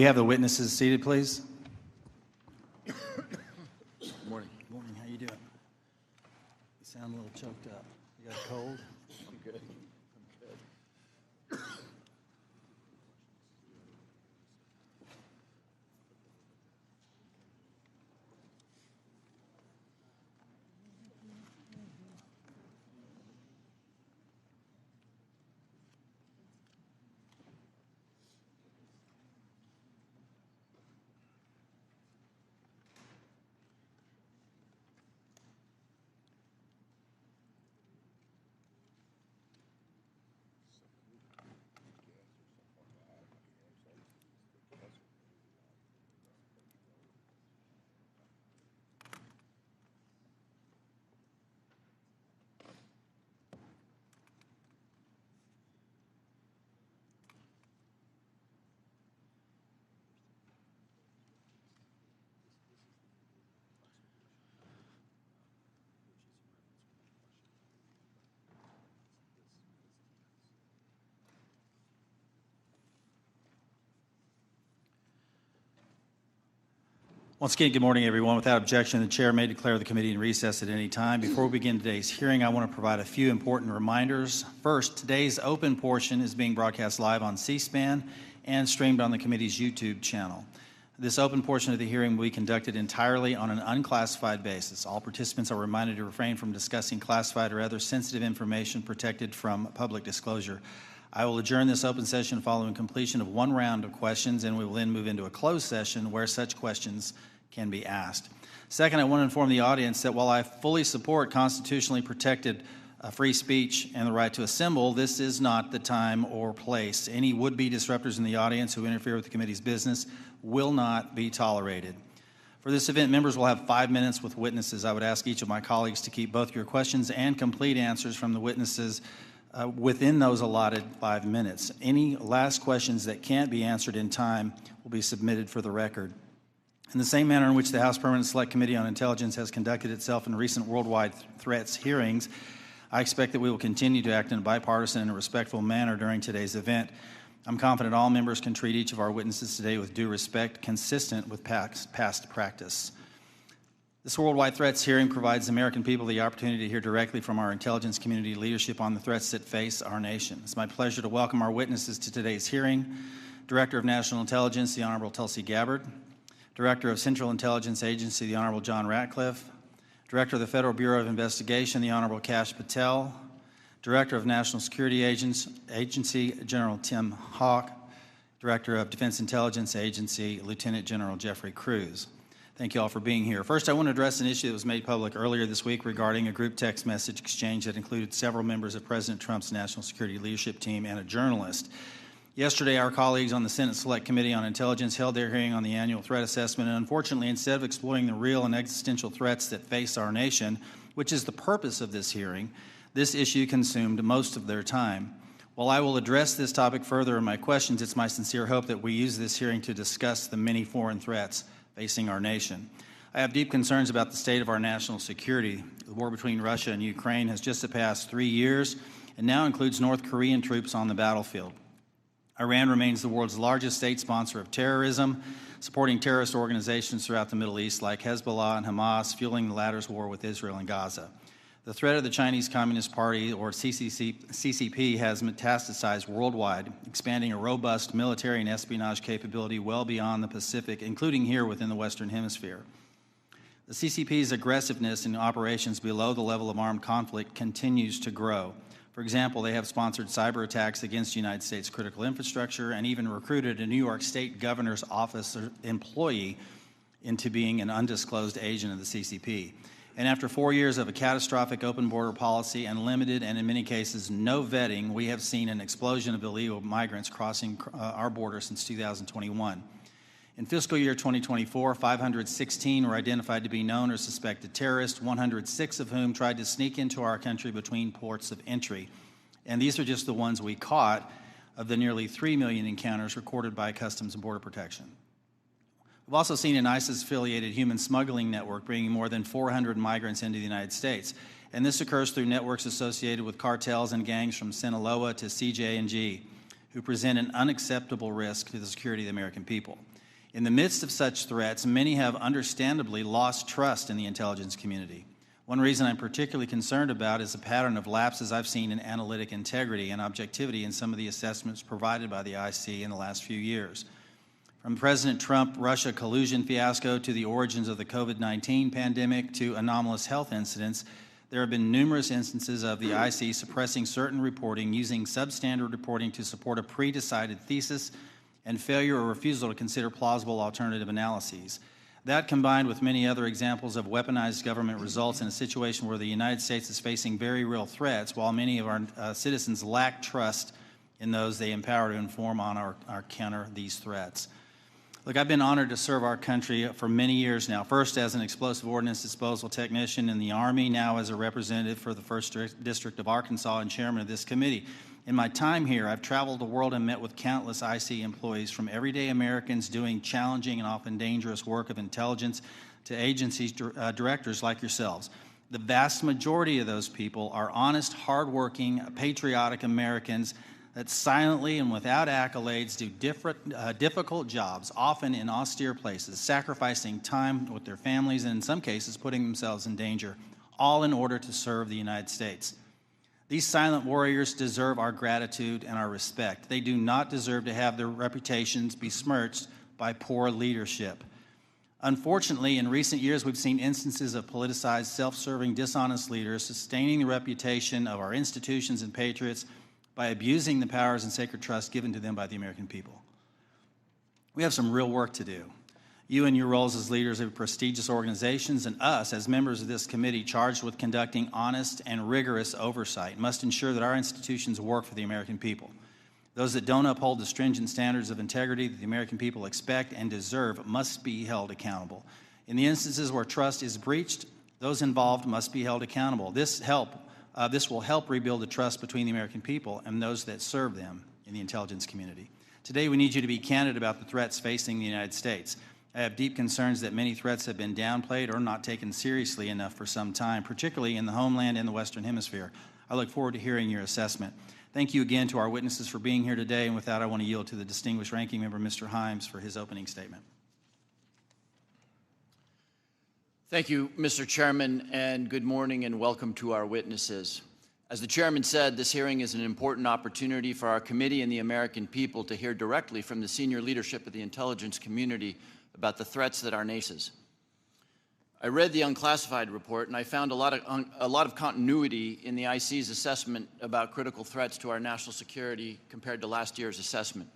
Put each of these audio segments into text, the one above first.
We have the witnesses seated, please. Good morning. Good morning. How you doing? You sound a little choked up. You got a cold? I'm good. Once again, good morning, everyone. Without objection, the chair may declare the committee in recess at any time. Before we begin today's hearing, I want to provide a few important reminders. First, today's open portion is being broadcast live on C-SPAN and streamed on the committee's YouTube channel. This open portion of the hearing will be conducted entirely on an unclassified basis. All participants are reminded to refrain from discussing classified or other sensitive information protected from public disclosure. I will adjourn this open session following completion of one round of questions, and we will then move into a closed session where such questions can be asked. Second, I want to inform the audience that while I fully support constitutionally protected free speech and the right to assemble, this is not the time or place. Any would-be disruptors in the audience who interfere with the committee's business will not be tolerated. For this event, members will have 5 minutes with witnesses. I would ask each of my colleagues to keep both your questions and complete answers from the witnesses within those allotted 5 minutes. Any last questions that can't be answered in time will be submitted for the record. In the same manner in which the House Permanent Select Committee on Intelligence has conducted itself in recent worldwide threats hearings, I expect that we will continue to act in a bipartisan and respectful manner during today's event. I'm confident all members can treat each of our witnesses today with due respect, consistent with past practice. This worldwide threats hearing provides the American people the opportunity to hear directly from our intelligence community leadership on the threats that face our nation. It's my pleasure to welcome our witnesses to today's hearing: Director of National Intelligence, the Honorable Tulsi Gabbard; Director of Central Intelligence Agency, the Honorable John Ratcliffe; Director of the Federal Bureau of Investigation, the Honorable Kash Patel; Director of National Security Agency, General Tim Hawk; Director of Defense Intelligence Agency, Lieutenant General Jeffrey Cruz. Thank you all for being here. First, I want to address an issue that was made public earlier this week regarding a group text message exchange that included several members of President Trump's national security leadership team and a journalist. Yesterday, our colleagues on the Senate Select Committee on Intelligence held their hearing on the annual threat assessment, and unfortunately, instead of exploring the real and existential threats that face our nation, which is the purpose of this hearing, this issue consumed most of their time. While I will address this topic further in my questions, it's my sincere hope that we use this hearing to discuss the many foreign threats facing our nation. I have deep concerns about the state of our national security. The war between Russia and Ukraine has just surpassed 3 years and now includes North Korean troops on the battlefield. Iran remains the world's largest state sponsor of terrorism, supporting terrorist organizations throughout the Middle East like Hezbollah and Hamas, fueling the latter's war with Israel and Gaza. The threat of the Chinese Communist Party, or CCP, has metastasized worldwide, expanding a robust military and espionage capability well beyond the Pacific, including here within the Western Hemisphere. The CCP's aggressiveness in operations below the level of armed conflict continues to grow. For example, they have sponsored cyber attacks against United States critical infrastructure and even recruited a New York State governor's office employee into being an undisclosed agent of the CCP. And after 4 years of a catastrophic open border policy and limited and in many cases no vetting, we have seen an explosion of illegal migrants crossing our border since 2021. In fiscal year 2024, 516 were identified to be known or suspected terrorists, 106 of whom tried to sneak into our country between ports of entry. And these are just the ones we caught of the nearly 3 million encounters recorded by Customs and Border Protection. We've also seen an ISIS-affiliated human smuggling network bringing more than 400 migrants into the United States. And this occurs through networks associated with cartels and gangs from Sinaloa to CJ&G. who present an unacceptable risk to the security of the American people. In the midst of such threats, many have understandably lost trust in the intelligence community. One reason I'm particularly concerned about is the pattern of lapses I've seen in analytic integrity and objectivity in some of the assessments provided by the IC in the last few years. From President Trump-Russia collusion fiasco to the origins of the COVID-19 pandemic to anomalous health incidents, there have been numerous instances of the IC suppressing certain reporting, using substandard reporting to support a pre-decided thesis, and failure or refusal to consider plausible alternative analyses. That, combined with many other examples of weaponized government, results in a situation where the United States is facing very real threats, while many of our citizens lack trust in those they empower to inform on or counter these threats. Look, I've been honored to serve our country for many years now, first as an explosive ordnance disposal technician in the Army, now as a representative for the 1st District of Arkansas and chairman of this committee. In my time here, I've traveled the world and met with countless IC employees, from everyday Americans doing challenging and often dangerous work of intelligence to agencies directors like yourselves. The vast majority of those people are honest, hardworking, patriotic Americans that silently and without accolades do difficult jobs, often in austere places, sacrificing time with their families and in some cases putting themselves in danger, all in order to serve the United States. These silent warriors deserve our gratitude and our respect. They do not deserve to have their reputations besmirched by poor leadership. Unfortunately, in recent years, we've seen instances of politicized, self-serving, dishonest leaders sustaining the reputation of our institutions and patriots by abusing the powers and sacred trust given to them by the American people. We have some real work to do. You in your roles as leaders of prestigious organizations and us as members of this committee charged with conducting honest and rigorous oversight must ensure that our institutions work for the American people. Those that don't uphold the stringent standards of integrity that the American people expect and deserve must be held accountable. In the instances where trust is breached, those involved must be held accountable. This will help rebuild the trust between the American people and those that serve them in the intelligence community. Today, we need you to be candid about the threats facing the United States. I have deep concerns that many threats have been downplayed or not taken seriously enough for some time, particularly in the homeland and the Western Hemisphere. I look forward to hearing your assessment. Thank you again to our witnesses for being here today, and with that, I want to yield to the distinguished ranking member, Mr. Himes, for his opening statement. Thank you, Mr. Chairman, and good morning and welcome to our witnesses. As the chairman said, this hearing is an important opportunity for our committee and the American people to hear directly from the senior leadership of the intelligence community about the threats that our nation faces. I read the unclassified report, and I found a lot of continuity in the IC's assessment about critical threats to our national security compared to last year's assessment.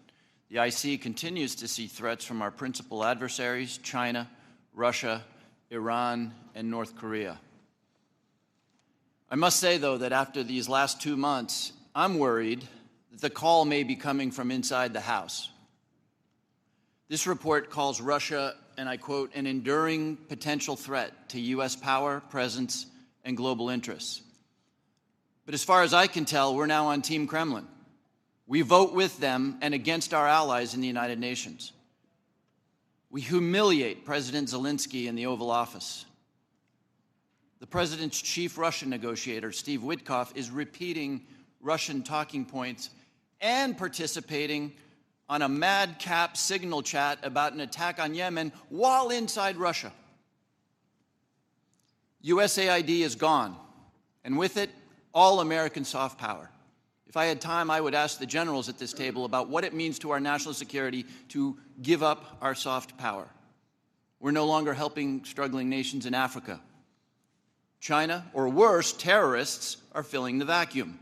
The IC continues to see threats from our principal adversaries, China, Russia, Iran, and North Korea. I must say, though, that after these last 2 months, I'm worried that the call may be coming from inside the House. This report calls Russia, and I quote, an enduring potential threat to U.S. power, presence, and global interests. But as far as I can tell, we're now on Team Kremlin. We vote with them and against our allies in the United Nations. We humiliate President Zelensky in the Oval Office. The president's chief Russian negotiator, Steve Witkoff, is repeating Russian talking points and participating on a madcap signal chat about an attack on Yemen while inside Russia. USAID is gone, and with it, all American soft power. If I had time, I would ask the generals at this table about what it means to our national security to give up our soft power. We're no longer helping struggling nations in Africa. China, or worse, terrorists, are filling the vacuum.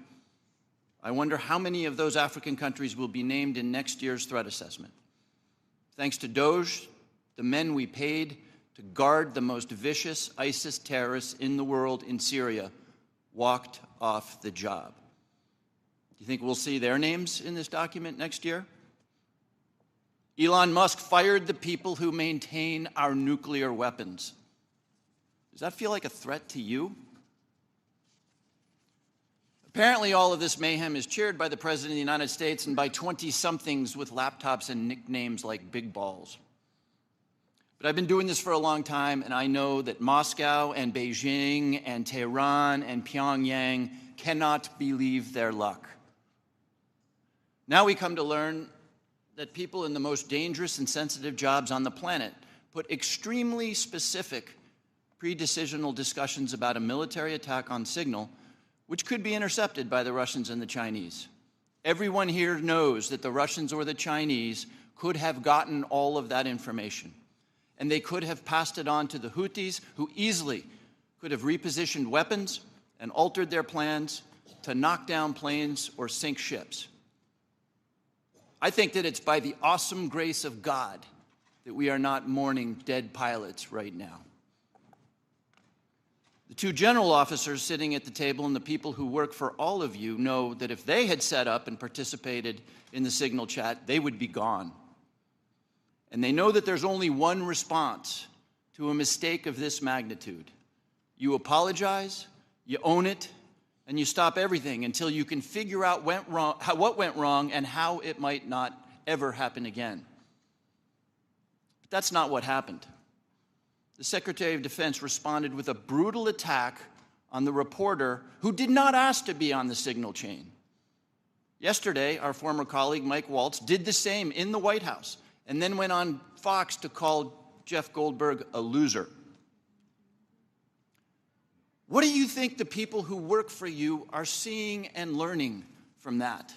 I wonder how many of those African countries will be named in next year's threat assessment. Thanks to DOJ, the men we paid to guard the most vicious ISIS terrorists in the world in Syria walked off the job. Do you think we'll see their names in this document next year? Elon Musk fired the people who maintain our nuclear weapons. Does that feel like a threat to you? Apparently, all of this mayhem is cheered by the President of the United States and by 20-somethings with laptops and nicknames like Big Balls. But I've been doing this for a long time, and I know that Moscow and Beijing and Tehran and Pyongyang cannot believe their luck. Now we come to learn that people in the most dangerous and sensitive jobs on the planet put extremely specific pre-decisional discussions about a military attack on signal, which could be intercepted by the Russians and the Chinese. Everyone here knows that the Russians or the Chinese could have gotten all of that information, and they could have passed it on to the Houthis, who easily could have repositioned weapons and altered their plans to knock down planes or sink ships. I think that it's by the awesome grace of God that we are not mourning dead pilots right now. The two general officers sitting at the table and the people who work for all of you know that if they had set up and participated in the signal chat, they would be gone. And they know that there's only one response to a mistake of this magnitude. You apologize, you own it, and you stop everything until you can figure out what went wrong and how it might not ever happen again. But that's not what happened. The Secretary of Defense responded with a brutal attack on the reporter who did not ask to be on the signal chain. Yesterday, our former colleague Mike Waltz did the same in the White House and then went on Fox to call Jeff Goldberg a loser. What do you think the people who work for you are seeing and learning from that?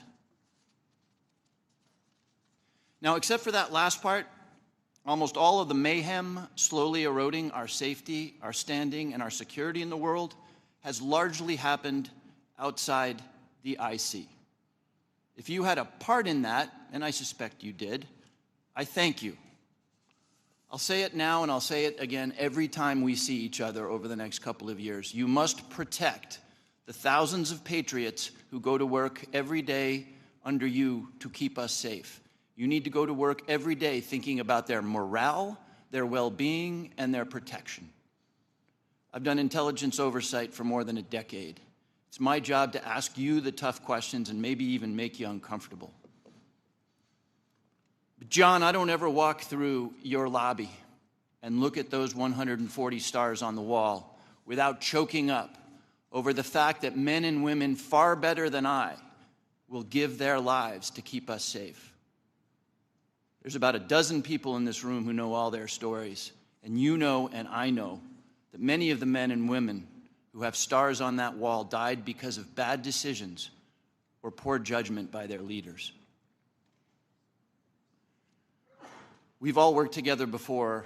Now, except for that last part, almost all of the mayhem slowly eroding our safety, our standing, and our security in the world has largely happened outside the IC. If you had a part in that, and I suspect you did, I thank you. I'll say it now and I'll say it again every time we see each other over the next couple of years. You must protect the thousands of patriots who go to work every day under you to keep us safe. You need to go to work every day thinking about their morale, their well-being, and their protection. I've done intelligence oversight for more than a decade. It's my job to ask you the tough questions and maybe even make you uncomfortable. But John, I don't ever walk through your lobby and look at those 140 stars on the wall without choking up over the fact that men and women far better than I will give their lives to keep us safe. There's about a dozen people in this room who know all their stories, and you know and I know that many of the men and women who have stars on that wall died because of bad decisions or poor judgment by their leaders. We've all worked together before,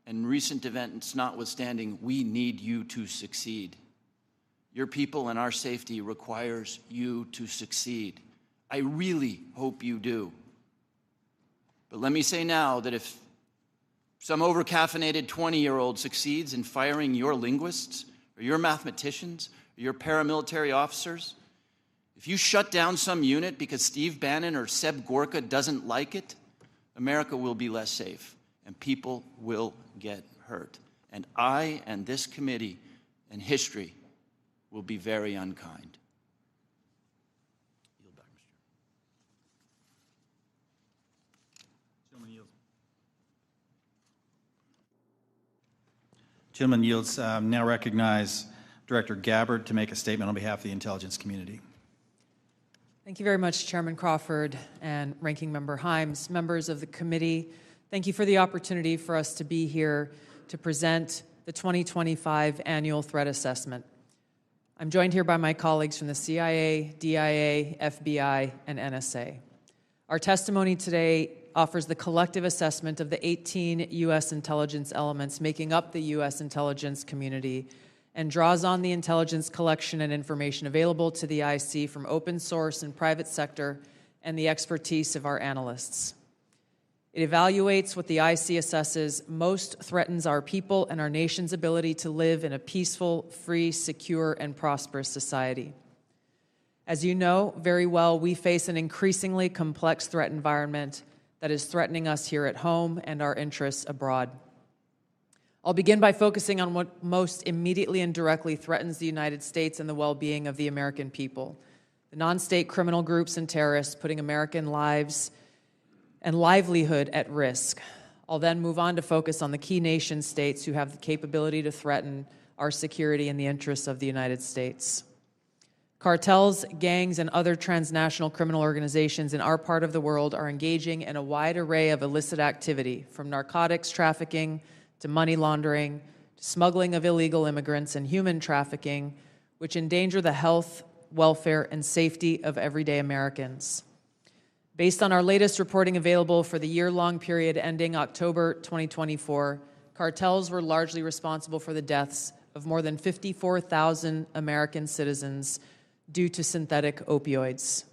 and recent events notwithstanding, we need you to succeed. Your people and our safety requires you to succeed. I really hope you do. But let me say now that if some overcaffeinated 20-year-old succeeds in firing your linguists or your mathematicians or your paramilitary officers, if you shut down some unit because Steve Bannon or Seb Gorka doesn't like it, America will be less safe, and people will get hurt. And I and this committee and history will be very unkind. Yield back, Mr. Gentleman yields. Now recognize Director Gabbard to make a statement on behalf of the intelligence community. Thank you very much, Chairman Crawford and Ranking Member Himes. Members of the committee, thank you for the opportunity for us to be here to present the 2025 Annual Threat Assessment. I'm joined here by my colleagues from the CIA, DIA, FBI, and NSA. Our testimony today offers the collective assessment of the 18 U.S. intelligence elements making up the U.S. intelligence community and draws on the intelligence collection and information available to the IC from open source and private sector and the expertise of our analysts. It evaluates what the IC assesses most threatens our people and our nation's ability to live in a peaceful, free, secure, and prosperous society. As you know very well, we face an increasingly complex threat environment that is threatening us here at home and our interests abroad. I'll begin by focusing on what most immediately and directly threatens the United States and the well-being of the American people: the non-state criminal groups and terrorists putting American lives and livelihood at risk. I'll then move on to focus on the key nation states who have the capability to threaten our security and the interests of the United States. Cartels, gangs, and other transnational criminal organizations in our part of the world are engaging in a wide array of illicit activity, from narcotics trafficking to money laundering, to smuggling of illegal immigrants and human trafficking, which endanger the health, welfare, and safety of everyday Americans. Based on our latest reporting available for the year-long period ending October 2024, cartels were largely responsible for the deaths of more than 54,000 American citizens due to synthetic opioids.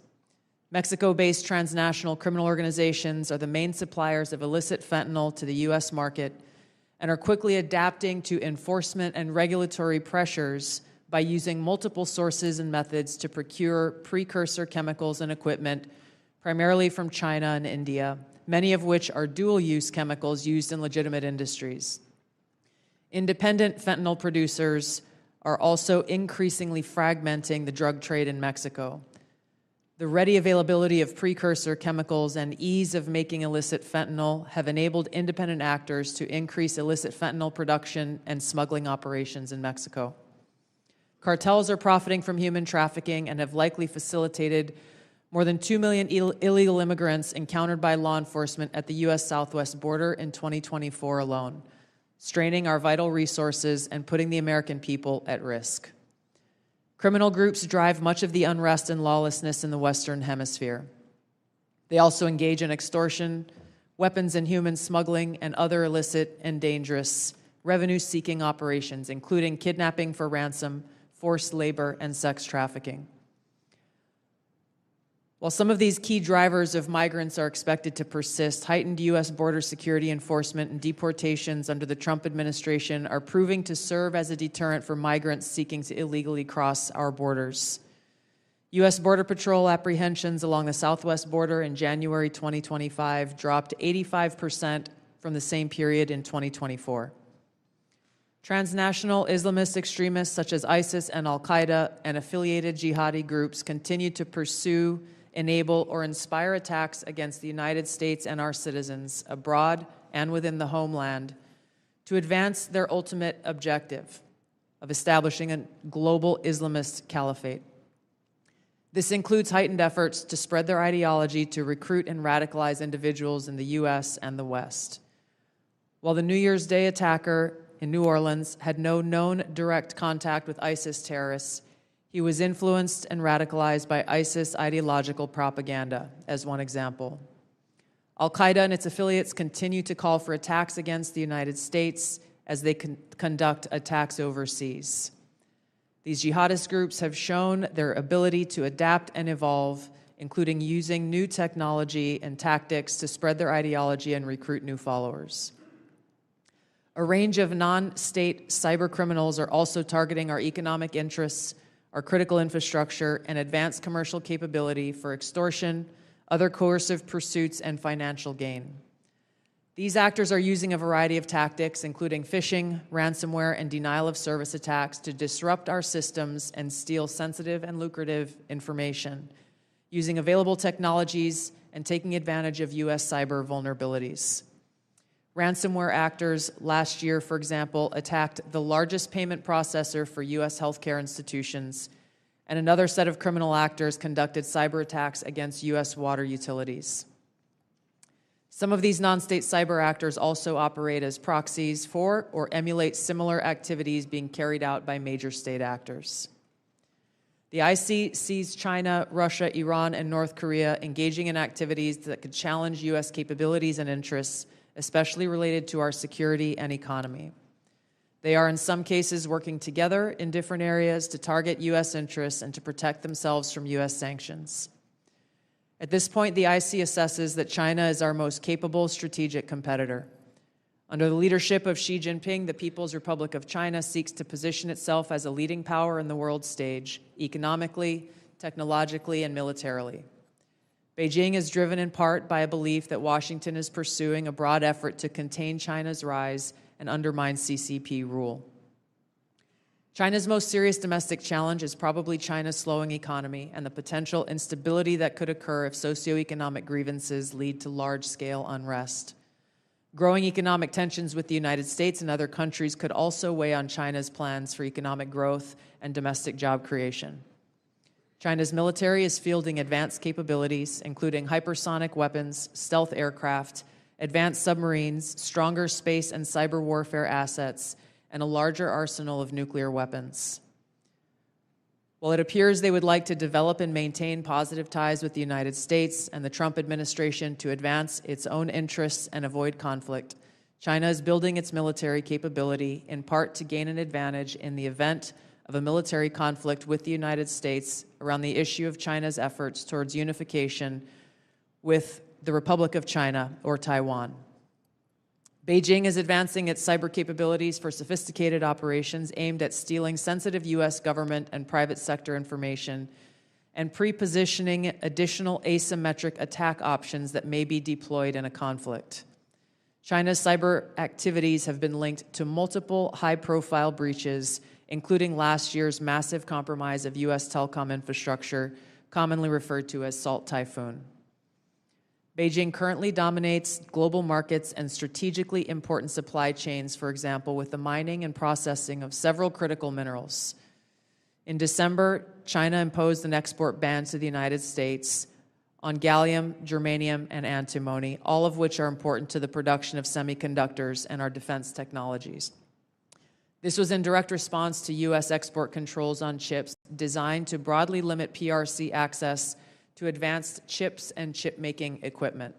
Mexico-based transnational criminal organizations are the main suppliers of illicit fentanyl to the U.S. market and are quickly adapting to enforcement and regulatory pressures by using multiple sources and methods to procure precursor chemicals and equipment, primarily from China and India, many of which are dual-use chemicals used in legitimate industries. Independent fentanyl producers are also increasingly fragmenting the drug trade in Mexico. The ready availability of precursor chemicals and ease of making illicit fentanyl have enabled independent actors to increase illicit fentanyl production and smuggling operations in Mexico. Cartels are profiting from human trafficking and have likely facilitated more than 2 million illegal immigrants encountered by law enforcement at the U.S. southwest border in 2024 alone, straining our vital resources and putting the American people at risk. Criminal groups drive much of the unrest and lawlessness in the Western Hemisphere. They also engage in extortion, weapons and human smuggling, and other illicit and dangerous revenue-seeking operations, including kidnapping for ransom, forced labor, and sex trafficking. While some of these key drivers of migrants are expected to persist, heightened U.S. border security enforcement and deportations under the Trump administration are proving to serve as a deterrent for migrants seeking to illegally cross our borders. U.S. Border Patrol apprehensions along the southwest border in January 2025 dropped 85% from the same period in 2024. Transnational Islamist extremists such as ISIS and al-Qaeda and affiliated jihadi groups continue to pursue, enable, or inspire attacks against the United States and our citizens abroad and within the homeland to advance their ultimate objective of establishing a global Islamist caliphate. This includes heightened efforts to spread their ideology to recruit and radicalize individuals in the U.S. and the West. While the New Year's Day attacker in New Orleans had no known direct contact with ISIS terrorists, he was influenced and radicalized by ISIS ideological propaganda, as one example. Al-Qaeda and its affiliates continue to call for attacks against the United States as they conduct attacks overseas. These jihadist groups have shown their ability to adapt and evolve, including using new technology and tactics to spread their ideology and recruit new followers. A range of non-state cyber criminals are also targeting our economic interests, our critical infrastructure, and advanced commercial capability for extortion, other coercive pursuits, and financial gain. These actors are using a variety of tactics, including phishing, ransomware, and denial of service attacks to disrupt our systems and steal sensitive and lucrative information, using available technologies and taking advantage of U.S. cyber vulnerabilities. Ransomware actors last year, for example, attacked the largest payment processor for U.S. healthcare institutions, and another set of criminal actors conducted cyber attacks against U.S. water utilities. Some of these non-state cyber actors also operate as proxies for or emulate similar activities being carried out by major state actors. The IC sees China, Russia, Iran, and North Korea engaging in activities that could challenge U.S. capabilities and interests, especially related to our security and economy. They are in some cases working together in different areas to target U.S. interests and to protect themselves from U.S. sanctions. At this point, the IC assesses that China is our most capable strategic competitor. Under the leadership of Xi Jinping, the People's Republic of China seeks to position itself as a leading power in the world stage, economically, technologically, and militarily. Beijing is driven in part by a belief that Washington is pursuing a broad effort to contain China's rise and undermine CCP rule. China's most serious domestic challenge is probably China's slowing economy and the potential instability that could occur if socioeconomic grievances lead to large-scale unrest. Growing economic tensions with the United States and other countries could also weigh on China's plans for economic growth and domestic job creation. China's military is fielding advanced capabilities, including hypersonic weapons, stealth aircraft, advanced submarines, stronger space and cyber warfare assets, and a larger arsenal of nuclear weapons. While it appears they would like to develop and maintain positive ties with the United States and the Trump administration to advance its own interests and avoid conflict, China is building its military capability in part to gain an advantage in the event of a military conflict with the United States around the issue of China's efforts towards unification with the Republic of China or Taiwan. Beijing is advancing its cyber capabilities for sophisticated operations aimed at stealing sensitive U.S. government and private sector information and pre-positioning additional asymmetric attack options that may be deployed in a conflict. China's cyber activities have been linked to multiple high-profile breaches, including last year's massive compromise of U.S. telecom infrastructure, commonly referred to as Salt Typhoon. Beijing currently dominates global markets and strategically important supply chains, for example, with the mining and processing of several critical minerals. In December, China imposed an export ban to the United States on gallium, germanium, and antimony, all of which are important to the production of semiconductors and our defense technologies. This was in direct response to U.S. export controls on chips designed to broadly limit PRC access to advanced chips and chip-making equipment.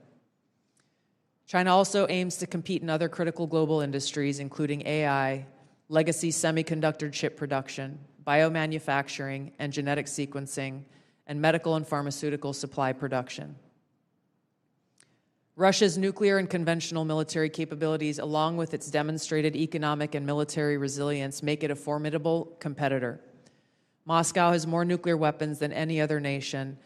China also aims to compete in other critical global industries, including AI, legacy semiconductor chip production, biomanufacturing and genetic sequencing, and medical and pharmaceutical supply production. Russia's nuclear and conventional military capabilities, along with its demonstrated economic and military resilience, make it a formidable competitor. Moscow has more nuclear weapons than any other nation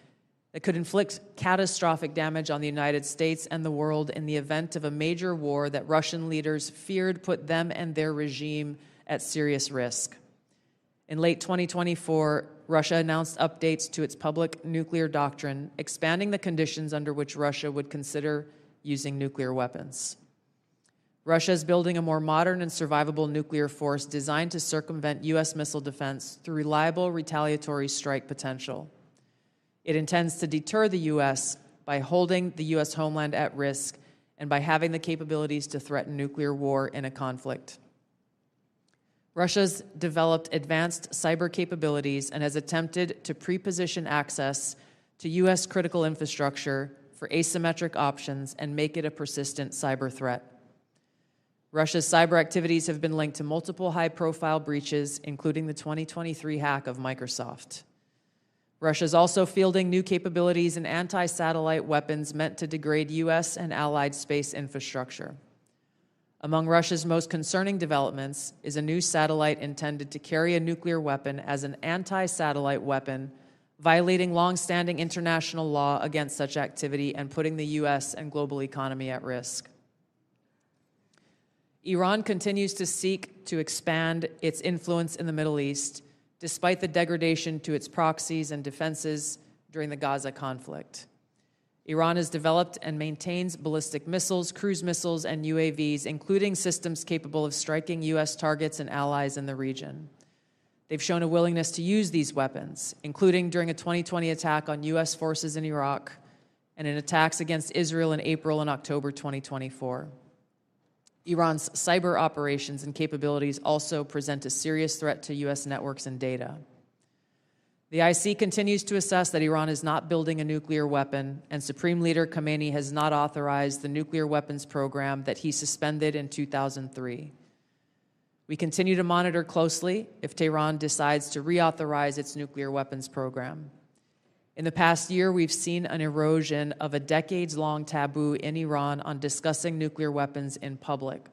that could inflict catastrophic damage on the United States and the world in the event of a major war that Russian leaders feared put them and their regime at serious risk. In late 2024, Russia announced updates to its public nuclear doctrine, expanding the conditions under which Russia would consider using nuclear weapons. Russia is building a more modern and survivable nuclear force designed to circumvent U.S. missile defense through reliable retaliatory strike potential. It intends to deter the U.S. by holding the U.S. homeland at risk and by having the capabilities to threaten nuclear war in a conflict. Russia's developed advanced cyber capabilities and has attempted to pre-position access to U.S. critical infrastructure for asymmetric options and make it a persistent cyber threat. Russia's cyber activities have been linked to multiple high-profile breaches, including the 2023 hack of Microsoft. Russia is also fielding new capabilities in anti-satellite weapons meant to degrade U.S. and allied space infrastructure. Among Russia's most concerning developments is a new satellite intended to carry a nuclear weapon as an anti-satellite weapon, violating long-standing international law against such activity and putting the U.S. and global economy at risk. Iran continues to seek to expand its influence in the Middle East, despite the degradation to its proxies and defenses during the Gaza conflict. Iran has developed and maintains ballistic missiles, cruise missiles, and UAVs, including systems capable of striking U.S. targets and allies in the region. They've shown a willingness to use these weapons, including during a 2020 attack on U.S. forces in Iraq and in attacks against Israel in April and October 2024. Iran's cyber operations and capabilities also present a serious threat to U.S. networks and data. The IC continues to assess that Iran is not building a nuclear weapon, and Supreme Leader Khamenei has not authorized the nuclear weapons program that he suspended in 2003. We continue to monitor closely if Tehran decides to reauthorize its nuclear weapons program. In the past year, we've seen an erosion of a decades-long taboo in Iran on discussing nuclear weapons in public,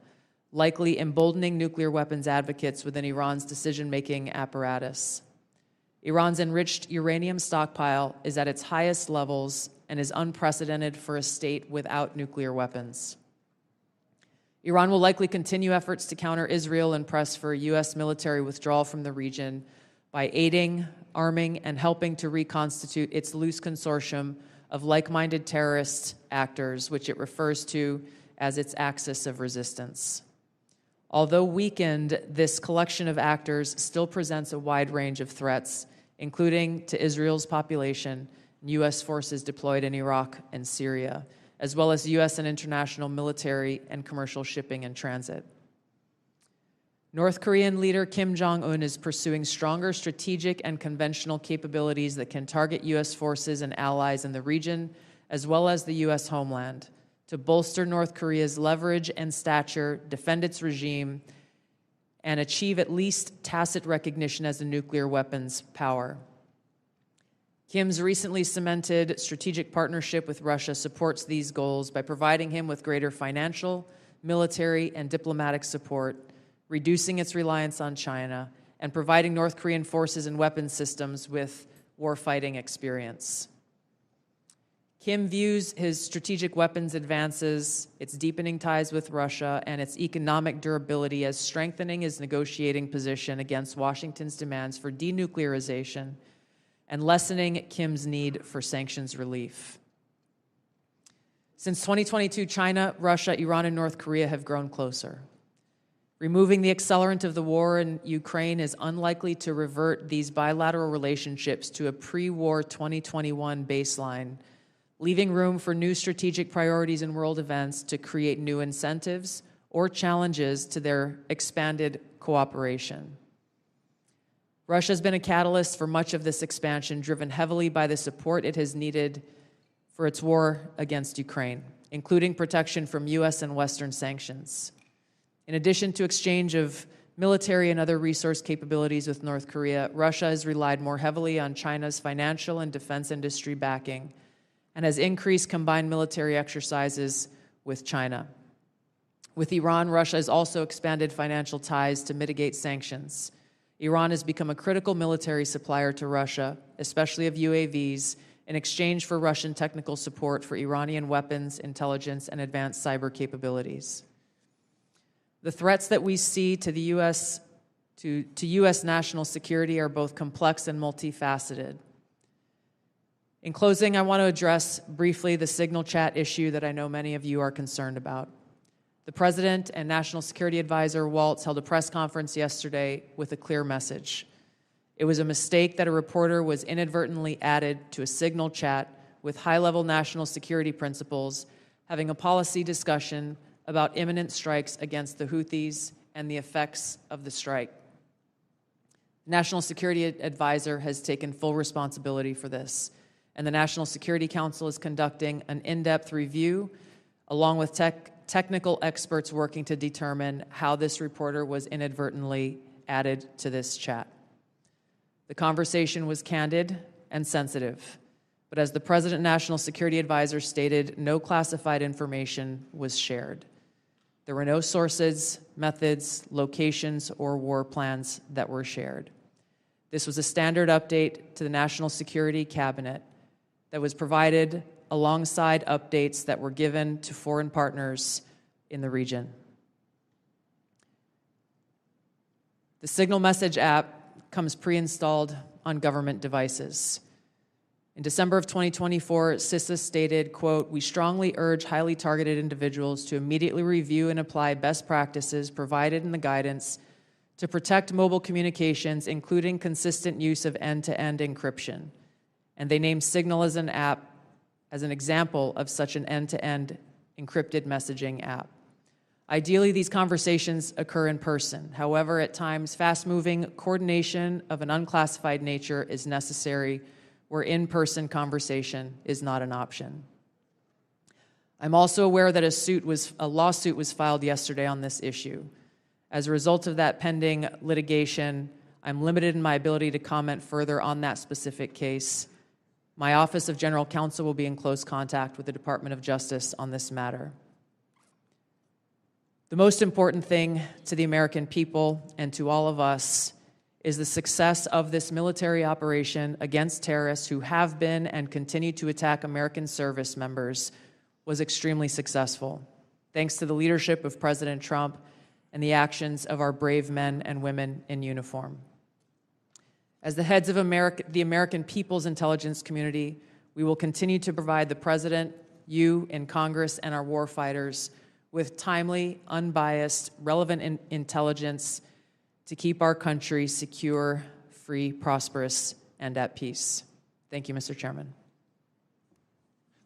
likely emboldening nuclear weapons advocates within Iran's decision-making apparatus. Iran's enriched uranium stockpile is at its highest levels and is unprecedented for a state without nuclear weapons. Iran will likely continue efforts to counter Israel and press for a U.S. military withdrawal from the region by aiding, arming, and helping to reconstitute its loose consortium of like-minded terrorist actors, which it refers to as its axis of resistance. Although weakened, this collection of actors still presents a wide range of threats, including to Israel's population and U.S. forces deployed in Iraq and Syria, as well as U.S. and international military and commercial shipping and transit. North Korean leader Kim Jong-un is pursuing stronger strategic and conventional capabilities that can target U.S. forces and allies in the region, as well as the U.S. homeland, to bolster North Korea's leverage and stature, defend its regime, and achieve at least tacit recognition as a nuclear weapons power. Kim's recently cemented strategic partnership with Russia supports these goals by providing him with greater financial, military, and diplomatic support, reducing its reliance on China, and providing North Korean forces and weapons systems with warfighting experience. Kim views his strategic weapons advances, its deepening ties with Russia, and its economic durability as strengthening his negotiating position against Washington's demands for denuclearization and lessening Kim's need for sanctions relief. Since 2022, China, Russia, Iran, and North Korea have grown closer. Removing the accelerant of the war in Ukraine is unlikely to revert these bilateral relationships to a pre-war 2021 baseline, leaving room for new strategic priorities and world events to create new incentives or challenges to their expanded cooperation. Russia has been a catalyst for much of this expansion, driven heavily by the support it has needed for its war against Ukraine, including protection from U.S. and Western sanctions. In addition to exchange of military and other resource capabilities with North Korea, Russia has relied more heavily on China's financial and defense industry backing and has increased combined military exercises with China. With Iran, Russia has also expanded financial ties to mitigate sanctions. Iran has become a critical military supplier to Russia, especially of UAVs, in exchange for Russian technical support for Iranian weapons, intelligence, and advanced cyber capabilities. The threats that we see to the U.S. to U.S. national security are both complex and multifaceted. In closing, I want to address briefly the signal chat issue that I know many of you are concerned about. The President and National Security Advisor Waltz held a press conference yesterday with a clear message. It was a mistake that a reporter was inadvertently added to a signal chat with high-level national security principals having a policy discussion about imminent strikes against the Houthis and the effects of the strike. The National Security Advisor has taken full responsibility for this, and the National Security Council is conducting an in-depth review along with technical experts working to determine how this reporter was inadvertently added to this chat. The conversation was candid and sensitive, but as the President and National Security Advisor stated, no classified information was shared. There were no sources, methods, locations, or war plans that were shared. This was a standard update to the National Security Cabinet that was provided alongside updates that were given to foreign partners in the region. The Signal Message app comes pre-installed on government devices. In December of 2024, CISA stated, quote, "We strongly urge highly targeted individuals to immediately review and apply best practices provided in the guidance to protect mobile communications, including consistent use of end-to-end encryption." And they named Signal as an app as an example of such an end-to-end encrypted messaging app. Ideally, these conversations occur in person. However, at times, fast-moving coordination of an unclassified nature is necessary where in-person conversation is not an option. I'm also aware that a lawsuit was filed yesterday on this issue. As a result of that pending litigation, I'm limited in my ability to comment further on that specific case. My Office of General Counsel will be in close contact with the Department of Justice on this matter. The most important thing to the American people and to all of us is the success of this military operation against terrorists who have been and continue to attack American service members was extremely successful, thanks to the leadership of President Trump and the actions of our brave men and women in uniform. As the heads of the American people's intelligence community, we will continue to provide the President, you in Congress, and our warfighters with timely, unbiased, relevant intelligence to keep our country secure, free, prosperous, and at peace. Thank you, Mr. Chairman.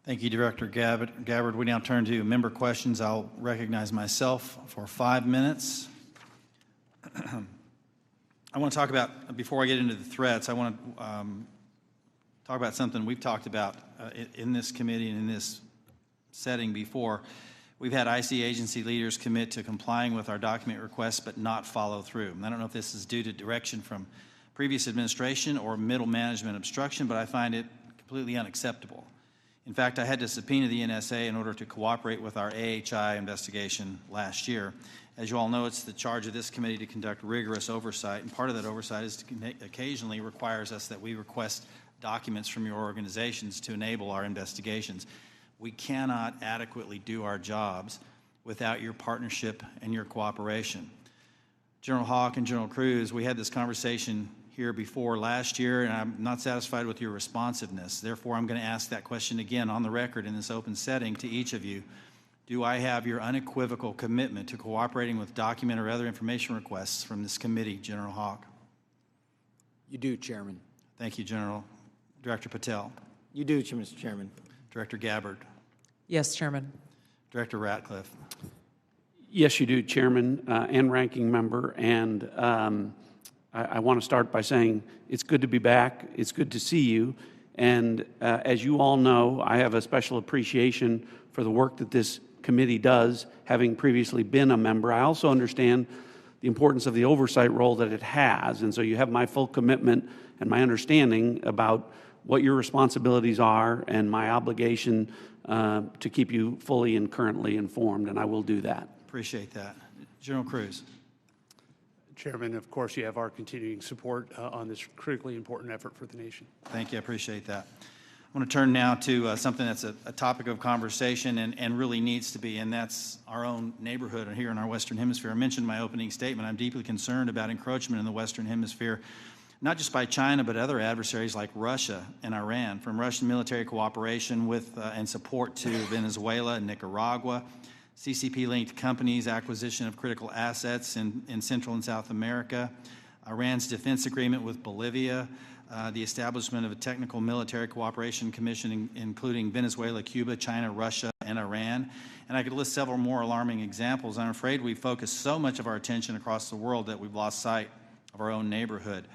Thank you, Director Gabbard. We now turn to member questions. I'll recognize myself for 5 minutes. I want to talk about, before I get into the threats, I want to talk about something we've talked about in this committee and in this setting before. We've had IC agency leaders commit to complying with our document requests but not follow through. And I don't know if this is due to direction from previous administration or middle management obstruction, but I find it completely unacceptable. In fact, I had to subpoena the NSA in order to cooperate with our AHI investigation last year. As you all know, it's the charge of this committee to conduct rigorous oversight, and part of that oversight is to occasionally requires us that we request documents from your organizations to enable our investigations. We cannot adequately do our jobs without your partnership and your cooperation. General Hawk and General Cruz, we had this conversation here before last year, and I'm not satisfied with your responsiveness. Therefore, I'm going to ask that question again on the record in this open setting to each of you. Do I have your unequivocal commitment to cooperating with document or other information requests from this committee, General Hawk? You do, Chairman. Thank you, General. Director Patel. You do, Mr. Chairman. Director Gabbard. Yes, Chairman. Director Ratcliffe. Yes, you do, Chairman and Ranking Member. And I want to start by saying it's good to be back. It's good to see you. And as you all know, I have a special appreciation for the work that this committee does, having previously been a member. I also understand the importance of the oversight role that it has. And so you have my full commitment and my understanding about what your responsibilities are and my obligation to keep you fully and currently informed, and I will do that. Appreciate that. General Cruz. Chairman, of course, you have our continuing support on this critically important effort for the nation. Thank you. I appreciate that. I want to turn now to something that's a topic of conversation and really needs to be, and that's our own neighborhood here in our Western Hemisphere. I mentioned in my opening statement, I'm deeply concerned about encroachment in the Western Hemisphere, not just by China, but other adversaries like Russia and Iran, from Russian military cooperation with and support to Venezuela and Nicaragua, CCP-linked companies' acquisition of critical assets in Central and South America, Iran's defense agreement with Bolivia, the establishment of a technical military cooperation commission including Venezuela, Cuba, China, Russia, and Iran. And I could list several more alarming examples. I'm afraid we've focused so much of our attention across the world that we've lost sight of our own neighborhood,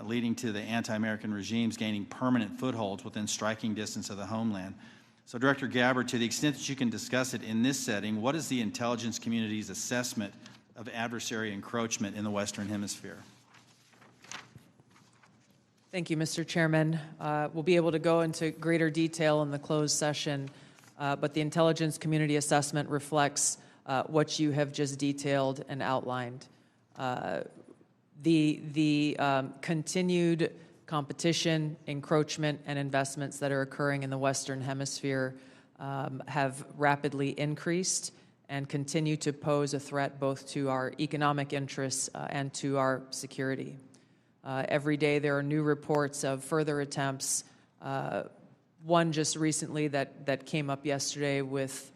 leading to the anti-American regimes gaining permanent footholds within striking distance of the homeland. So, Director Gabbard, to the extent that you can discuss it in this setting, what is the intelligence community's assessment of adversary encroachment in the Western Hemisphere? Thank you, Mr. Chairman. We'll be able to go into greater detail in the closed session, but the intelligence community assessment reflects what you have just detailed and outlined. The continued competition, encroachment, and investments that are occurring in the Western Hemisphere have rapidly increased and continue to pose a threat both to our economic interests and to our security. Every day there are new reports of further attempts. One just recently that came up yesterday with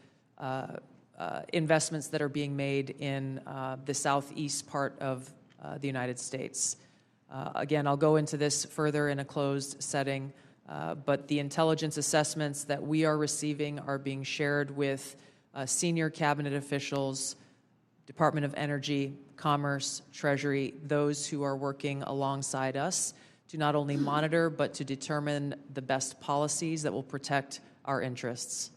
investments that are being made in the southeast part of the United States. Again, I'll go into this further in a closed setting, but the intelligence assessments that we are receiving are being shared with senior cabinet officials, Department of Energy, Commerce, Treasury, those who are working alongside us to not only monitor, but to determine the best policies that will protect our interests.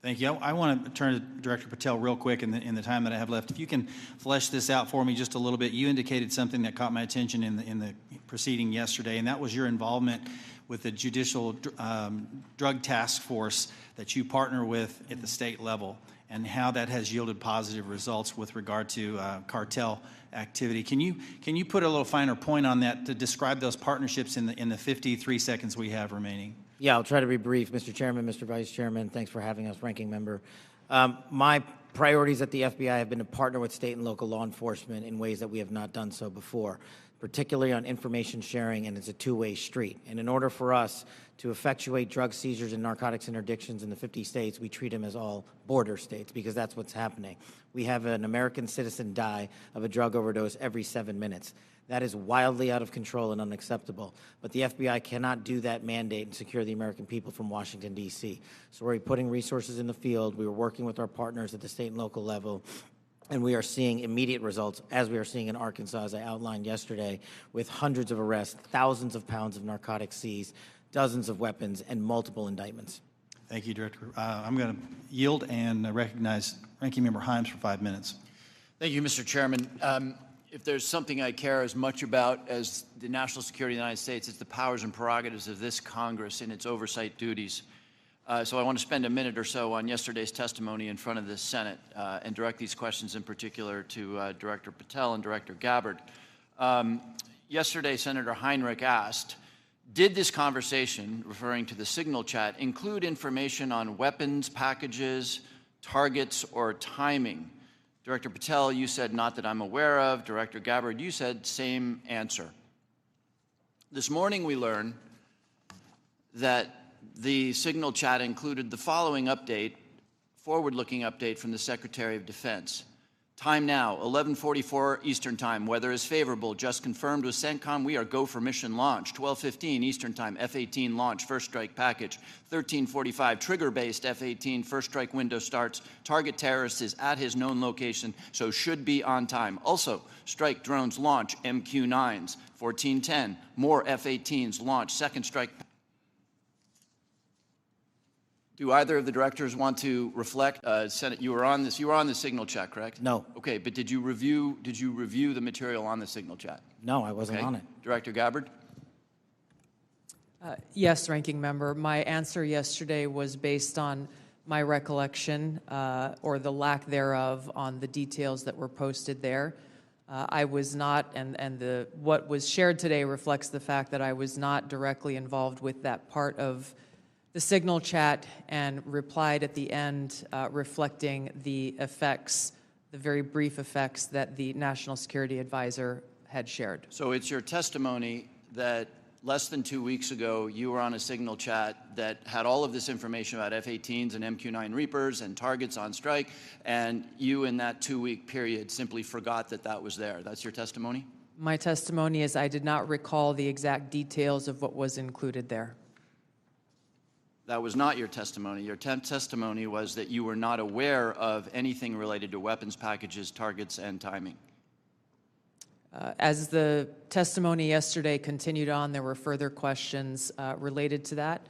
Thank you. I want to turn to Director Patel real quick in the time that I have left. If you can flesh this out for me just a little bit. You indicated something that caught my attention in the proceeding yesterday, and that was your involvement with the Judicial Drug Task Force that you partner with at the state level, and how that has yielded positive results with regard to cartel activity. Can you put a little finer point on that to describe those partnerships in the 53 seconds we have remaining? Yeah, I'll try to be brief. Mr. Chairman, Mr. Vice Chairman, thanks for having us, Ranking Member. My priorities at the FBI have been to partner with state and local law enforcement in ways that we have not done so before. particularly on information sharing, and it's a two-way street. And in order for us to effectuate drug seizures and narcotics interdictions in the 50 states, we treat them as all border states because that's what's happening. We have an American citizen die of a drug overdose every 7 minutes. That is wildly out of control and unacceptable. But the FBI cannot do that mandate and secure the American people from Washington, D.C. So we're putting resources in the field. We are working with our partners at the state and local level. And we are seeing immediate results, as we are seeing in Arkansas, as I outlined yesterday, with hundreds of arrests, thousands of pounds of narcotics seized, dozens of weapons, and multiple indictments. Thank you, Director. I'm going to yield and recognize Ranking Member Himes for 5 minutes. Thank you, Mr. Chairman. If there's something I care as much about as the national security of the United States, it's the powers and prerogatives of this Congress and its oversight duties. So I want to spend a minute or so on yesterday's testimony in front of the Senate and direct these questions in particular to Director Patel and Director Gabbard. Yesterday, Senator Heinrich asked, did this conversation, referring to the signal chat, include information on weapons, packages, targets, or timing? Director Patel, you said not that I'm aware of. Director Gabbard, you said same answer. This morning we learned that the signal chat included the following update, forward-looking update from the Secretary of Defense. Time now, 11:44 Eastern Time. Weather is favorable. Just confirmed with CENTCOM. We are go for mission launch. 12:15 Eastern Time. F-18 launch. First strike package. 13:45 trigger-based F-18. First strike window starts. Target terrorist is at his known location, so should be on time. Also, strike drones launch. MQ-9s. 14:10. More F-18s launch. Second strike. Do either of the directors want to reflect? Senate, you were on this. You were on the signal chat, correct? No. Okay, but did you review the material on the signal chat? No, I wasn't on it. Director Gabbard? Yes, Ranking Member. My answer yesterday was based on my recollection or the lack thereof on the details that were posted there. I was not, and what was shared today reflects the fact that I was not directly involved with that part of the signal chat and replied at the end reflecting the effects, the very brief effects that the National Security Advisor had shared. So it's your testimony that less than 2 weeks ago you were on a signal chat that had all of this information about F-18s and MQ-9 Reapers and targets on strike, and you in that 2-week period simply forgot that that was there. That's your testimony? My testimony is I did not recall the exact details of what was included there. That was not your testimony. Your testimony was that you were not aware of anything related to weapons packages, targets, and timing. As the testimony yesterday continued on, there were further questions related to that,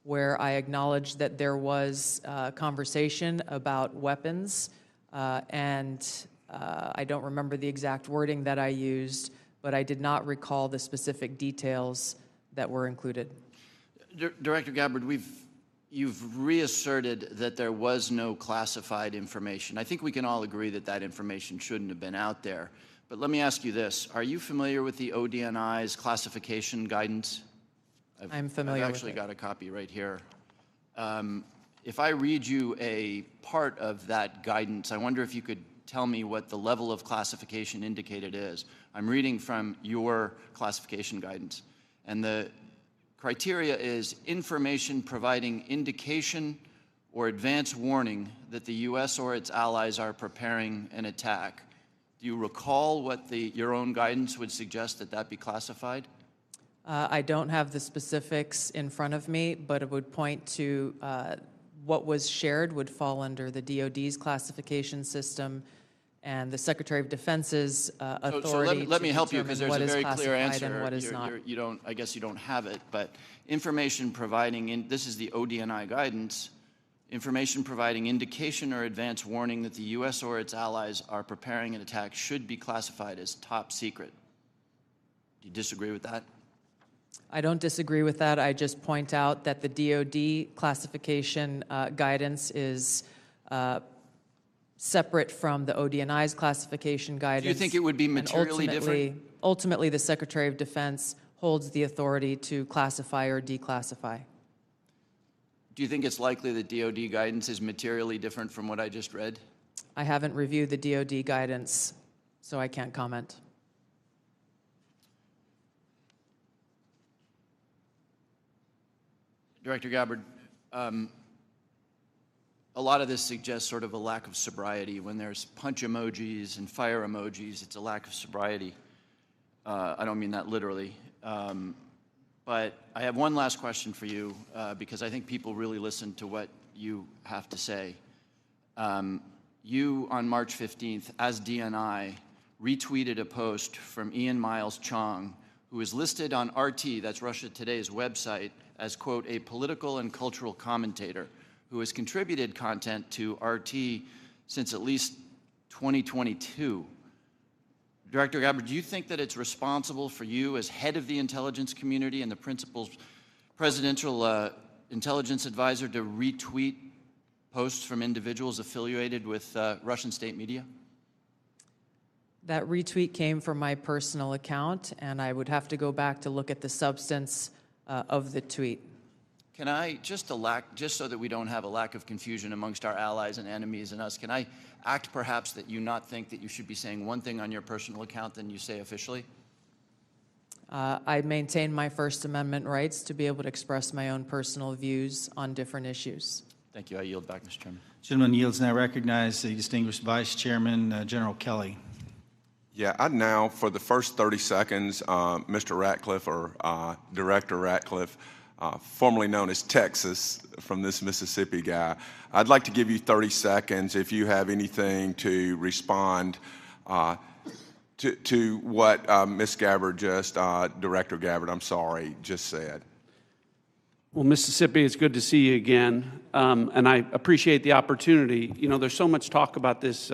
where I acknowledged that there was conversation about weapons, and I don't remember the exact wording that I used, but I did not recall the specific details that were included. Director Gabbard, you've reasserted that there was no classified information. I think we can all agree that that information shouldn't have been out there. But let me ask you this. Are you familiar with the ODNI's classification guidance? I'm familiar with it. I've actually got a copy right here. If I read you a part of that guidance, I wonder if you could tell me what the level of classification indicated is. I'm reading from your classification guidance. And the criteria is information providing indication or advance warning that the U.S. or its allies are preparing an attack. Do you recall what your own guidance would suggest that be classified? I don't have the specifics in front of me, but it would point to what was shared would fall under the DoD's classification system and the Secretary of Defense's authority. So let me help you, because there's a very clear answer. And what is not. I guess you don't have it, but information providing, this is the ODNI guidance, information providing indication or advance warning that the U.S. or its allies are preparing an attack should be classified as top secret. Do you disagree with that? I don't disagree with that. I just point out that the DoD classification guidance is separate from the ODNI's classification guidance. Do you think it would be materially different? Ultimately, the Secretary of Defense holds the authority to classify or declassify. Do you think it's likely that DoD guidance is materially different from what I just read? I haven't reviewed the DoD guidance, so I can't comment. Director Gabbard, a lot of this suggests sort of a lack of sobriety. When there's punch emojis and fire emojis, it's a lack of sobriety. I don't mean that literally. But I have one last question for you, because I think people really listen to what you have to say. You, on March 15th, as DNI, retweeted a post from Ian Miles Chong, who is listed on RT, that's Russia Today's website, as, quote, a political and cultural commentator who has contributed content to RT since at least 2022. Director Gabbard, do you think that it's responsible for you as head of the intelligence community and the principal presidential intelligence advisor to retweet posts from individuals affiliated with Russian state media? That retweet came from my personal account, and I would have to go back to look at the substance of the tweet. Can I, just so that we don't have a lack of confusion amongst our allies and enemies and us, can I act perhaps that you not think that you should be saying one thing on your personal account than you say officially? I maintain my First Amendment rights to be able to express my own personal views on different issues. Thank you. I yield back, Mr. Chairman. Gentleman yields now. Recognize the distinguished Vice Chairman, General Kelly. Yeah, I'd now, for the first 30 seconds, Mr. Ratcliffe, or Director Ratcliffe, formerly known as Texas, from this Mississippi guy, I'd like to give you 30 seconds if you have anything to respond to what Ms. Gabbard Director Gabbard, I'm sorry, just said. Well, Mississippi, it's good to see you again, and I appreciate the opportunity. You know, there's so much talk about this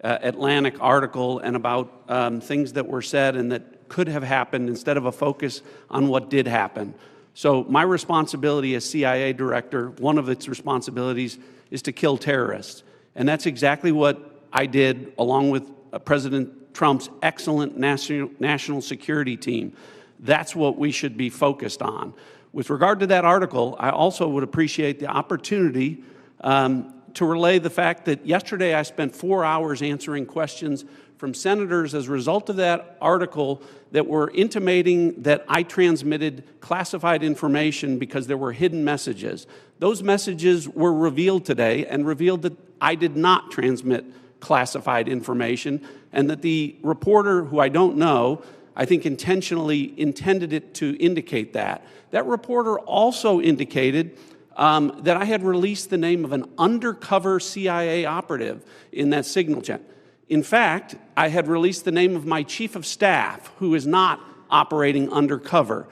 Atlantic article and about things that were said and that could have happened instead of a focus on what did happen. So my responsibility as CIA director, one of its responsibilities is to kill terrorists. And that's exactly what I did along with President Trump's excellent national security team. That's what we should be focused on. With regard to that article, I also would appreciate the opportunity to relay the fact that yesterday I spent 4 hours answering questions from senators as a result of that article that were intimating that I transmitted classified information because there were hidden messages. Those messages were revealed today and revealed that I did not transmit classified information, and that the reporter, who I don't know, I think intentionally intended it to indicate that. That reporter also indicated that I had released the name of an undercover CIA operative in that signal chat. In fact, I had released the name of my chief of staff, who is not operating undercover.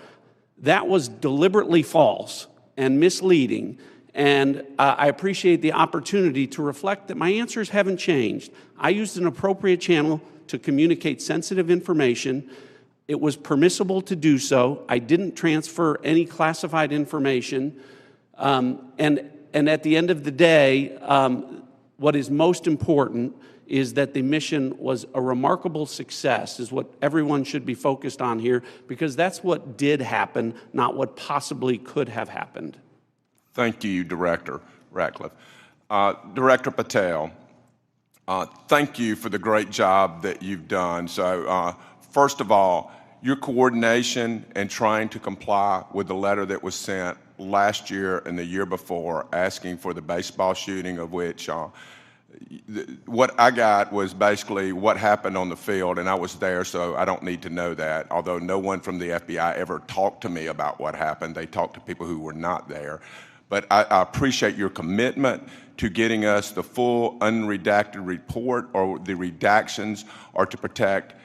That was deliberately false and misleading, and I appreciate the opportunity to reflect that my answers haven't changed. I used an appropriate channel to communicate sensitive information. It was permissible to do so. I didn't transfer any classified information. And at the end of the day, what is most important is that the mission was a remarkable success, is what everyone should be focused on here, because that's what did happen, not what possibly could have happened. Thank you, Director Ratcliffe. Director Patel, thank you for the great job that you've done. So, first of all, your coordination and trying to comply with the letter that was sent last year and the year before asking for the baseball shooting, of which what I got was basically what happened on the field, and I was there, so I don't need to know that, although no one from the FBI ever talked to me about what happened. They talked to people who were not there. But I appreciate your commitment to getting us the full unredacted report, or the redactions, or to protect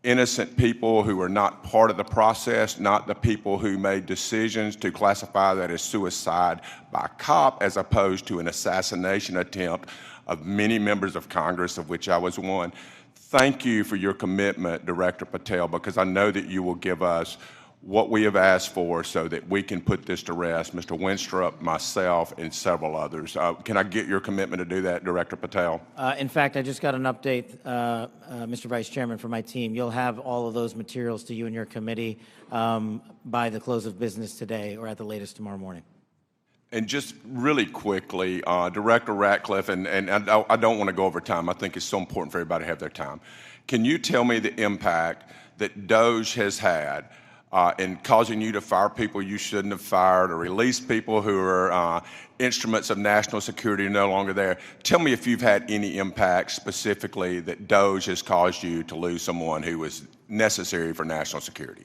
innocent people who are not part of the process, not the people who made decisions to classify that as suicide by cop, as opposed to an assassination attempt of many members of Congress, of which I was one. Thank you for your commitment, Director Patel, because I know that you will give us what we have asked for so that we can put this to rest, Mr. Winstrup, myself, and several others. Can I get your commitment to do that, Director Patel? In fact, I just got an update, Mr. Vice Chairman, from my team. You'll have all of those materials to you and your committee by the close of business today, or at the latest tomorrow morning. And just really quickly, Director Ratcliffe, and I don't want to go over time. I think it's so important for everybody to have their time. Can you tell me the impact that DOJ has had in causing you to fire people you shouldn't have fired or release people who are instruments of national security no longer there. Tell me if you've had any impact specifically that DOGE has caused you to lose someone who was necessary for national security.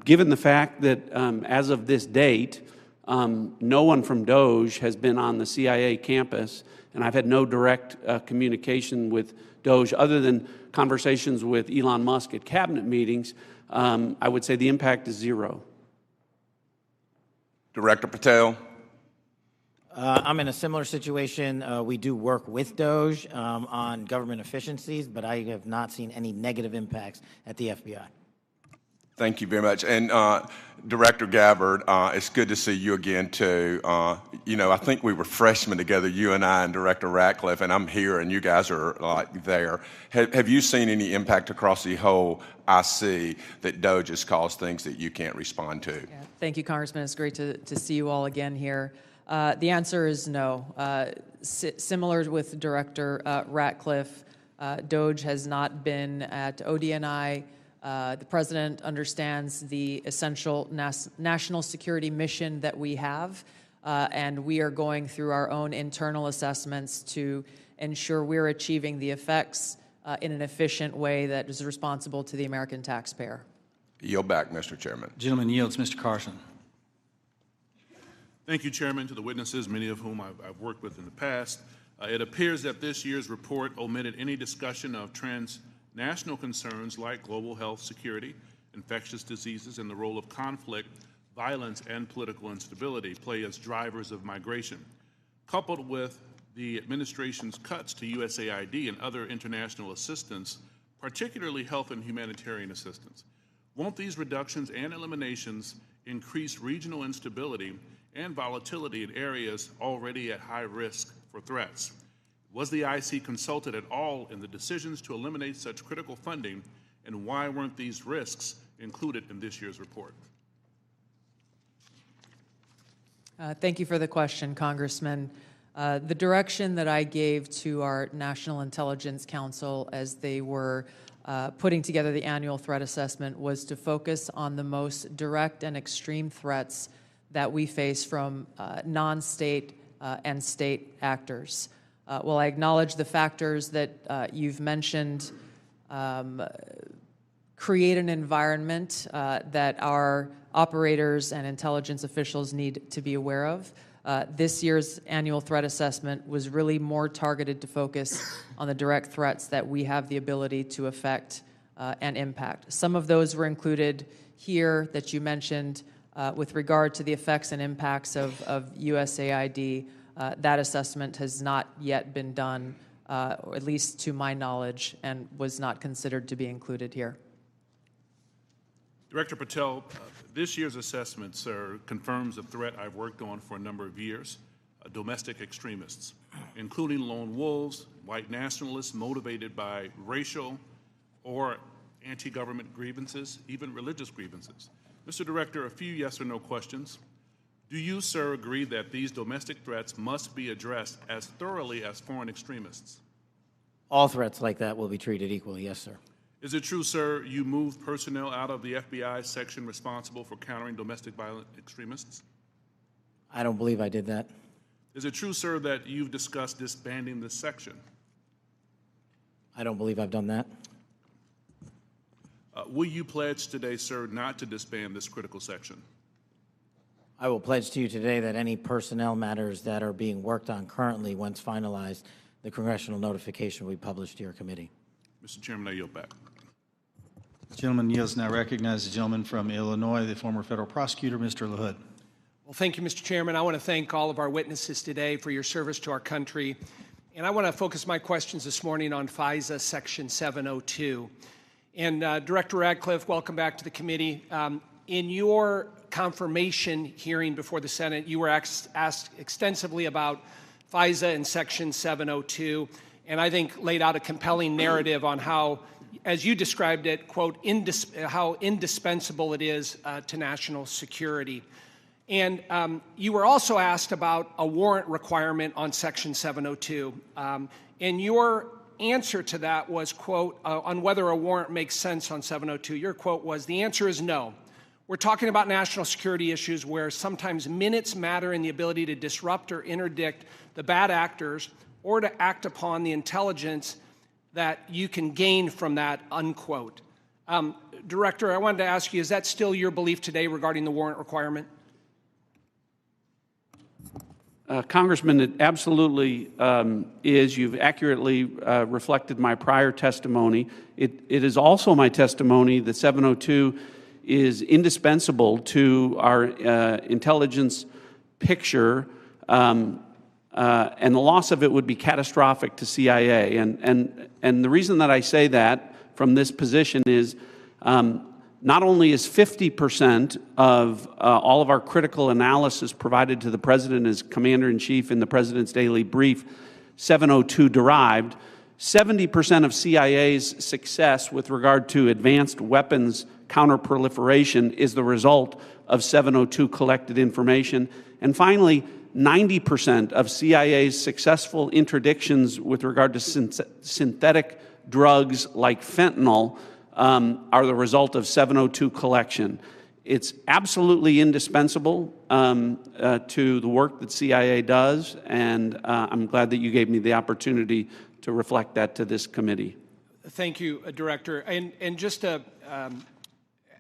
Given the fact that as of this date, no one from DOGE has been on the CIA campus, and I've had no direct communication with DOGE other than conversations with Elon Musk at cabinet meetings, I would say the impact is zero. Director Patel? I'm in a similar situation. We do work with DOGE on government efficiencies, but I have not seen any negative impacts at the FBI. Thank you very much. And Director Gabbard, it's good to see you again, too. You know, I think we were freshmen together, you and I and Director Ratcliffe, and I'm here and you guys are like there. Have you seen any impact across the whole IC that DOGE has caused things that you can't respond to? Yeah, thank you, Congressman. It's great to see you all again here. The answer is no. Similar with Director Ratcliffe, DOGE has not been at ODNI. The President understands the essential national security mission that we have, and we are going through our own internal assessments to ensure we're achieving the effects in an efficient way that is responsible to the American taxpayer. Yield back, Mr. Chairman. Gentleman yields. Mr. Carson. Thank you, Chairman, to the witnesses, many of whom I've worked with in the past. It appears that this year's report omitted any discussion of transnational concerns like global health security, infectious diseases, and the role of conflict, violence, and political instability play as drivers of migration. Coupled with the administration's cuts to USAID and other international assistance, particularly health and humanitarian assistance, won't these reductions and eliminations increase regional instability and volatility in areas already at high risk for threats? Was the IC consulted at all in the decisions to eliminate such critical funding, and why weren't these risks included in this year's report? Thank you for the question, Congressman. The direction that I gave to our National Intelligence Council as they were putting together the annual threat assessment was to focus on the most direct and extreme threats that we face from non-state and state actors. While I acknowledge the factors that you've mentioned create an environment that our operators and intelligence officials need to be aware of, this year's annual threat assessment was really more targeted to focus on the direct threats that we have the ability to affect and impact. Some of those were included here that you mentioned with regard to the effects and impacts of USAID. That assessment has not yet been done, or at least to my knowledge, and was not considered to be included here. Director Patel, this year's assessment, sir, confirms a threat I've worked on for a number of years, domestic extremists, including lone wolves, white nationalists motivated by racial or anti-government grievances, even religious grievances. Mr. Director, a few yes or no questions. Do you, sir, agree that these domestic threats must be addressed as thoroughly as foreign extremists? All threats like that will be treated equally, yes, sir. Is it true, sir, you moved personnel out of the FBI section responsible for countering domestic violent extremists? I don't believe I did that. Is it true, sir, that you've discussed disbanding this section? I don't believe I've done that. Will you pledge today, sir, not to disband this critical section? I will pledge to you today that any personnel matters that are being worked on currently, once finalized, the congressional notification will be published to your committee. Mr. Chairman, I yield back. The gentleman yields. Now recognize the gentleman from Illinois, the former federal prosecutor, Mr. LaHood. Well, thank you, Mr. Chairman. I want to thank all of our witnesses today for your service to our country. And I want to focus my questions this morning on FISA Section 702. And Director Ratcliffe, welcome back to the committee. In your confirmation hearing before the Senate, you were asked extensively about FISA and Section 702, and I think laid out a compelling narrative on how, as you described it, quote, how indispensable it is to national security. And you were also asked about a warrant requirement on Section 702. And your answer to that was, quote, on whether a warrant makes sense on 702, your quote was, the answer is no. We're talking about national security issues where sometimes minutes matter in the ability to disrupt or interdict the bad actors or to act upon the intelligence that you can gain from that, unquote. Director, I wanted to ask you, is that still your belief today regarding the warrant requirement? Congressman, it absolutely is. You've accurately reflected my prior testimony. It is also my testimony that 702 is indispensable to our intelligence picture, and the loss of it would be catastrophic to CIA. And the reason that I say that from this position is not only is 50% of all of our critical analysis provided to the President as Commander-in-Chief in the President's daily brief 702 derived, 70% of CIA's success with regard to advanced weapons counterproliferation is the result of 702 collected information. And finally, 90% of CIA's successful interdictions with regard to synthetic drugs like fentanyl are the result of 702 collection. It's absolutely indispensable to the work that CIA does, and I'm glad that you gave me the opportunity to reflect that to this committee. Thank you, Director. And just to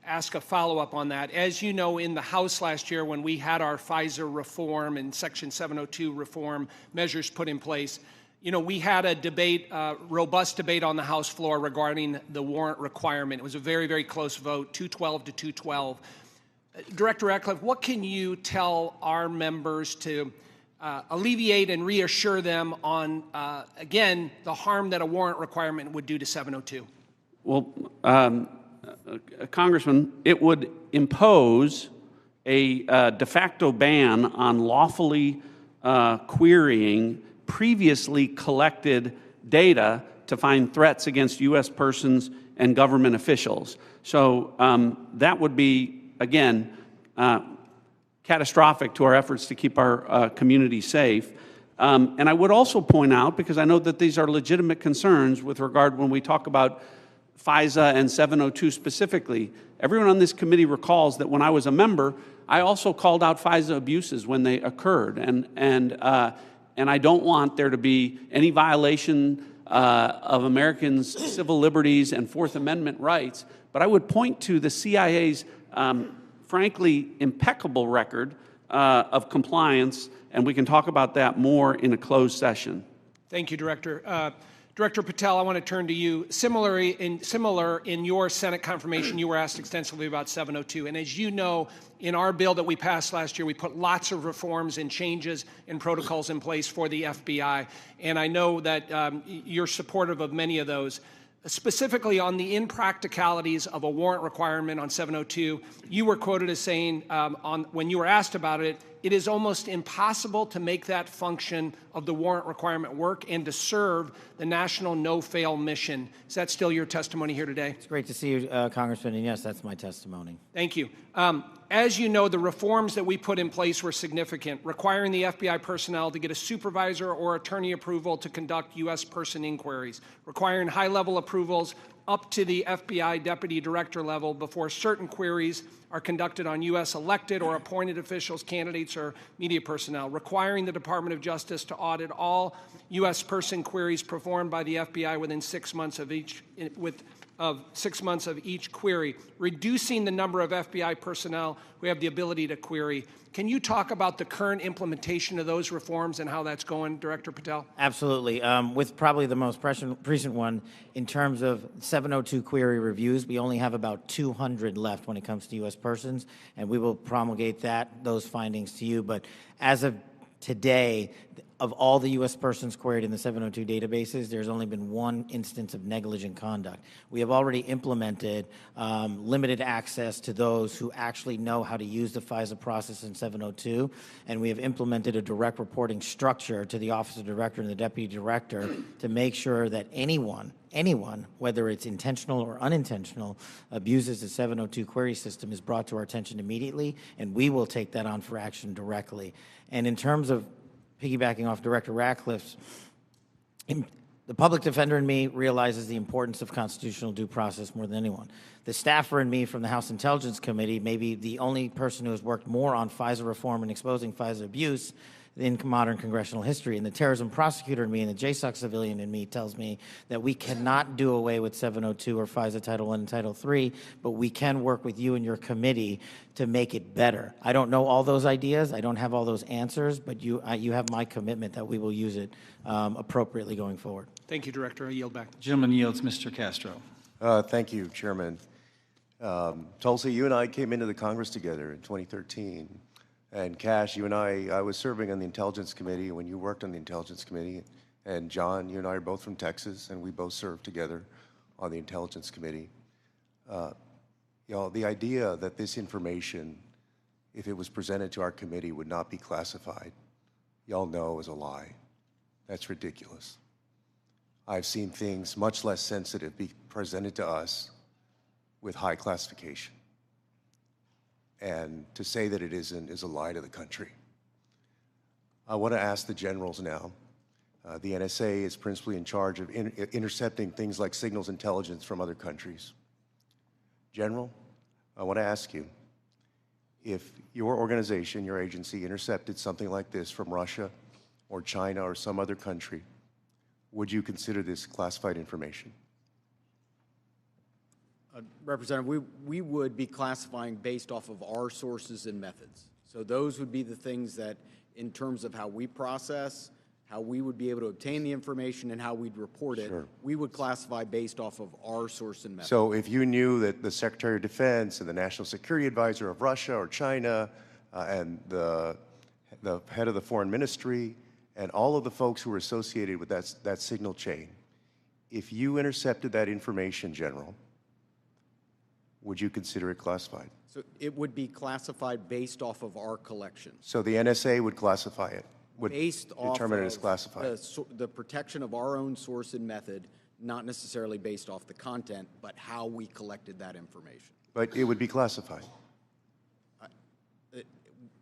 ask a follow-up on that, as you know, in the House last year when we had our FISA reform and Section 702 reform measures put in place, you know, we had a debate, robust debate on the House floor regarding the warrant requirement. It was a very, very close vote, 212 to 212. Director Ratcliffe, what can you tell our members to alleviate and reassure them on, again, the harm that a warrant requirement would do to 702? Well, Congressman, it would impose a de facto ban on lawfully querying previously collected data to find threats against U.S. persons and government officials. So that would be, again, catastrophic to our efforts to keep our community safe. And I would also point out, because I know that these are legitimate concerns with regard when we talk about FISA and 702 specifically, everyone on this committee recalls that when I was a member, I also called out FISA abuses when they occurred. And I don't want there to be any violation of Americans' civil liberties and Fourth Amendment rights. But I would point to the CIA's, frankly, impeccable record of compliance, and we can talk about that more in a closed session. Thank you, Director. Director Patel, I want to turn to you. Similar in your Senate confirmation, you were asked extensively about 702. And as you know, in our bill that we passed last year, we put lots of reforms and changes and protocols in place for the FBI. And I know that you're supportive of many of those. Specifically on the impracticalities of a warrant requirement on 702, you were quoted as saying, when you were asked about it, it is almost impossible to make that function of the warrant requirement work and to serve the national no-fail mission. Is that still your testimony here today? It's great to see you, Congressman, and yes, that's my testimony. Thank you. As you know, the reforms that we put in place were significant, requiring the FBI personnel to get a supervisor or attorney approval to conduct U.S. person inquiries, requiring high-level approvals up to the FBI deputy director level before certain queries are conducted on U.S. elected or appointed officials, candidates, or media personnel, requiring the Department of Justice to audit all U.S. person queries performed by the FBI within 6 months of each, of 6 months of each query, reducing the number of FBI personnel who have the ability to query. Can you talk about the current implementation of those reforms and how that's going, Director Patel? Absolutely. With probably the most recent one, in terms of 702 query reviews, we only have about 200 left when it comes to U.S. persons, and we will promulgate those findings to you. But as of today, of all the U.S. persons queried in the 702 databases, there's only been one instance of negligent conduct. We have already implemented limited access to those who actually know how to use the FISA process in 702, and we have implemented a direct reporting structure to the Office of Director and the Deputy Director to make sure that anyone, whether it's intentional or unintentional, abuses the 702 query system is brought to our attention immediately, and we will take that on for action directly. And in terms of piggybacking off Director Ratcliffe's The public defender in me realizes the importance of constitutional due process more than anyone. The staffer in me from the House Intelligence Committee may be the only person who has worked more on FISA reform and exposing FISA abuse in modern congressional history. And the terrorism prosecutor in me and the JSOC civilian in me tells me that we cannot do away with 702 or FISA Title I and Title III, but we can work with you and your committee to make it better. I don't know all those ideas. I don't have all those answers, but you have my commitment that we will use it appropriately going forward. Thank you, Director. I yield back. Gentleman yields. Mr. Castro. Thank you, Chairman. Tulsi, you and I came into the Congress together in 2013. And Kash, you and I was serving on the Intelligence Committee when you worked on the Intelligence Committee. And John, you and I are both from Texas, and we both served together on the Intelligence Committee. The idea that this information, if it was presented to our committee, would not be classified, y'all know is a lie. That's ridiculous. I've seen things much less sensitive be presented to us with high classification. And to say that it isn't is a lie to the country. I want to ask the generals now. The NSA is principally in charge of intercepting things like signals intelligence from other countries. General, I want to ask you, if your organization, your agency, intercepted something like this from Russia or China or some other country, would you consider this classified information? Representative, we would be classifying based off of our sources and methods. So those would be the things that, in terms of how we process, how we would be able to obtain the information, and how we'd report it, we would classify based off of our source and method. So if you knew that the Secretary of Defense and the National Security Advisor of Russia or China and the head of the Foreign Ministry and all of the folks who were associated with that signal chain, if you intercepted that information, General, would you consider it classified? So it would be classified based off of our collection. So the NSA would classify it, would Based off determine it of as classified. the protection of our own source and method, not necessarily based off the content, but how we collected that information. But it would be classified.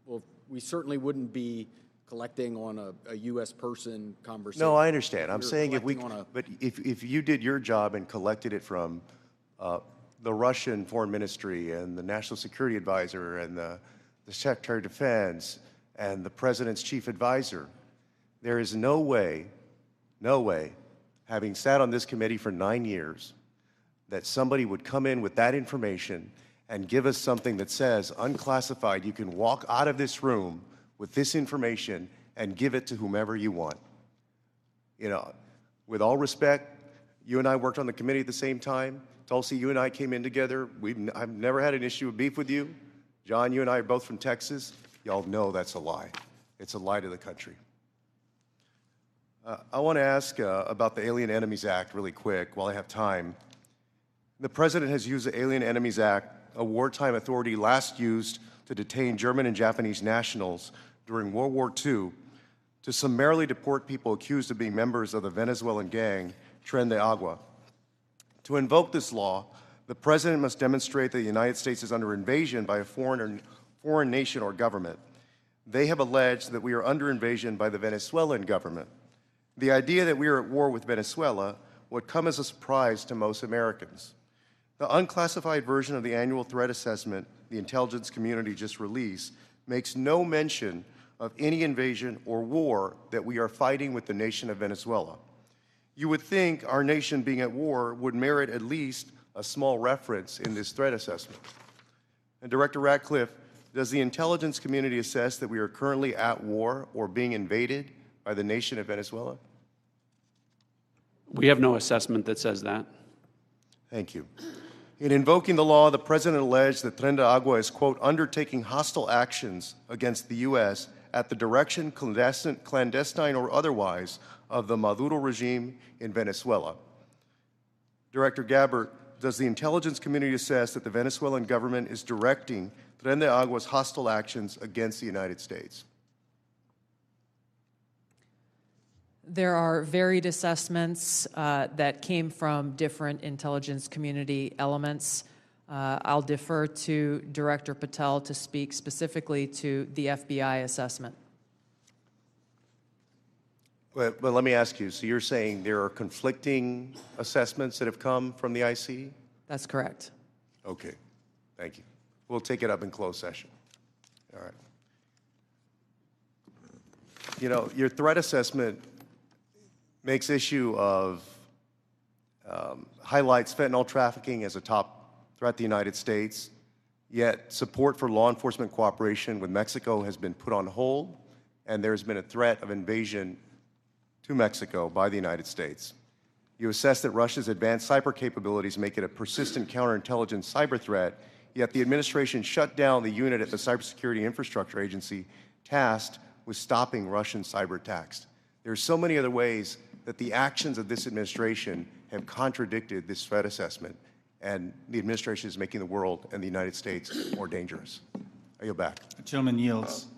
Well, we certainly wouldn't be collecting on a U.S. person conversation. No, I understand. I'm We're saying if you did your job and collected it from the Russian Foreign Ministry and the National Security Advisor and the Secretary of Defense and the President's Chief Advisor, there is no way, having sat on this committee for 9 years, that somebody would come in with that information and give us something that says, unclassified, you can walk out of this room with this information and give it to whomever you want. You know, with all respect, you and I worked on the committee at the same time. Tulsi, you and I came in together. I've never had an issue of beef with you. John, you and I are both from Texas. Y'all know that's a lie. It's a lie to the country. I want to ask about the Alien Enemies Act really quick while I have time. The President has used the Alien Enemies Act, a wartime authority last used to detain German and Japanese nationals during World War II, to summarily deport people accused of being members of the Venezuelan gang Tren de Agua. To invoke this law, the President must demonstrate that the United States is under invasion by a foreign nation or government. They have alleged that we are under invasion by the Venezuelan government. The idea that we are at war with Venezuela would come as a surprise to most Americans. The unclassified version of the annual threat assessment the intelligence community just released makes no mention of any invasion or war that we are fighting with the nation of Venezuela. You would think our nation being at war would merit at least a small reference in this threat assessment. And Director Ratcliffe, does the intelligence community assess that we are currently at war or being invaded by the nation of Venezuela? We have no assessment that says that. Thank you. In invoking the law, the President alleged that Tren de Agua is, quote, undertaking hostile actions against the U.S. at the direction, clandestine or otherwise, of the Maduro regime in Venezuela. Director Gabbard, does the intelligence community assess that the Venezuelan government is directing Tren de Agua's hostile actions against the United States? There are varied assessments that came from different intelligence community elements. I'll defer to Director Patel to speak specifically to the FBI assessment. But let me ask you, so you're saying there are conflicting assessments that have come from the IC? That's correct. Okay, thank you. We'll take it up in closed session. All right. You know, your threat assessment makes issue of, highlights fentanyl trafficking as a top threat to the United States, yet support for law enforcement cooperation with Mexico has been put on hold, and there's been a threat of invasion to Mexico by the United States. You assess that Russia's advanced cyber capabilities make it a persistent counterintelligence cyber threat, yet the administration shut down the unit at the Cybersecurity Infrastructure Agency tasked with stopping Russian cyber attacks. There are so many other ways that the actions of this administration have contradicted this threat assessment, and the administration is making the world and the United States more dangerous. I yield back. The gentleman yields.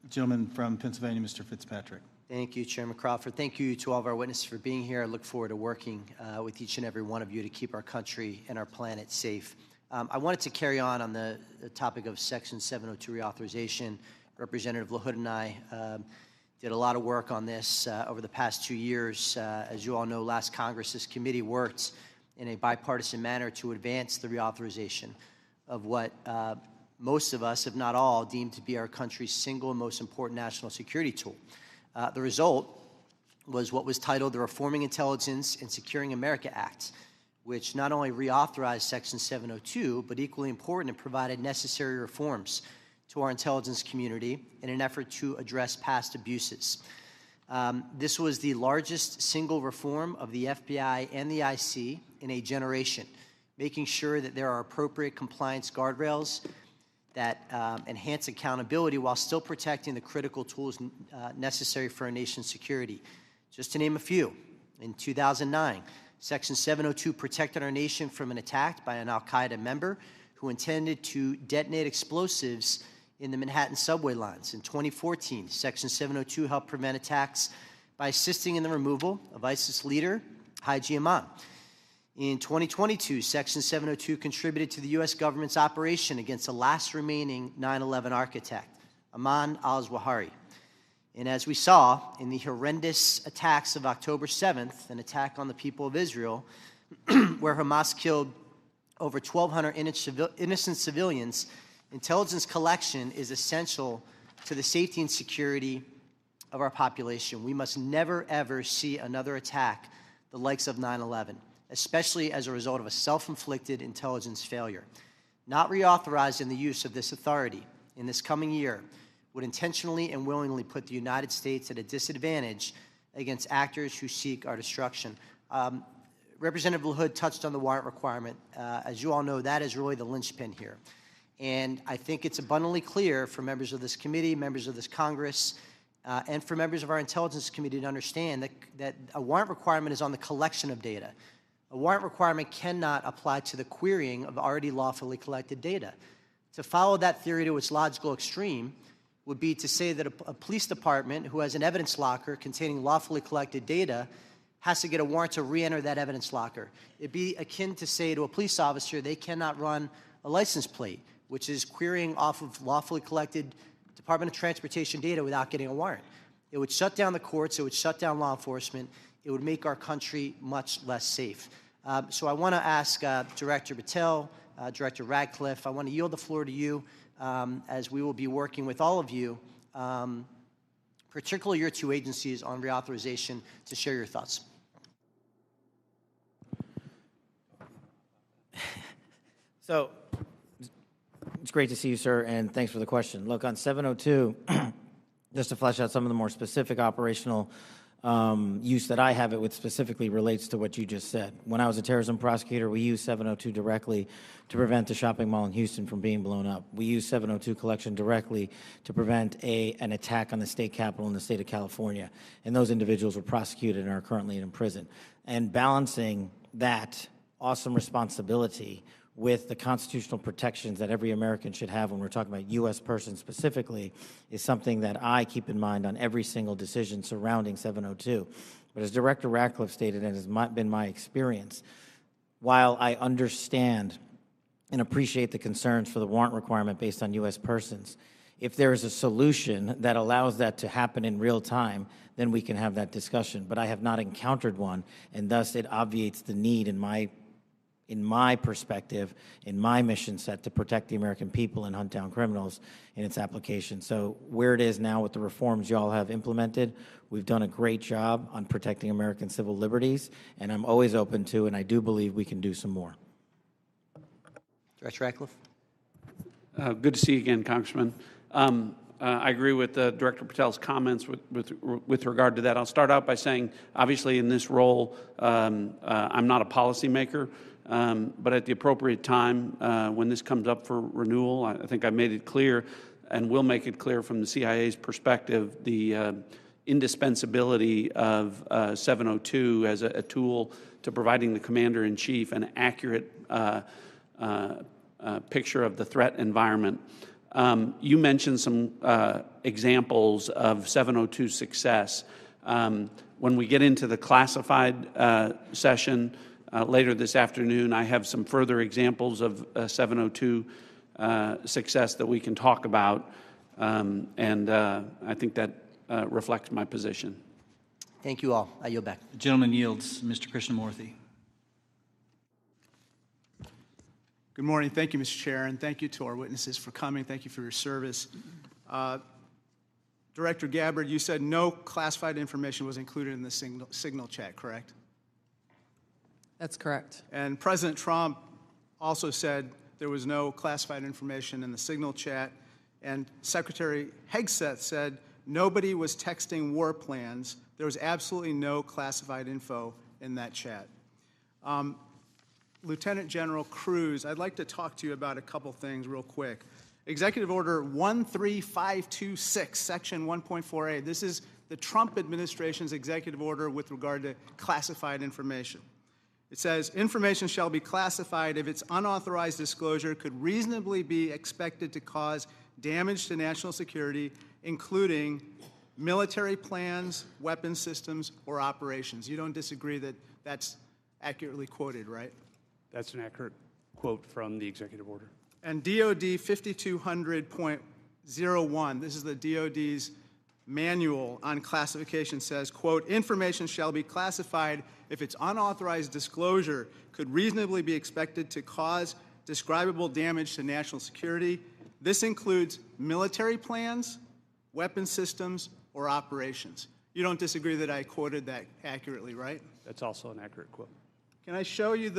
The gentleman from Pennsylvania, Mr. Fitzpatrick. Thank you, Chairman Crawford. Thank you to all of our witnesses for being here. I look forward to working with each and every one of you to keep our country and our planet safe. I wanted to carry on the topic of Section 702 reauthorization. Representative LaHood and I did a lot of work on this over the past 2 years. As you all know, last Congress, this committee worked in a bipartisan manner to advance the reauthorization of what most of us, if not all, deem to be our country's single and most important national security tool. The result was what was titled the Reforming Intelligence and Securing America Act, which not only reauthorized Section 702, but equally important, it provided necessary reforms to our intelligence community in an effort to address past abuses. This was the largest single reform of the FBI and the IC in a generation, making sure that there are appropriate compliance guardrails that enhance accountability while still protecting the critical tools necessary for our nation's security. Just to name a few, in 2009, Section 702 protected our nation from an attack by an al-Qaeda member who intended to detonate explosives in the Manhattan subway lines. In 2014, Section 702 helped prevent attacks by assisting in the removal of ISIS leader Haji Imam. In 2022, Section 702 contributed to the U.S. government's operation against the last remaining 9/11 architect, Ayman al-Zawahiri. And as we saw in the horrendous attacks of October 7th, an attack on the people of Israel, where Hamas killed over 1,200 innocent civilians, intelligence collection is essential to the safety and security of our population. We must never, ever see another attack the likes of 9/11. Especially as a result of a self-inflicted intelligence failure. Not reauthorizing the use of this authority in this coming year would intentionally and willingly put the United States at a disadvantage against actors who seek our destruction. Representative LaHood touched on the warrant requirement. As you all know, that is really the linchpin here. And I think it's abundantly clear for members of this committee, members of this Congress, and for members of our intelligence committee to understand that a warrant requirement is on the collection of data. A warrant requirement cannot apply to the querying of already lawfully collected data. To follow that theory to its logical extreme would be to say that a police department who has an evidence locker containing lawfully collected data has to get a warrant to re-enter that evidence locker. It'd be akin to say to a police officer they cannot run a license plate, which is querying off of lawfully collected Department of Transportation data without getting a warrant. It would shut down the courts, it would shut down law enforcement, it would make our country much less safe. So I want to ask Director Patel, Director Ratcliffe, I want to yield the floor to you as we will be working with all of you, particularly your two agencies on reauthorization, to share your thoughts. So it's great to see you, sir, and thanks for the question. Look, on 702, just to flesh out some of the more specific operational use that I have it with specifically relates to what you just said. When I was a terrorism prosecutor, we used 702 directly to prevent the shopping mall in Houston from being blown up. We used 702 collection directly to prevent an attack on the state capitol in the state of California. And those individuals were prosecuted and are currently in prison. And balancing that awesome responsibility with the constitutional protections that every American should have when we're talking about U.S. persons specifically is something that I keep in mind on every single decision surrounding 702. But as Director Ratcliffe stated, and has been my experience, while I understand and appreciate the concerns for the warrant requirement based on U.S. persons, If there is a solution that allows that to happen in real time, then we can have that discussion. But I have not encountered one, and thus it obviates the need in my perspective, in my mission set to protect the American people and hunt down criminals in its application. So where it is now with the reforms y'all have implemented, we've done a great job on protecting American civil liberties, and I'm always open to, and I do believe we can do some more. Director Ratcliffe. Good to see you again, Congressman. I agree with Director Patel's comments with regard to that. I'll start out by saying, obviously, in this role, I'm not a policymaker, but at the appropriate time, when this comes up for renewal, I think I made it clear and will make it clear from the CIA's perspective the indispensability of 702 as a tool to providing the commander-in-chief an accurate picture of the threat environment. You mentioned some examples of 702 success. When we get into the classified session later this afternoon, I have some further examples of 702 success that we can talk about, and I think that reflects my position. Thank you all. I yield back. The gentleman yields. Mr. Krishnamurthy. Good morning. Thank you, Mr. Chair, and thank you to our witnesses for coming. Thank you for your service. Director Gabbard, you said no classified information was included in the signal chat, correct? That's correct. And President Trump also said there was no classified information in the signal chat, and Secretary Hegseth said nobody was texting war plans. There was absolutely no classified info in that chat. Lieutenant General Cruz, I'd like to talk to you about a couple things real quick. Executive Order 13526, Section 1.4a. This is the Trump administration's executive order with regard to classified information. It says, information shall be classified if its unauthorized disclosure could reasonably be expected to cause damage to national security, including military plans, weapons systems, or operations. You don't disagree that that's accurately quoted, right? That's an accurate quote from the executive order. And DOD 5200.01, this is the DOD's manual on classification, says, quote, information shall be classified if its unauthorized disclosure could reasonably be expected to cause describable damage to national security. This includes military plans, weapon systems, or operations. You don't disagree that I quoted that accurately, right? That's also an accurate quote. Can I show you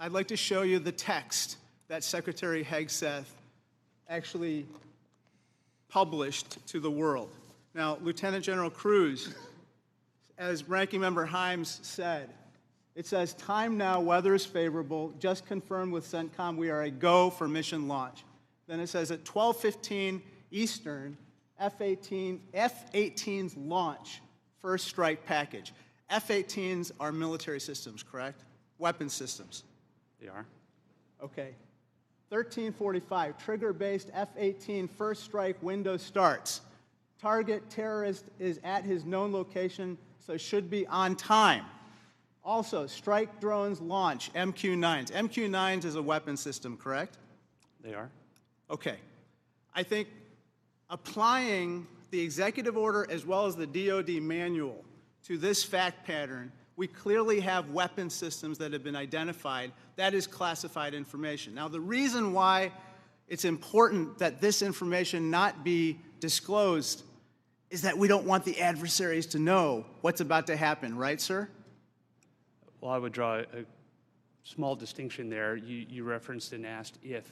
I'd like to show you the text that Secretary Hegseth actually published to the world. Now, Lieutenant General Cruz, as Ranking Member Himes said, it says, time now, weather is favorable, just confirmed with CENTCOM we are a go for mission launch. Then it says at 12:15 Eastern, F-18s launch first strike package. F-18s are military systems, correct? Weapon systems. They are. Okay. 1345, trigger-based F-18 first strike window starts. Target terrorist is at his known location, so should be on time. Also, strike drones launch, MQ-9s. MQ-9s is a weapon system, correct? They are. Okay. I think applying the executive order as well as the DOD manual to this fact pattern, we clearly have weapon systems that have been identified. That is classified information. Now, the reason why it's important that this information not be disclosed is that we don't want the adversaries to know what's about to happen, right, sir? Well, I would draw a small distinction there. You referenced and asked if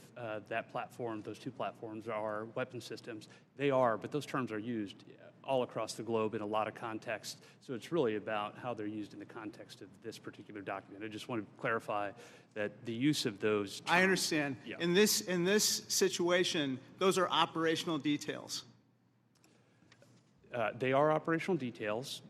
that platform, those two platforms, are weapon systems. They are, but those terms are used all across the globe in a lot of contexts. So it's really about how they're used in the context of this particular document. I just want to clarify that the use of those terms, I understand. Yeah. In this situation, those are operational details. They are operational details,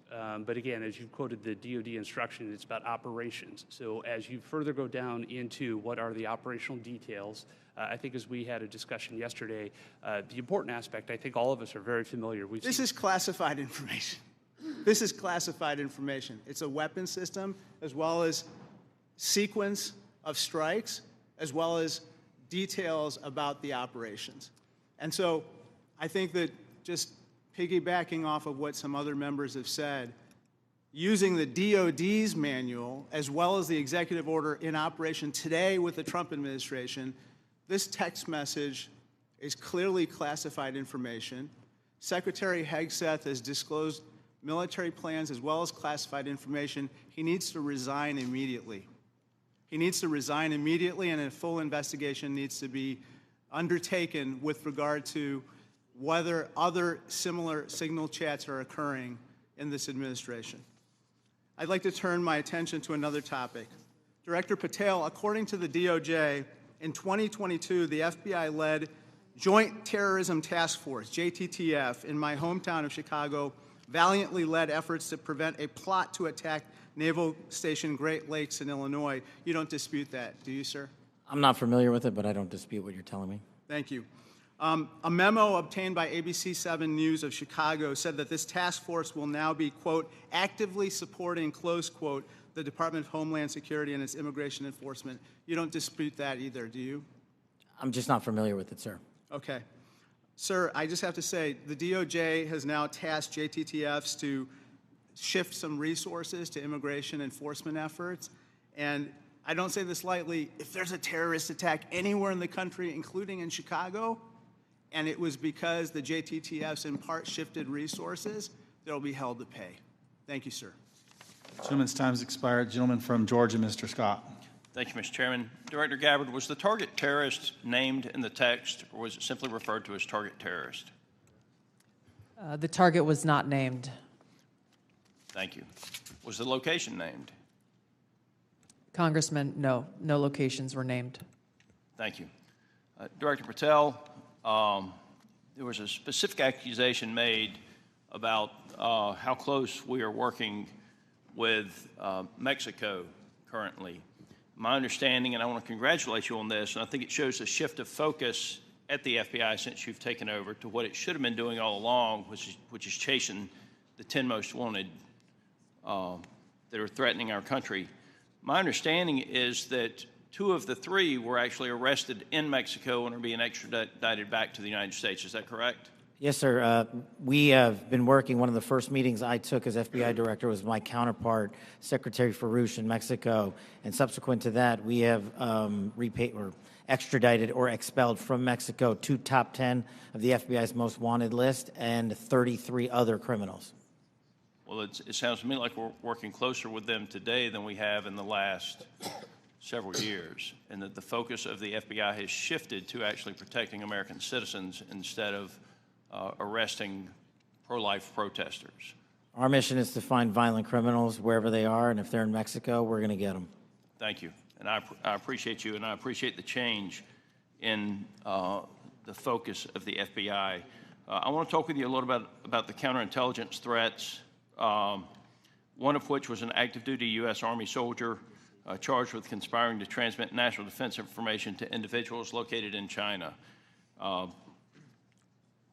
but again, as you quoted the DOD instruction, it's about operations. So as you further go down into what are the operational details, I think as we had a discussion yesterday, the important aspect, I think all of us are very familiar. This is classified information. This is classified information. It's a weapon system as well as sequence of strikes as well as details about the operations. And so I think that just piggybacking off of what some other members have said, using the DOD's manual as well as the executive order in operation today with the Trump administration, this text message is clearly classified information. Secretary Hegseth has disclosed military plans as well as classified information. He needs to resign immediately. He needs to resign immediately, and a full investigation needs to be undertaken with regard to whether other similar signal chats are occurring in this administration. I'd like to turn my attention to another topic. Director Patel, according to the DOJ, in 2022, the FBI-led Joint Terrorism Task Force, JTTF, in my hometown of Chicago, valiantly led efforts to prevent a plot to attack Naval Station Great Lakes in Illinois. You don't dispute that, do you, sir? I'm not familiar with it, but I don't dispute what you're telling me. Thank you. A memo obtained by ABC 7 News of Chicago said that this task force will now be, quote, actively supporting, close quote, the Department of Homeland Security and its immigration enforcement. You don't dispute that either, do you? I'm just not familiar with it, sir. Okay. Sir, I just have to say, the DOJ has now tasked JTTFs to shift some resources to immigration enforcement efforts. And I don't say this lightly, if there's a terrorist attack anywhere in the country, including in Chicago, and it was because the JTTFs in part shifted resources, they'll be held to pay. Thank you, sir. Gentleman's time's expired. Gentleman from Georgia, Mr. Scott. Thank you, Mr. Chairman. Director Gabbard, was the target terrorist named in the text, or was it simply referred to as target terrorist? The target was not named. Thank you. Was the location named? Congressman, no locations were named. Thank you. Director Patel, there was a specific accusation made about how close we are working with Mexico currently. My understanding, and I want to congratulate you on this, and I think it shows a shift of focus at the FBI since you've taken over to what it should have been doing all along, which is chasing the 10 most wanted that are threatening our country. My understanding is that 2 of the 3 were actually arrested in Mexico and are being extradited back to the United States. Is that correct? Yes, sir. We have been working. One of the first meetings I took as FBI director was my counterpart, Secretary Farouche in Mexico. And subsequent to that, we have repaid or extradited or expelled from Mexico 2 top 10 of the FBI's most wanted list and 33 other criminals. Well, it sounds to me like we're working closer with them today than we have in the last several years, and that the focus of the FBI has shifted to actually protecting American citizens instead of arresting pro-life protesters. Our mission is to find violent criminals wherever they are, and if they're in Mexico, we're going to get them. Thank you. And I appreciate you, and I appreciate the change in the focus of the FBI. I want to talk with you a little about the counterintelligence threats, one of which was an active duty U.S. Army soldier charged with conspiring to transmit national defense information to individuals located in China.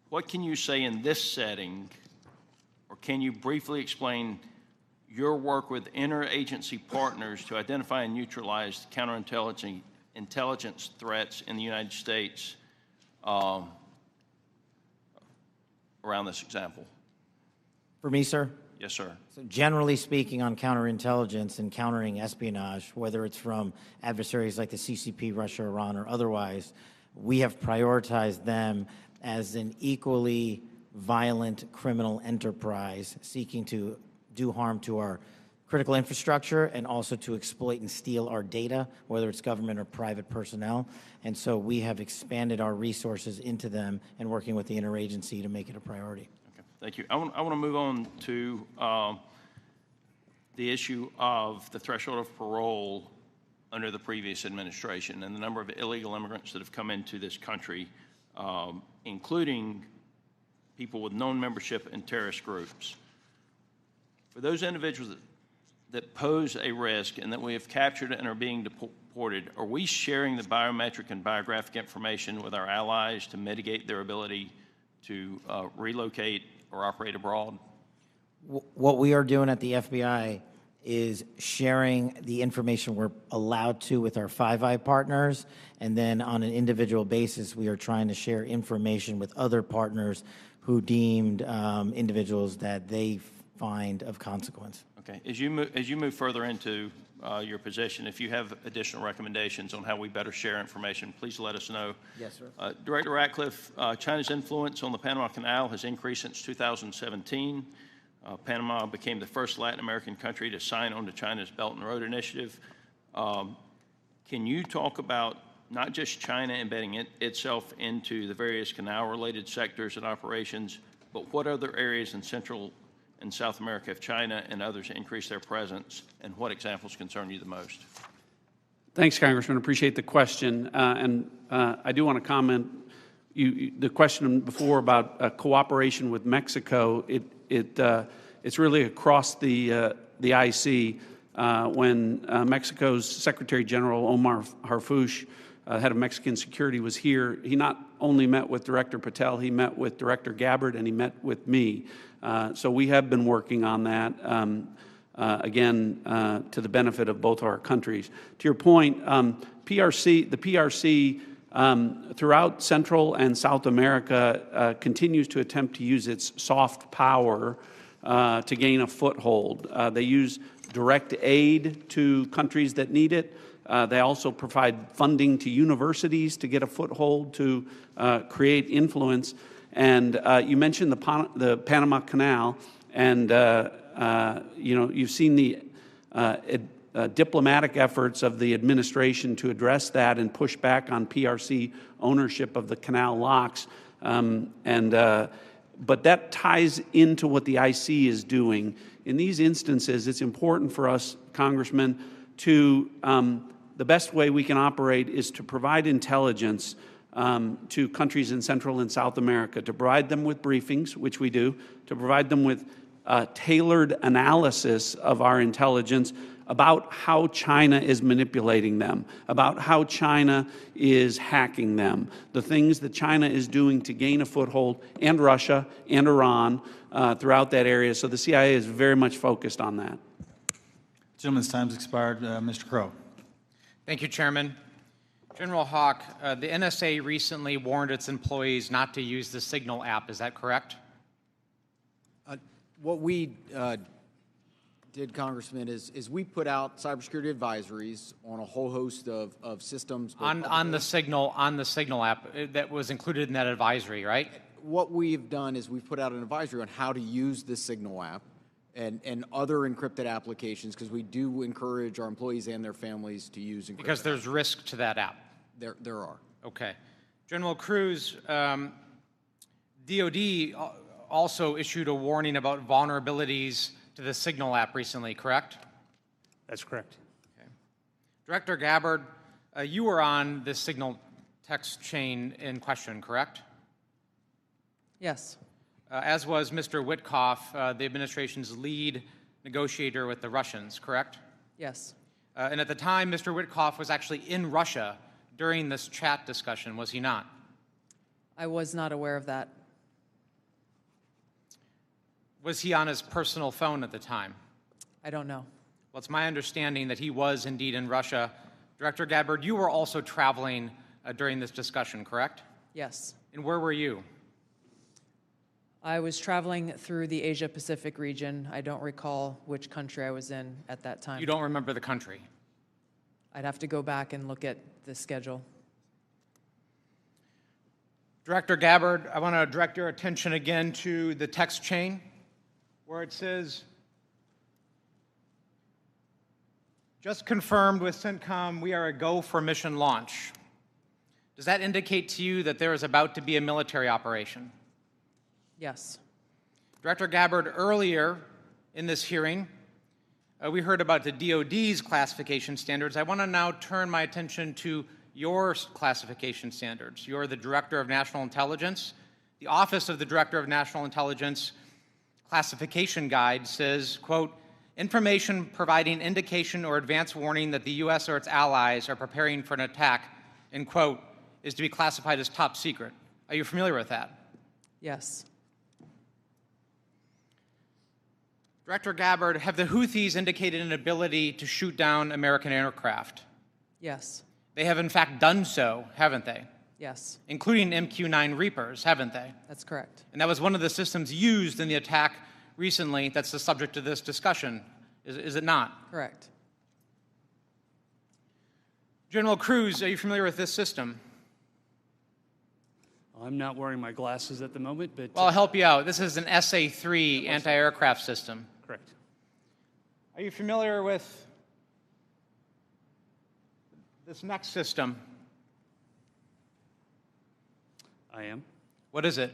What can you say in this setting, or can you briefly explain your work with interagency partners to identify and neutralize counterintelligence threats in the United States around this example? For me, sir? Yes, sir. So generally speaking, on counterintelligence and countering espionage, whether it's from adversaries like the CCP, Russia, Iran, or otherwise, we have prioritized them as an equally violent criminal enterprise seeking to do harm to our critical infrastructure and also to exploit and steal our data, whether it's government or private personnel. And so we have expanded our resources into them and working with the interagency to make it a priority. Thank you. I want to move on to the issue of the threshold of parole under the previous administration and the number of illegal immigrants that have come into this country, including people with known membership in terrorist groups. For those individuals that pose a risk and that we have captured and are being deported, are we sharing the biometric and biographic information with our allies to mitigate their ability to relocate or operate abroad? What we are doing at the FBI is sharing the information we're allowed to with our Five Eye partners, and then on an individual basis, we are trying to share information with other partners who deemed individuals that they find of consequence. Okay. As you move further into your position, if you have additional recommendations on how we better share information, please let us know. Yes, sir. Director Ratcliffe, China's influence on the Panama Canal has increased since 2017. Panama became the first Latin American country to sign on to China's Belt and Road Initiative. Can you talk about not just China embedding itself into the various canal-related sectors and operations, but what other areas in Central and South America have China and others increased their presence, and what examples concern you the most? Thanks, Congressman. Appreciate the question. I do want to comment. The question before about cooperation with Mexico, it's really across the IC. When Mexico's Secretary General Omar Harfuch, head of Mexican security, was here, he not only met with Director Patel, he met with Director Gabbard, and he met with me. So we have been working on that, again, to the benefit of both our countries. To your point, the PRC throughout Central and South America continues to attempt to use its soft power to gain a foothold. They use direct aid to countries that need it. They also provide funding to universities to get a foothold to create influence. And you mentioned the Panama Canal, and you've seen the diplomatic efforts of the administration to address that and push back on PRC ownership of the canal locks. But that ties into what the IC is doing. In these instances, it's important for us, Congressman, to the best way we can operate is to provide intelligence to countries in Central and South America, to provide them with briefings, which we do, to provide them with tailored analysis of our intelligence about how China is manipulating them, about how China is hacking them, the things that China is doing to gain a foothold, and Russia and Iran throughout that area. So the CIA is very much focused on that. Gentleman's time's expired. Mr. Crow. Thank you, Chairman. General Hawk, the NSA recently warned its employees not to use the Signal app. Is that correct? What we did, Congressman, is we put out cybersecurity advisories on a whole host of systems. On the Signal app that was included in that advisory, right? What we've done is we've put out an advisory on how to use the Signal app and other encrypted applications, because we do encourage our employees and their families to use encrypted. Because there's risk to that app. There are. Okay. General Cruz, DOD also issued a warning about vulnerabilities to the Signal app recently, correct? That's correct. Okay. Director Gabbard, you were on the Signal text chain in question, correct? Yes. As was Mr. Witkoff, the administration's lead negotiator with the Russians, correct? Yes. And at the time, Mr. Witkoff was actually in Russia during this chat discussion, was he not? I was not aware of that. Was he on his personal phone at the time? I don't know. Well, it's my understanding that he was indeed in Russia. Director Gabbard, you were also traveling during this discussion, correct? Yes. And where were you? I was traveling through the Asia-Pacific region. I don't recall which country I was in at that time. You don't remember the country? I'd have to go back and look at the schedule. Director Gabbard, I want to direct your attention again to the text chain where it says, just confirmed with CENTCOM, we are a go for mission launch. Does that indicate to you that there is about to be a military operation? Yes. Director Gabbard, earlier in this hearing, we heard about the DOD's classification standards. I want to now turn my attention to your classification standards. You're the Director of National Intelligence. The Office of the Director of National Intelligence classification guide says, quote, information providing indication or advance warning that the U.S. or its allies are preparing for an attack, end quote, is to be classified as top secret. Are you familiar with that? Yes. Director Gabbard, have the Houthis indicated an ability to shoot down American aircraft? Yes. They have in fact done so, haven't they? Yes. Including MQ-9 Reapers, haven't they? That's correct. And that was one of the systems used in the attack recently that's the subject of this discussion, is it not? Correct. General Cruz, are you familiar with this system? I'm not wearing my glasses at the moment, but... Well, I'll help you out. This is an SA-3 anti-aircraft system. Correct. Are you familiar with this next system? I am. What is it?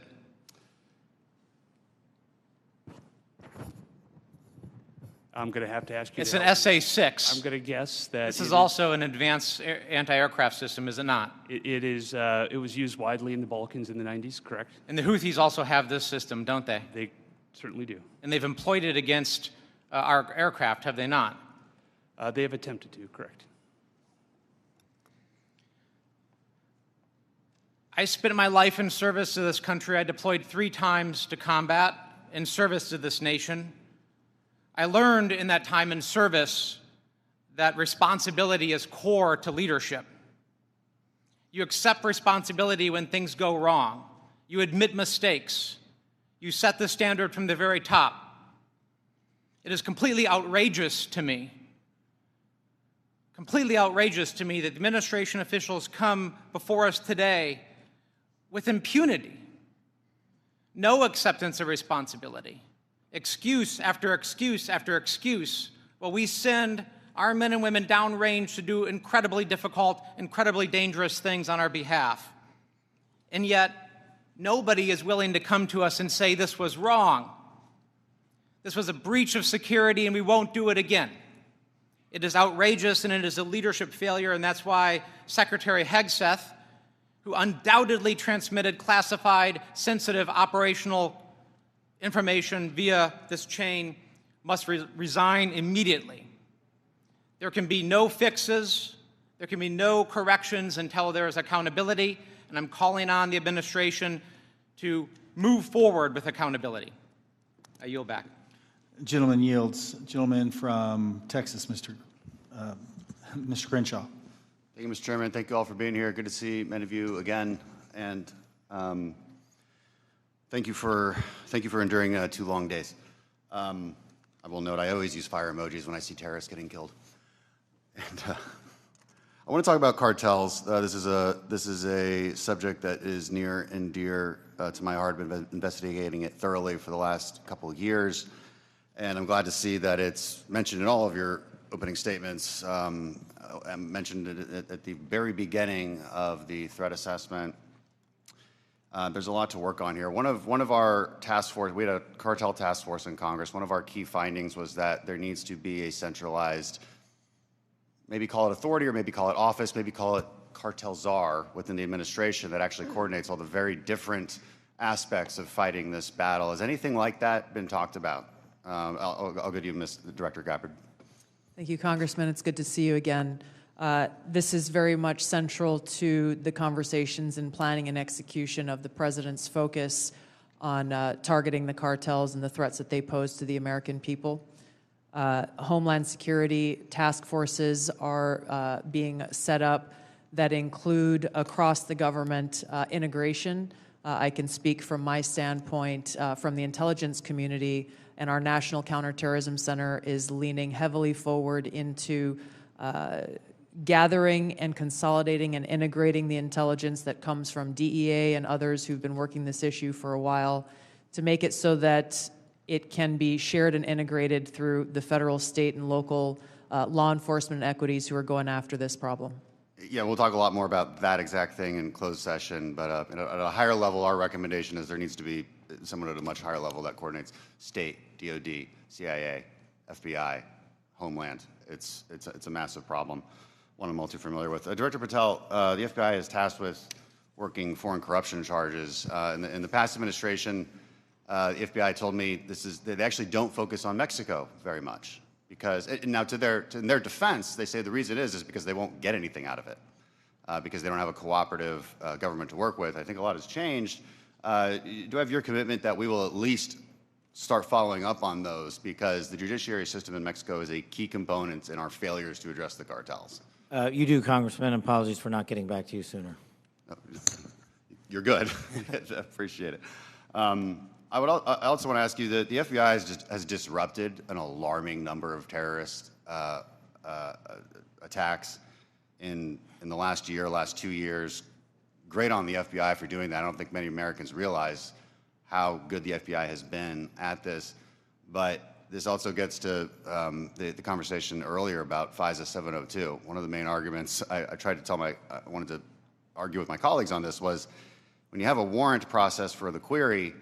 I'm going to have to ask you. It's to an help me. SA-6. I'm going to guess that This is also an advanced anti-aircraft system, is it not? It is. It was used widely in the Balkans in the 90s, correct? And the Houthis also have this system, don't they? They certainly do. And they've employed it against our aircraft, have they not? They have attempted to, correct. I spent my life in service to this country. I deployed 3 times to combat in service to this nation. I learned in that time in service that responsibility is core to leadership. You accept responsibility when things go wrong. You admit mistakes. You set the standard from the very top. It is completely outrageous to me that administration officials come before us today with impunity, no acceptance of responsibility, excuse after excuse after excuse, while we send our men and women downrange to do incredibly difficult, incredibly dangerous things on our behalf. And yet, nobody is willing to come to us and say this was wrong. This was a breach of security and we won't do it again. It is outrageous and it is a leadership failure, and that's why Secretary Hegseth, who undoubtedly transmitted classified, sensitive operational information via this chain, must resign immediately. There can be no fixes, there can be no corrections until there is accountability, and I'm calling on the administration to move forward with accountability. I yield back. Gentleman yields. Gentleman from Texas, Mr. Crenshaw. Thank you, Mr. Chairman. Thank you all for being here. Good to see many of you again, and thank you for enduring 2 long days. I will note I always use fire emojis when I see terrorists getting killed. And I want to talk about cartels. This is a subject that is near and dear to my heart. I've been investigating it thoroughly for the last couple of years, and I'm glad to see that it's mentioned in all of your opening statements. I mentioned it at the very beginning of the threat assessment. There's a lot to work on here. One of our task force, we had a cartel task force in Congress. One of our key findings was that there needs to be a centralized, maybe call it authority or maybe call it office, maybe call it cartel czar within the administration that actually coordinates all the very different aspects of fighting this battle. Has anything like that been talked about? I'll go to you, Ms. Director Gabbard. Thank you, Congressman. It's good to see you again. This is very much central to the conversations and planning and execution of the President's focus on targeting the cartels and the threats that they pose to the American people. Homeland Security task forces are being set up that include across the government integration. I can speak from my standpoint from the intelligence community, and our National Counterterrorism Center is leaning heavily forward into gathering and consolidating and integrating the intelligence that comes from DEA and others who've been working this issue for a while to make it so that it can be shared and integrated through the federal, state, and local law enforcement equities who are going after this problem. Yeah, we'll talk a lot more about that exact thing in closed session, but at a higher level, our recommendation is there needs to be someone at a much higher level that coordinates state, DOD, CIA, FBI, Homeland. It's a massive problem, one I'm all too familiar with. Director Patel, the FBI is tasked with working foreign corruption charges. In the past administration, the FBI told me they actually don't focus on Mexico very much. Because, and now in their defense, they say the reason is because they won't get anything out of it, because they don't have a cooperative government to work with. I think a lot has changed. Do I have your commitment that we will at least start following up on those, because the judiciary system in Mexico is a key component in our failures to address the cartels. You do, Congressman. Apologies for not getting back to you sooner. You're good. Appreciate it. I also want to ask you that the FBI has disrupted an alarming number of terrorist attacks in the last year, last 2 years. Great on the FBI for doing that. I don't think many Americans realize how good the FBI has been at this. But this also gets to the conversation earlier about FISA 702. One of the main arguments I wanted to argue with my colleagues on this was, when you have a warrant process for the query,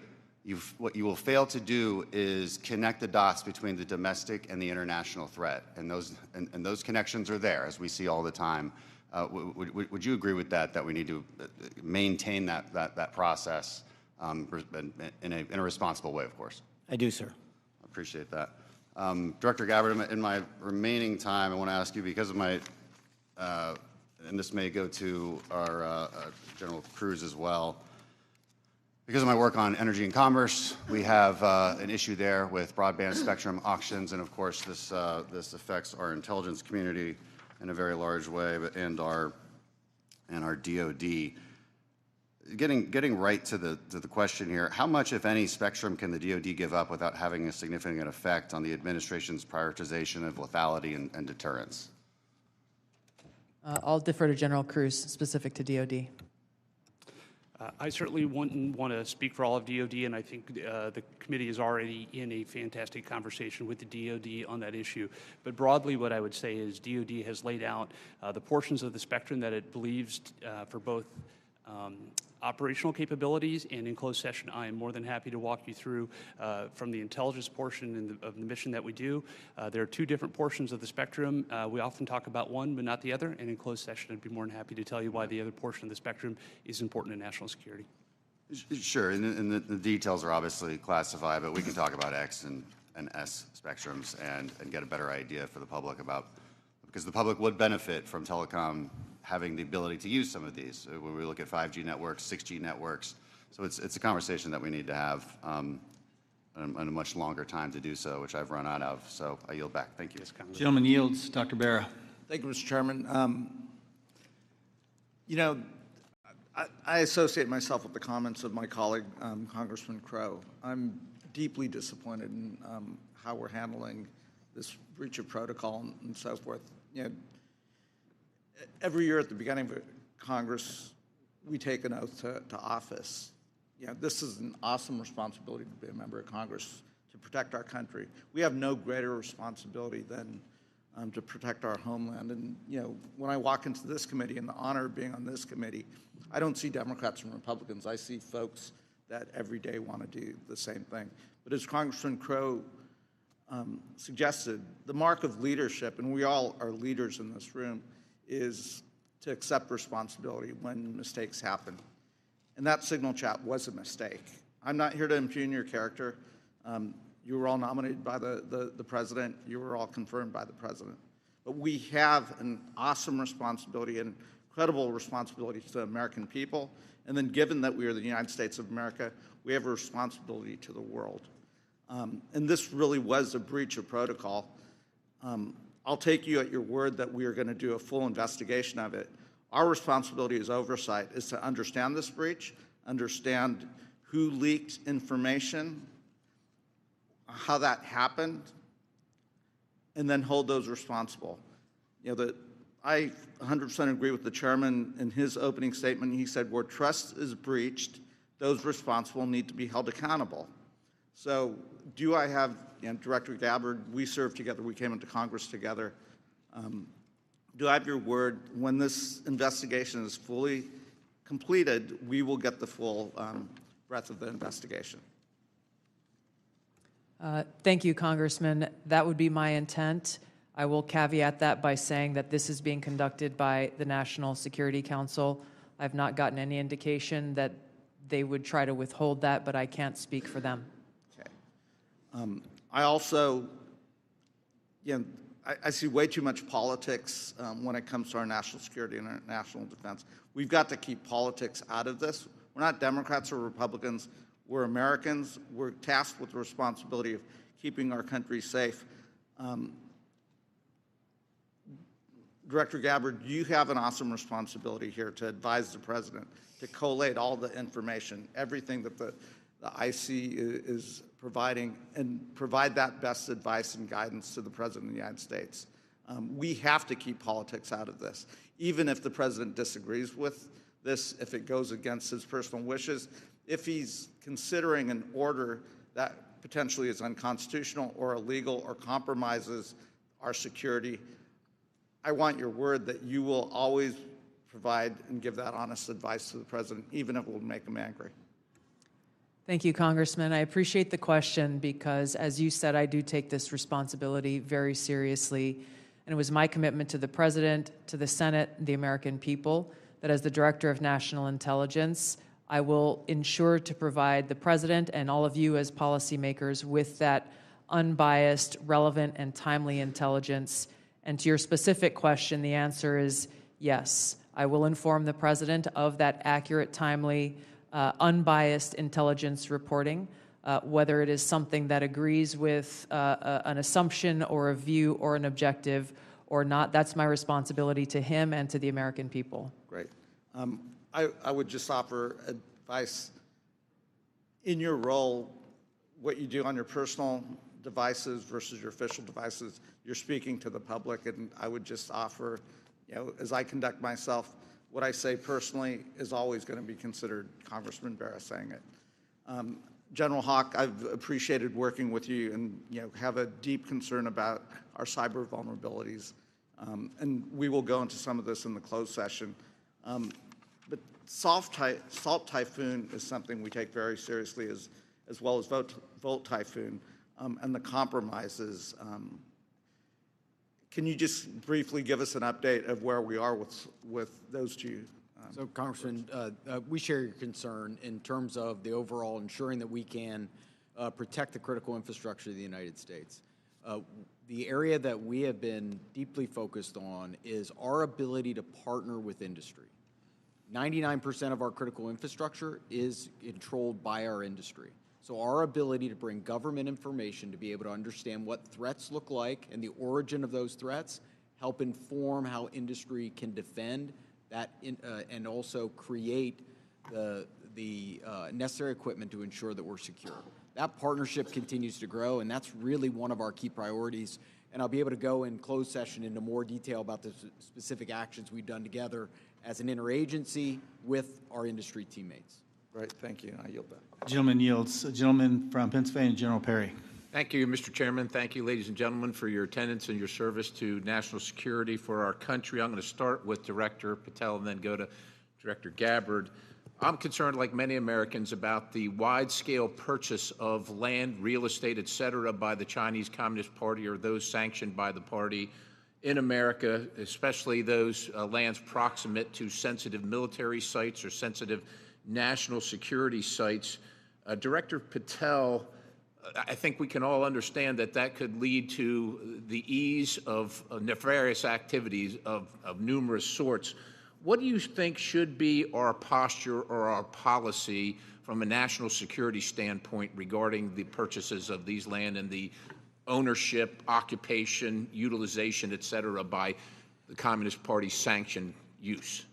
what you will fail to do is connect the dots between the domestic and the international threat. And those connections are there, as we see all the time. Would you agree with that we need to maintain that process in a responsible way, of course? I do, sir. I appreciate that. Director Gabbard, in my remaining time, I want to ask you, because of my, and this may go to our General Cruz as well, because of my work on energy and commerce, we have an issue there with broadband spectrum auctions, and of course this affects our intelligence community in a very large way, and our DoD. Getting right to the question here, how much, if any, spectrum can the DoD give up without having a significant effect on the administration's prioritization of lethality and deterrence? I'll defer to General Cruz, specific to DoD. I certainly wouldn't want to speak for all of DoD, and I think the committee is already in a fantastic conversation with the DoD on that issue. But broadly, what I would say is DoD has laid out the portions of the spectrum that it believes for both operational capabilities, and in closed session, I am more than happy to walk you through from the intelligence portion of the mission that we do. There are two different portions of the spectrum. We often talk about one, but not the other, and in closed session, I'd be more than happy to tell you why the other portion of the spectrum is important to national security. Sure, and the details are obviously classified, but we can talk about X and S spectrums and get a better idea for the public about, because the public would benefit from telecom having the ability to use some of these. When we look at 5G networks, 6G networks, so it's a conversation that we need to have and a much longer time to do so, which I've run out of. So I yield back. Thank you. Gentleman yields. Dr. Barra. Thank you, Mr. Chairman. You know, I associate myself with the comments of my colleague, Congressman Crow. I'm deeply disappointed in how we're handling this breach of protocol and so forth. You know, every year at the beginning of Congress, we take an oath to office. You know, this is an awesome responsibility to be a member of Congress, to protect our country. We have no greater responsibility than to protect our homeland. And, you know, when I walk into this committee and the honor of being on this committee, I don't see Democrats and Republicans. I see folks that every day want to do the same thing. But as Congressman Crow suggested, the mark of leadership, and we all are leaders in this room, is to accept responsibility when mistakes happen. And that signal chat was a mistake. I'm not here to impugn your character. You were all nominated by the president. You were all confirmed by the president. But we have an awesome responsibility and incredible responsibility to the American people. And then given that we are the United States of America, we have a responsibility to the world. And this really was a breach of protocol. I'll take you at your word that we are going to do a full investigation of it. Our responsibility as oversight is to understand this breach, understand who leaked information, how that happened, and then hold those responsible. You know, I 100% agree with the chairman in his opening statement. He said, where trust is breached, those responsible need to be held accountable. So do I have, you know, Director Gabbard, we served together, we came into Congress together. Do I have your word, when this investigation is fully completed, we will get the full breadth of the investigation? Thank you, Congressman. That would be my intent. I will caveat that by saying that this is being conducted by the National Security Council. I've not gotten any indication that they would try to withhold that, but I can't speak for them. Okay. I also, you know, I see way too much politics when it comes to our national security and our national defense. We've got to keep politics out of this. We're not Democrats or Republicans. We're Americans. We're tasked with the responsibility of keeping our country safe. Director Gabbard, you have an awesome responsibility here to advise the president, to collate all the information, everything that the IC is providing, and provide that best advice and guidance to the President of the United States. We have to keep politics out of this. Even if the President disagrees with this, if it goes against his personal wishes, if he's considering an order that potentially is unconstitutional or illegal or compromises our security, I want your word that you will always provide and give that honest advice to the President, even if it will make him angry. Thank you, Congressman. I appreciate the question because, as you said, I do take this responsibility very seriously. And it was my commitment to the President, to the Senate, and the American people that as the Director of National Intelligence, I will ensure to provide the President and all of you as policymakers with that unbiased, relevant, and timely intelligence. And to your specific question, the answer is yes. I will inform the President of that accurate, timely, unbiased intelligence reporting, whether it is something that agrees with an assumption or a view or an objective or not. That's my responsibility to him and to the American people. Great. I would just offer advice. In your role, what you do on your personal devices versus your official devices, you're speaking to the public, and I would just offer, as I conduct myself, what I say personally is always going to be considered Congressman Barra saying it. General Hawk, I've appreciated working with you and have a deep concern about our cyber vulnerabilities. And we will go into some of this in the closed session. But Salt Typhoon is something we take very seriously, as well as Volt Typhoon and the compromises. Can you just briefly give us an update of where we are with those two? So, Congressman, we share your concern in terms of the overall ensuring that we can protect the critical infrastructure of the United States. The area that we have been deeply focused on is our ability to partner with industry. 99% of our critical infrastructure is controlled by our industry. So our ability to bring government information to be able to understand what threats look like and the origin of those threats, help inform how industry can defend that and also create the necessary equipment to ensure that we're secure. That partnership continues to grow, and that's really one of our key priorities. And I'll be able to go in closed session into more detail about the specific actions we've done together as an interagency with our industry teammates. Right, thank you. I yield back. Gentleman yields. Gentleman from Pennsylvania, General Perry. Thank you, Mr. Chairman. Thank you, ladies and gentlemen, for your attendance and your service to national security for our country. I'm going to start with Director Patel and then go to Director Gabbard. I'm concerned, like many Americans, about the wide-scale purchase of land, real estate, et cetera, by the Chinese Communist Party or those sanctioned by the party in America, especially those lands proximate to sensitive military sites or sensitive national security sites. Director Patel, I think we can all understand that that could lead to the ease of nefarious activities of numerous sorts. What do you think should be our posture or our policy from a national security standpoint regarding the purchases of these land and the ownership, occupation, utilization, et cetera, by the Communist Party sanctioned use?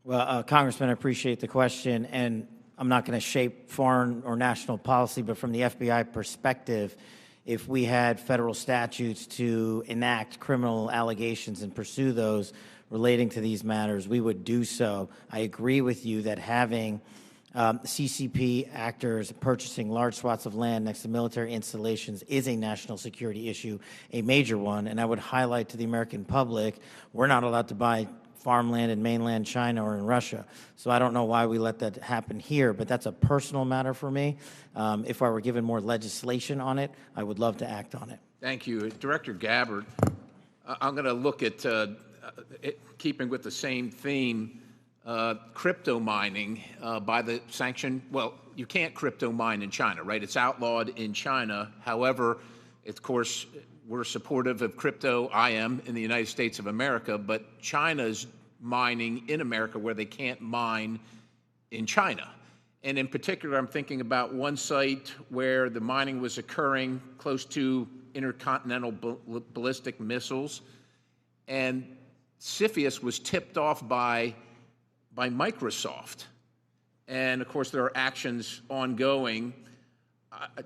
Well, Congressman, I appreciate the question, and I'm not going to shape foreign or national policy, but from the FBI perspective, if we had federal statutes to enact criminal allegations and pursue those relating to these matters, we would do so. I agree with you that having CCP actors purchasing large swaths of land next to military installations is a national security issue, a major one, and I would highlight to the American public, we're not allowed to buy farmland in mainland China or in Russia. So I don't know why we let that happen here, but that's a personal matter for me. If I were given more legislation on it, I would love to act on it. Thank you. Director Gabbard, I'm going to look at, keeping with the same theme, crypto mining by the sanction. Well, you can't crypto mine in China, right? It's outlawed in China. However, of course, we're supportive of crypto, I am, in the United States of America, but China's mining in America where they can't mine in China. And in particular, I'm thinking about one site where the mining was occurring close to intercontinental ballistic missiles. And CFIUS was tipped off by Microsoft. And of course, there are actions ongoing.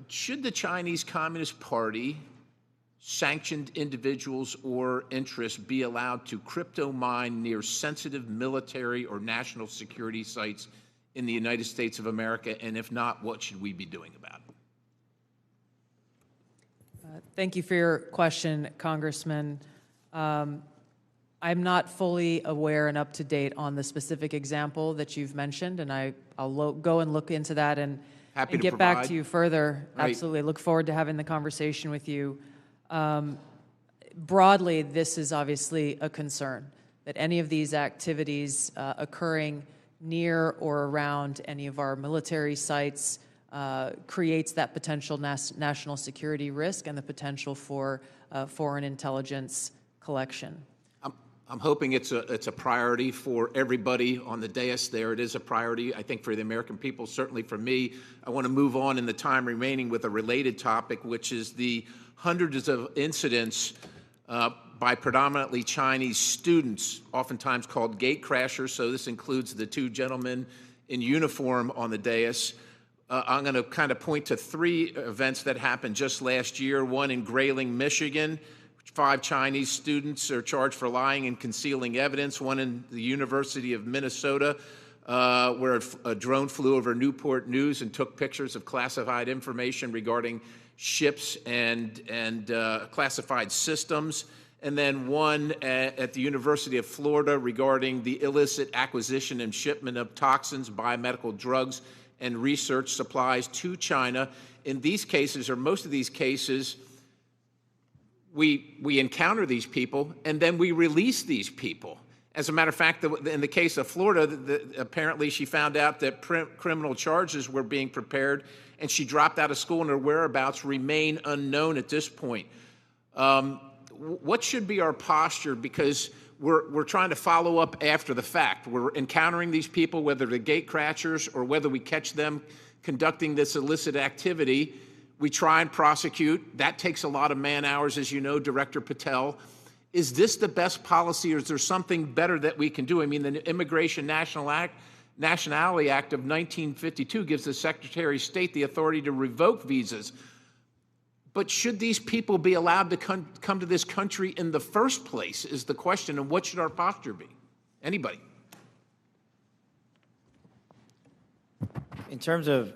Should the Chinese Communist Party, sanctioned individuals or interests be allowed to crypto mine near sensitive military or national security sites in the United States of America? And if not, what should we be doing about it? Thank you for your question, Congressman. I'm not fully aware and up to date on the specific example that you've mentioned, and I'll go and look into that and get back to you further. Right. Absolutely. Look forward to having the conversation with you. Broadly, this is obviously a concern, that any of these activities occurring near or around any of our military sites creates that potential national security risk and the potential for foreign intelligence collection. I'm hoping it's a priority for everybody on the dais there. It is a priority, I think, for the American people, certainly for me. I want to move on in the time remaining with a related topic, which is the hundreds of incidents by predominantly Chinese students, oftentimes called gate crashers. So this includes the two gentlemen in uniform on the dais. I'm going to kind of point to three events that happened just last year. One in Grayling, Michigan. 5 Chinese students are charged for lying and concealing evidence. One in the University of Minnesota, where a drone flew over Newport News and took pictures of classified information regarding ships and classified systems. And then one at the University of Florida regarding the illicit acquisition and shipment of toxins, biomedical drugs, and research supplies to China. In these cases, or most of these cases, we encounter these people, and then we release these people. As a matter of fact, in the case of Florida, apparently she found out that criminal charges were being prepared, and she dropped out of school, and her whereabouts remain unknown at this point. What should be our posture? Because we're trying to follow up after the fact. We're encountering these people, whether they're gate crashers or whether we catch them conducting this illicit activity. We try and prosecute. That takes a lot of man hours, as you know, Director Patel. Is this the best policy, or is there something better that we can do? I mean, the Immigration Nationality Act of 1952 gives the Secretary of State the authority to revoke visas. But should these people be allowed to come to this country in the first place is the question, and what should our posture be? Anybody? In terms of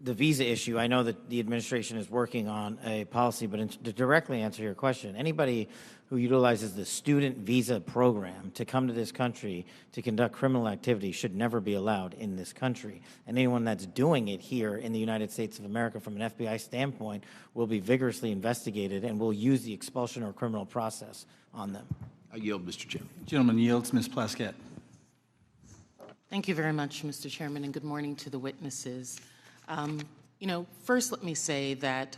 the visa issue, I know that the administration is working on a policy, but to directly answer your question, anybody who utilizes the student visa program to come to this country to conduct criminal activity should never be allowed in this country. And anyone that's doing it here in the United States of America from an FBI standpoint will be vigorously investigated, and will use the expulsion or criminal process on them. I yield, Mr. Chairman. Gentleman yields. Ms. Plaskett. Thank you very much, Mr. Chairman, and good morning to the witnesses. First let me say that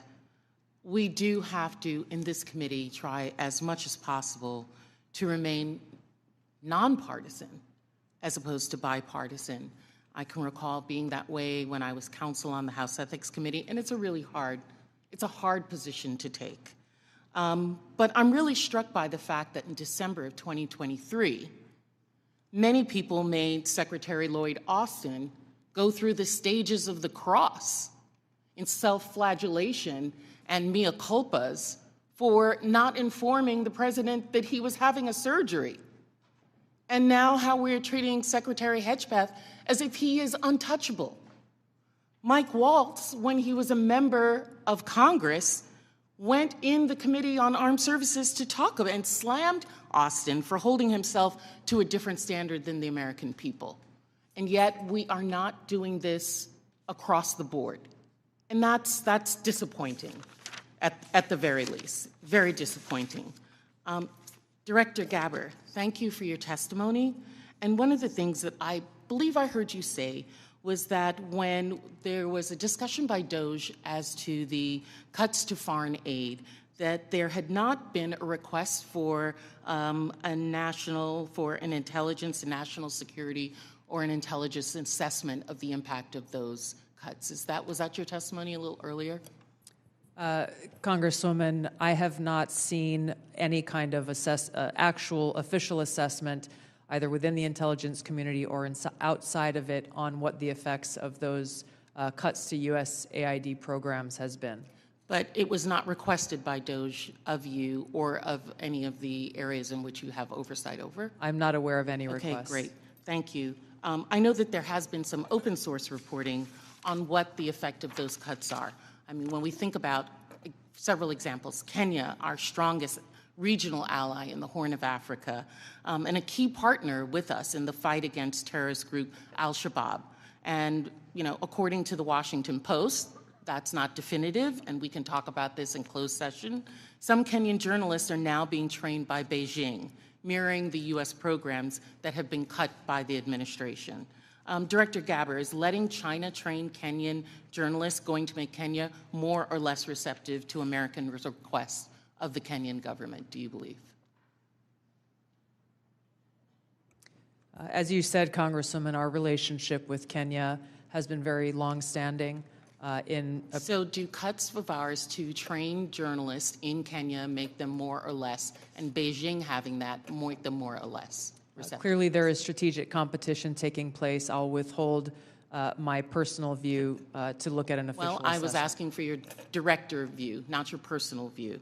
we do have to, in this committee, try as much as possible to remain nonpartisan as opposed to bipartisan. I can recall being that way when I was counsel on the House Ethics Committee, and it's a hard position to take. But I'm really struck by the fact that in December of 2023, many people made Secretary Lloyd Austin go through the stages of the cross in self-flagellation and mea culpas for not informing the president that he was having a surgery. And now how we're treating Secretary Hedgepeth as if he is untouchable. Mike Waltz, when he was a member of Congress, went in the Committee on Armed Services to talk about and slammed Austin for holding himself to a different standard than the American people. And yet we are not doing this across the board. And that's disappointing, at the very least, very disappointing. Director Gabbard, thank you for your testimony. And one of the things that I believe I heard you say was that when there was a discussion by DOJ as to the cuts to foreign aid, that there had not been a request for an intelligence and national security or an intelligence assessment of the impact of those cuts. Was that your testimony a little earlier? Congresswoman, I have not seen any kind of actual official assessment, either within the intelligence community or outside of it, on what the effects of those cuts to USAID programs has been. But it was not requested by DOJ of you or of any of the areas in which you have oversight over? I'm not aware of any requests. Okay, great. Thank you. I know that there has been some open source reporting on what the effect of those cuts are. I mean, when we think about several examples, Kenya, our strongest regional ally in the Horn of Africa, and a key partner with us in the fight against terrorist group Al-Shabaab. And, you know, according to the Washington Post, that's not definitive, and we can talk about this in closed session. Some Kenyan journalists are now being trained by Beijing, mirroring the U.S. programs that have been cut by the administration. Director Gabbard, is letting China train Kenyan journalists going to make Kenya more or less receptive to American requests of the Kenyan government, do you believe? As you said, Congresswoman, our relationship with Kenya has been very longstanding. So do cuts of ours to train journalists in Kenya make them more or less, and Beijing having that make them more or less receptive? Clearly there is strategic competition taking place. I'll withhold my personal view to look at an official assessment. Well, I was asking for your director view, not your personal view.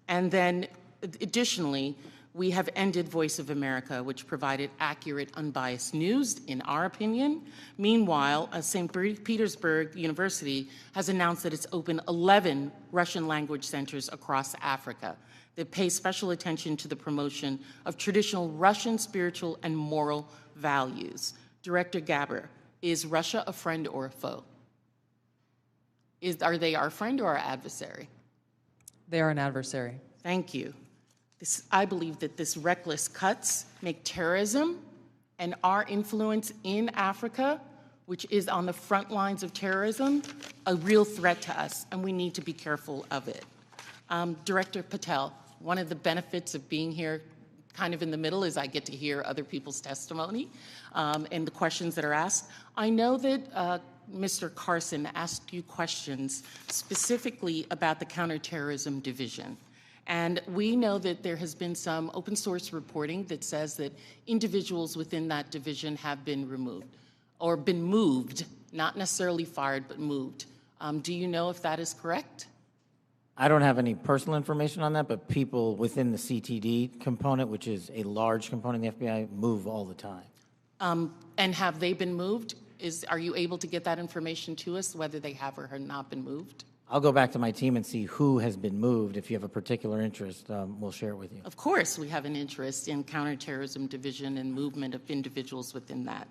And then additionally, we have ended Voice of America, which provided accurate, unbiased news, in our opinion. Meanwhile, St. Petersburg University has announced that it's opened 11 Russian language centers across Africa that pay special attention to the promotion of traditional Russian spiritual and moral values. Director Gabbard, is Russia a friend or a foe? Are they our friend or our adversary? They are an adversary. Thank you. I believe that this reckless cuts make terrorism and our influence in Africa, which is on the front lines of terrorism, a real threat to us, and we need to be careful of it. Director Patel, one of the benefits of being here kind of in the middle is I get to hear other people's testimony and the questions that are asked. I know that Mr. Carson asked you questions specifically about the counterterrorism division. And we know that there has been some open source reporting that says that individuals within that division have been removed or been moved, not necessarily fired, but moved. Do you know if that is correct? I don't have any personal information on that, but people within the CTD component, which is a large component of the FBI, move all the time. And have they been moved? Are you able to get that information to us, whether they have or have not been moved? I'll go back to my team and see who has been moved. If you have a particular interest, we'll share it with you. Of course, we have an interest in counterterrorism division and movement of individuals within that.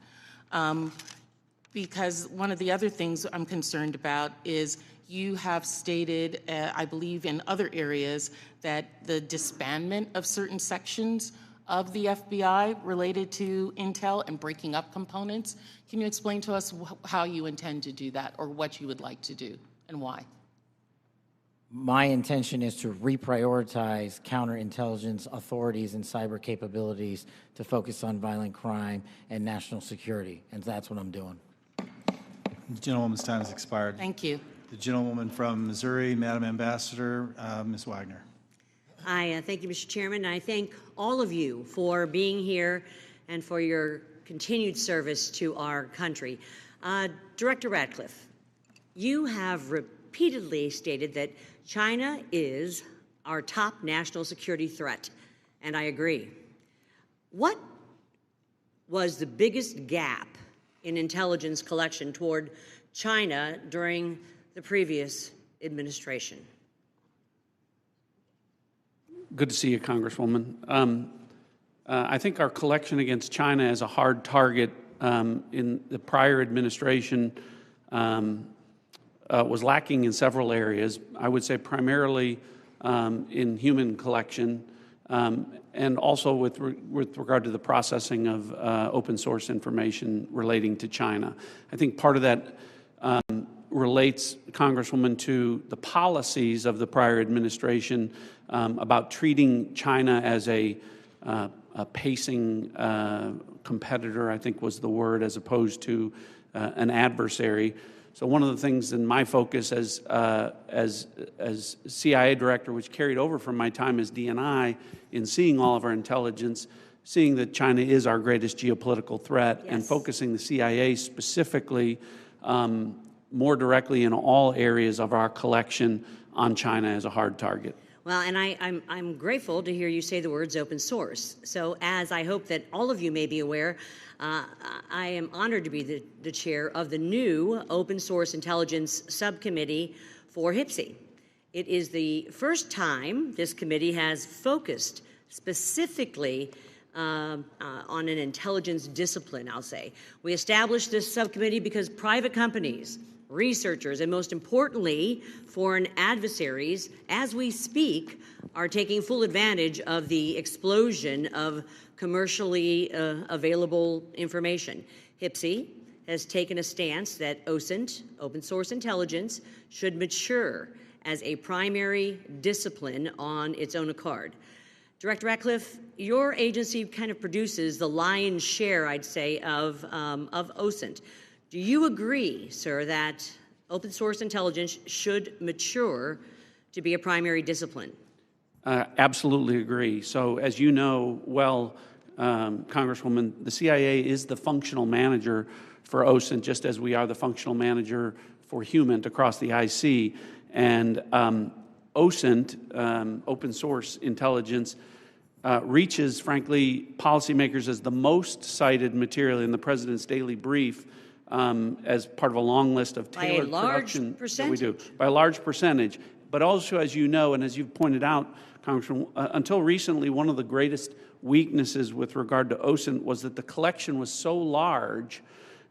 Because one of the other things I'm concerned about is you have stated, I believe in other areas, that the disbandment of certain sections of the FBI related to intel and breaking up components. Can you explain to us how you intend to do that or what you would like to do and why? My intention is to reprioritize counterintelligence authorities and cyber capabilities to focus on violent crime and national security, and that's what I'm doing. The gentlewoman's time has expired. Thank you. The gentlewoman from Missouri, Madam Ambassador, Ms. Wagner. I thank you, Mr. Chairman, and I thank all of you for being here and for your continued service to our country. Director Ratcliffe, you have repeatedly stated that China is our top national security threat, and I agree. What was the biggest gap in intelligence collection toward China during the previous administration? Good to see you, Congresswoman. I think our collection against China as a hard target in the prior administration was lacking in several areas. I would say primarily in human collection and also with regard to the processing of open source information relating to China. I think part of that relates, Congresswoman, to the policies of the prior administration about treating China as a pacing competitor, I think was the word, as opposed to an adversary. So one of the things in my focus as CIA director, which carried over from my time as DNI, in seeing all of our intelligence, seeing that China is our greatest geopolitical threat, and focusing the CIA specifically more directly in all areas of our collection on China as a hard target. Well, and I'm grateful to hear you say the words open source. So as I hope that all of you may be aware, I am honored to be the chair of the new Open Source Intelligence Subcommittee for HPSI. It is the first time this committee has focused specifically on an intelligence discipline, I'll say. We established this subcommittee because private companies, researchers, and most importantly, foreign adversaries, as we speak, are taking full advantage of the explosion of commercially available information. HPSI has taken a stance that OSINT, open source intelligence, should mature as a primary discipline on its own accord. Director Ratcliffe, your agency kind of produces the lion's share, I'd say, of OSINT. Do you agree, sir, that open source intelligence should mature to be a primary discipline? Absolutely agree. So as you know well, Congresswoman, the CIA is the functional manager for OSINT, just as we are the functional manager for HUMINT across the IC. And OSINT, open source intelligence, reaches, frankly, policymakers as the most cited material in the President's daily brief as part of a long list of tailored production that we do. By a large percentage. But also, as you know, and as you've pointed out, Congressman, until recently, one of the greatest weaknesses with regard to OSINT was that the collection was so large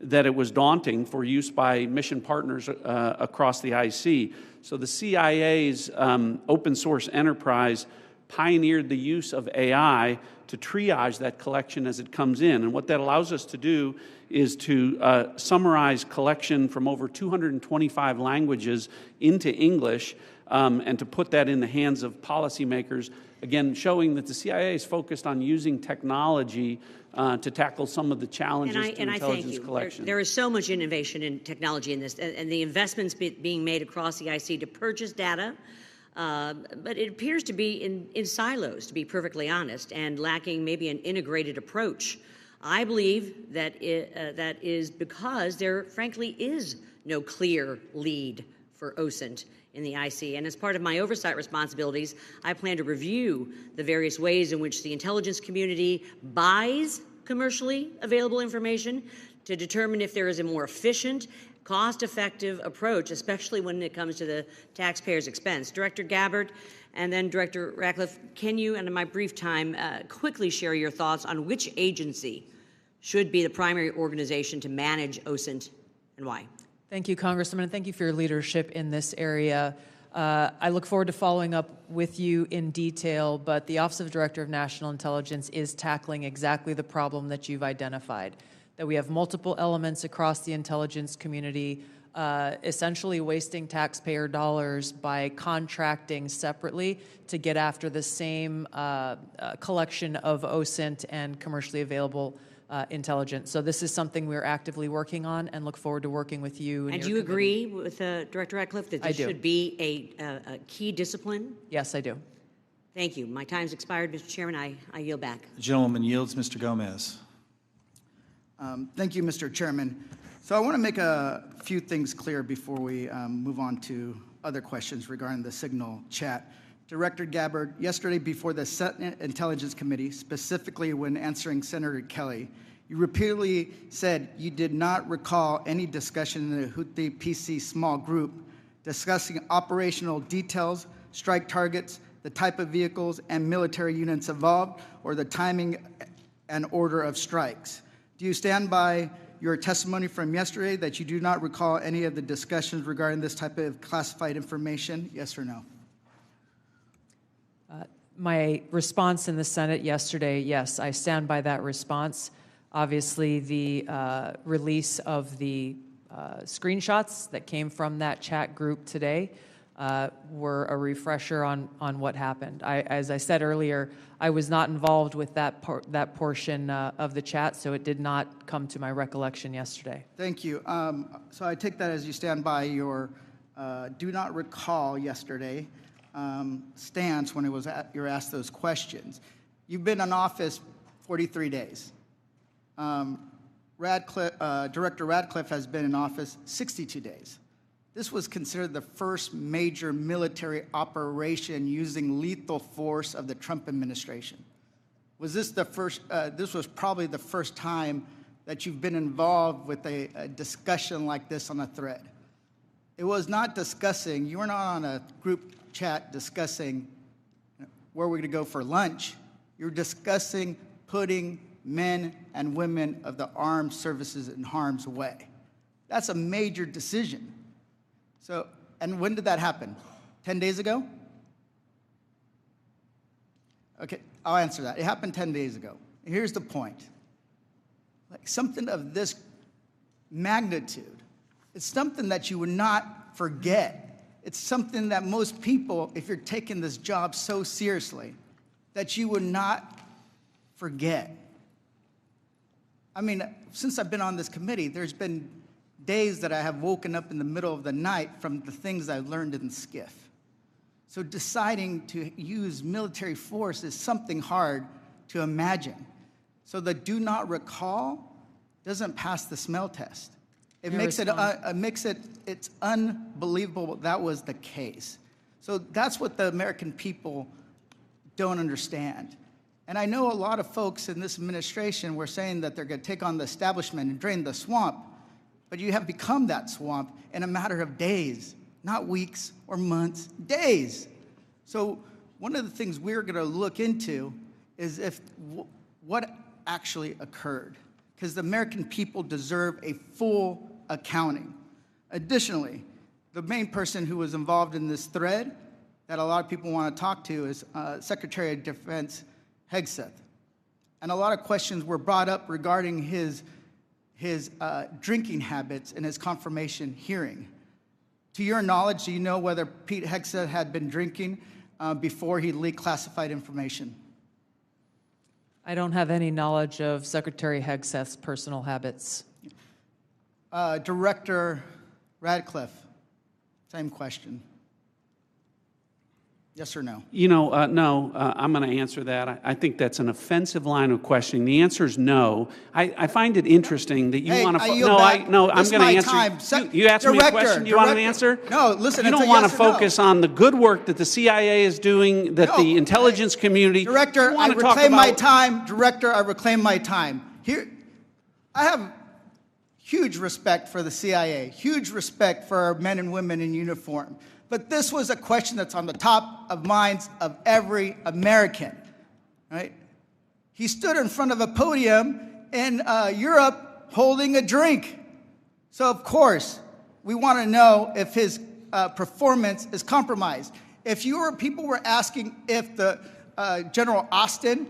that it was daunting for use by mission partners across the IC. So the CIA's open source enterprise pioneered the use of AI to triage that collection as it comes in. And what that allows us to do is to summarize collection from over 225 languages into English and to put that in the hands of policymakers, again, showing that the CIA is focused on using technology to tackle some of the challenges to intelligence collection. There is so much innovation in technology in this, and the investments being made across the IC to purchase data, but it appears to be in silos, to be perfectly honest, and lacking maybe an integrated approach. I believe that that is because there, frankly, is no clear lead for OSINT in the IC. And as part of my oversight responsibilities, I plan to review the various ways in which the intelligence community buys commercially available information to determine if there is a more efficient, cost-effective approach, especially when it comes to the taxpayer's expense. Director Gabbard and then Director Ratcliffe, can you, and in my brief time, quickly share your thoughts on which agency should be the primary organization to manage OSINT and why? Thank you, Congressman, and thank you for your leadership in this area. I look forward to following up with you in detail, but the Office of Director of National Intelligence is tackling exactly the problem that you've identified, that we have multiple elements across the intelligence community essentially wasting taxpayer dollars by contracting separately to get after the same collection of OSINT and commercially available intelligence. So this is something we're actively working on and look forward to working with you. And do you agree with Director Ratcliffe that this should be a key discipline? Yes, I do. Thank you. My time's expired, Mr. Chairman. I yield back. The gentleman yields. Mr. Gomez. Thank you, Mr. Chairman. So I want to make a few things clear before we move on to other questions regarding the Signal chat. Director Gabbard, yesterday before the Senate Intelligence Committee, specifically when answering Senator Kelly, you repeatedly said you did not recall any discussion in the Houthi PC small group discussing operational details, strike targets, the type of vehicles and military units involved, or the timing and order of strikes. Do you stand by your testimony from yesterday that you do not recall any of the discussions regarding this type of classified information? Yes or no? My response in the Senate yesterday, yes, I stand by that response. Obviously, the release of the screenshots that came from that chat group today were a refresher on what happened. As I said earlier, I was not involved with that portion of the chat, so it did not come to my recollection yesterday. Thank you. So I take that as you stand by your do not recall yesterday stance when you were asked those questions. You've been in office 43 days. Director Ratcliffe has been in office 62 days. This was considered the first major military operation using lethal force of the Trump administration. Was this the first? This was probably the first time that you've been involved with a discussion like this on a thread. It was not discussing. You were not on a group chat discussing where we're going to go for lunch. You're discussing putting men and women of the armed services in harm's way. That's a major decision. So, and when did that happen? 10 days ago? Okay, I'll answer that. It happened 10 days ago. Here's the point. Like something of this magnitude, it's something that you would not forget. It's something that most people, if you're taking this job so seriously, that you would not forget. I mean, since I've been on this committee, there's been days that I have woken up in the middle of the night from the things I learned in SCIF. So deciding to use military force is something hard to imagine. So the do not recall doesn't pass the smell test. It makes it's unbelievable that was the case. So that's what the American people don't understand. And I know a lot of folks in this administration were saying that they're going to take on the establishment and drain the swamp, but you have become that swamp in a matter of days, not weeks or months, days. So one of the things we're going to look into is what actually occurred, because the American people deserve a full accounting. Additionally, the main person who was involved in this thread that a lot of people want to talk to is Secretary of Defense Hegseth. And a lot of questions were brought up regarding his drinking habits in his confirmation hearing. To your knowledge, do you know whether Pete Hegseth had been drinking before he leaked classified information? I don't have any knowledge of Secretary Hegseth's personal habits. Director Ratcliffe, same question. Yes or no? You know, no, I'm going to answer that. I think that's an offensive line of questioning. The answer is no. I find it interesting that you want to. I'm going to answer. You asked me a question. Do you want an answer? No, listen. You don't want to focus on the good work that the CIA is doing, that the intelligence community. Director, I reclaim my time. Director, I reclaim my time. Here, I have huge respect for the CIA, huge respect for our men and women in uniform. But this was a question that's on the top of minds of every American, right? He stood in front of a podium in Europe holding a drink. So, of course, we want to know if his performance is compromised. If people were asking if the General Austin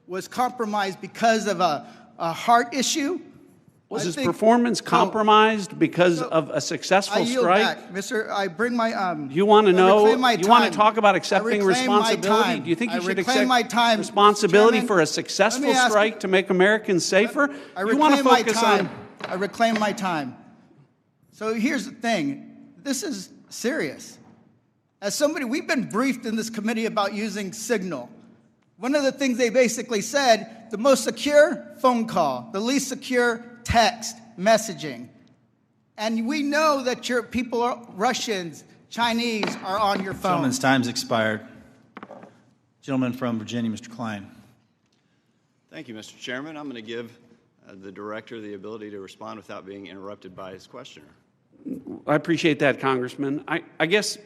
was compromised because of a heart issue, was his performance compromised because of a successful strike? Back. Mr. I bring my You want to know? You want to talk about accepting responsibility? Do you think you should accept responsibility for a successful strike to make Americans safer? You want to focus on? I reclaim my time. So here's the thing. This is serious. As somebody, we've been briefed in this committee about using Signal. One of the things they basically said, the most secure phone call, the least secure text messaging. And we know that your people, Russians, Chinese, are on your phone. Gentleman's time's expired. Gentleman from Virginia, Mr. Klein. Thank you, Mr. Chairman. I'm going to give the director the ability to respond without being interrupted by his questioner. I appreciate that, Congressman. I guess,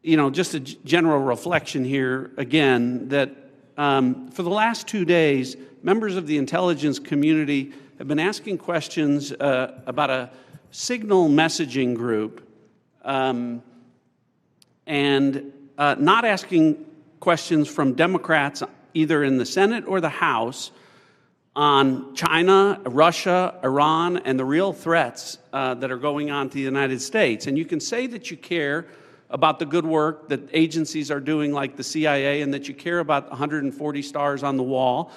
you know, just a general reflection here, again, that for the last 2 days, members of the intelligence community have been asking questions about a signal messaging group and not asking questions from Democrats either in the Senate or the House on China, Russia, Iran, and the real threats that are going on to the United States. And you can say that you care about the good work that agencies are doing like the CIA and that you care about 140 stars on the wall,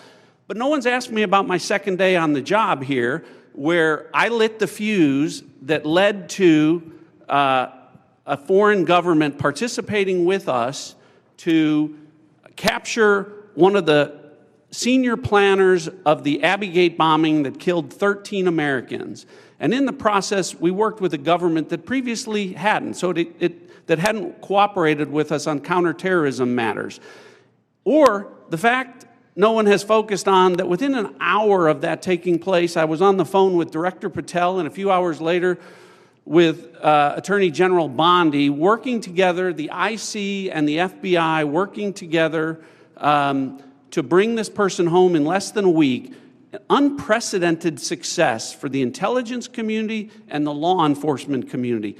but no one's asked me about my second day on the job here, where I lit the fuse that led to a foreign government participating with us to capture one of the senior planners of the Abbey Gate bombing that killed 13 Americans. And in the process, we worked with a government that previously hadn't, that hadn't cooperated with us on counterterrorism matters. Or the fact no one has focused on that within an hour of that taking place, I was on the phone with Director Patel, and a few hours later with Attorney General Bondi, working together, the IC and the FBI working together to bring this person home in less than a week. Unprecedented success for the intelligence community and the law enforcement community.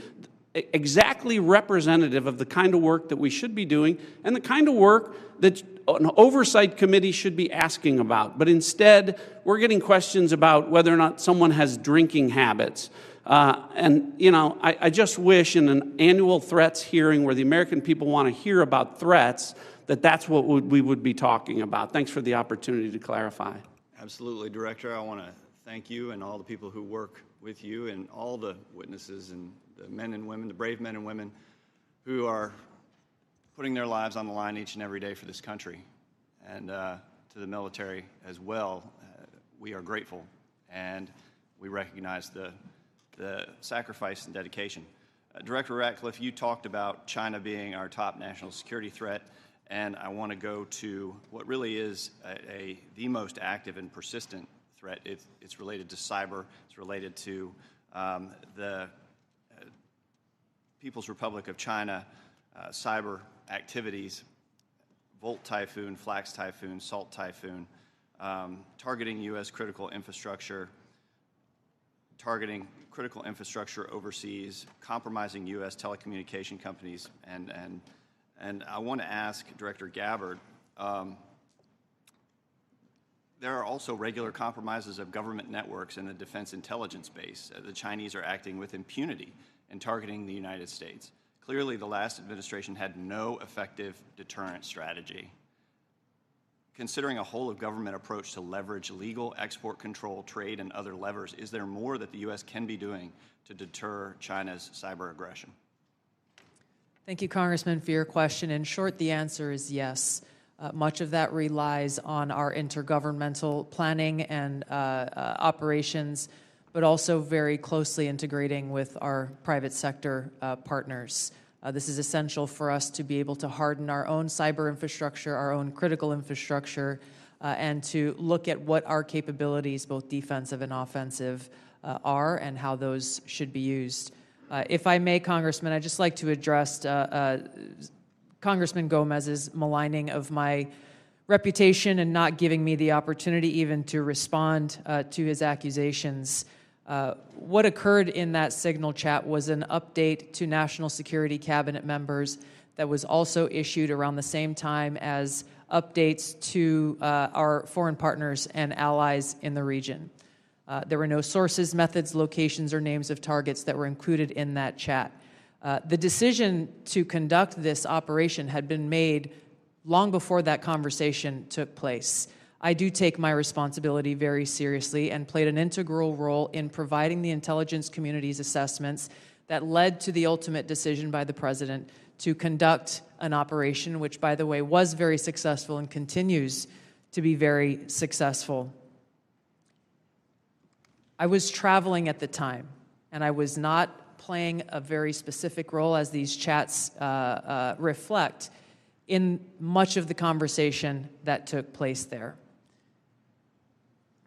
Exactly representative of the kind of work that we should be doing and the kind of work that an oversight committee should be asking about. But instead, we're getting questions about whether or not someone has drinking habits. And, you know, I just wish in an annual threats hearing where the American people want to hear about threats, that's what we would be talking about. Thanks for the opportunity to clarify. Absolutely, Director. I want to thank you and all the people who work with you and all the witnesses and the men and women, the brave men and women who are putting their lives on the line each and every day for this country. And to the military as well, we are grateful and we recognize the sacrifice and dedication. Director Ratcliffe, you talked about China being our top national security threat, and I want to go to what really is the most active and persistent threat. It's related to cyber. It's related to the People's Republic of China cyber activities, Volt Typhoon, Flax Typhoon, Salt Typhoon, targeting U.S. critical infrastructure, targeting critical infrastructure overseas, compromising U.S. telecommunication companies, and I want to ask Director Gabbard, there are also regular compromises of government networks in the defense intelligence base. The Chinese are acting with impunity in targeting the United States. Clearly, the last administration had no effective deterrent strategy. Considering a whole-of-government approach to leverage legal export control, trade, and other levers, is there more that the U.S. can be doing to deter China's cyber aggression? Thank you, Congressman, for your question. In short, the answer is yes. Much of that relies on our intergovernmental planning and operations, but also very closely integrating with our private sector partners. This is essential for us to be able to harden our own cyber infrastructure, our own critical infrastructure, and to look at what our capabilities, both defensive and offensive, are and how those should be used. If I may, Congressman, I'd just like to address Congressman Gomez's maligning of my reputation and not giving me the opportunity even to respond to his accusations. What occurred in that Signal chat was an update to National Security Cabinet members that was also issued around the same time as updates to our foreign partners and allies in the region. There were no sources, methods, locations, or names of targets that were included in that chat. The decision to conduct this operation had been made long before that conversation took place. I do take my responsibility very seriously and played an integral role in providing the intelligence community's assessments that led to the ultimate decision by the President to conduct an operation, which, by the way, was very successful and continues to be very successful. I was traveling at the time, and I was not playing a very specific role, as these chats reflect, in much of the conversation that took place there.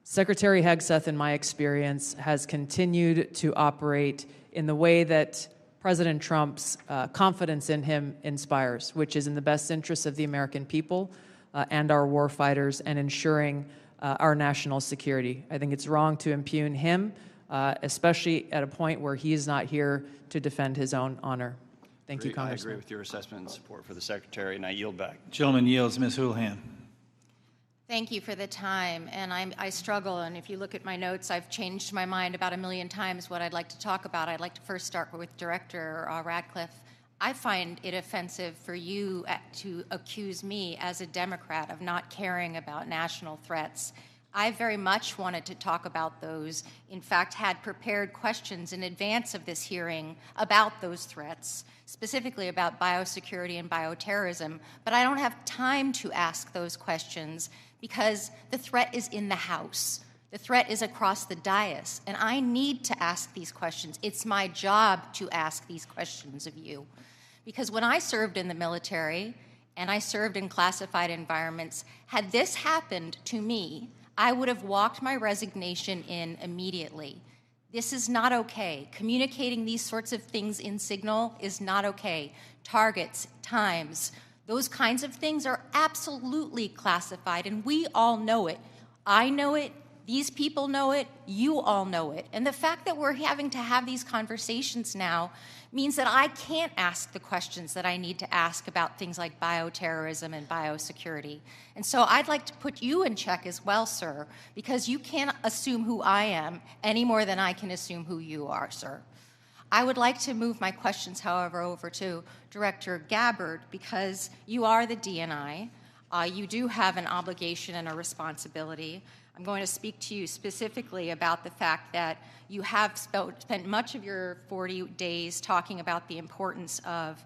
Secretary Hegseth, in my experience, has continued to operate in the way that President Trump's confidence in him inspires, which is in the best interests of the American people and our war fighters and ensuring our national security. I think it's wrong to impugn him, especially at a point where he is not here to defend his own honor. Thank you, Congressman. I agree with your assessment and support for the Secretary, and I yield back. Gentleman yields. Ms. Houlihan. Thank you for the time, and I struggle, and if you look at my notes, I've changed my mind about 1,000,000 times what I'd like to talk about. I'd like to first start with Director Ratcliffe. I find it offensive for you to accuse me as a Democrat of not caring about national threats. I very much wanted to talk about those, in fact, had prepared questions in advance of this hearing about those threats, specifically about biosecurity and bioterrorism, but I don't have time to ask those questions because the threat is in the House. The threat is across the dais, and I need to ask these questions. It's my job to ask these questions of you. Because when I served in the military, and I served in classified environments, had this happened to me, I would have walked my resignation in immediately. This is not okay. Communicating these sorts of things in Signal is not okay. Targets, times, those kinds of things are absolutely classified, and we all know it. I know it. These people know it. You all know it. And the fact that we're having to have these conversations now means that I can't ask the questions that I need to ask about things like bioterrorism and biosecurity. And so I'd like to put you in check as well, sir, because you can't assume who I am any more than I can assume who you are, sir. I would like to move my questions, however, over to Director Gabbard, because you are the DNI. You do have an obligation and a responsibility. I'm going to speak to you specifically about the fact that you have spent much of your 40 days talking about the importance of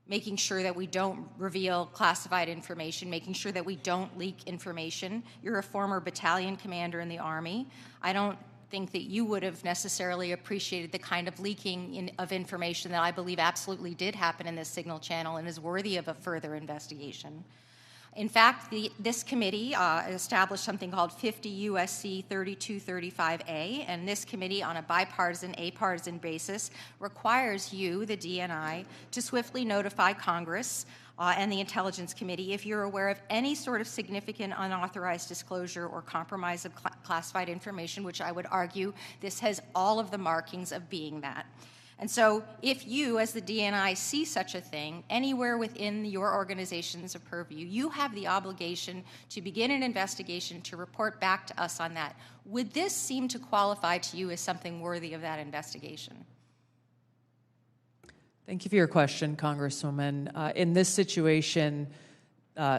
making sure that we don't reveal classified information, making sure that we don't leak information. You're a former battalion commander in the Army. I don't think that you would have necessarily appreciated the kind of leaking of information that I believe absolutely did happen in this Signal channel and is worthy of a further investigation. In fact, this committee established something called 50 U.S.C. 3235A, and this committee, on a bipartisan, apartisan basis, requires you, the DNI, to swiftly notify Congress and the Intelligence Committee if you're aware of any sort of significant unauthorized disclosure or compromise of classified information, which I would argue this has all of the markings of being that. And so if you, as the DNI, see such a thing anywhere within your organization's purview, you have the obligation to begin an investigation to report back to us on that. Would this seem to qualify to you as something worthy of that investigation? Thank you for your question, Congresswoman. In this situation,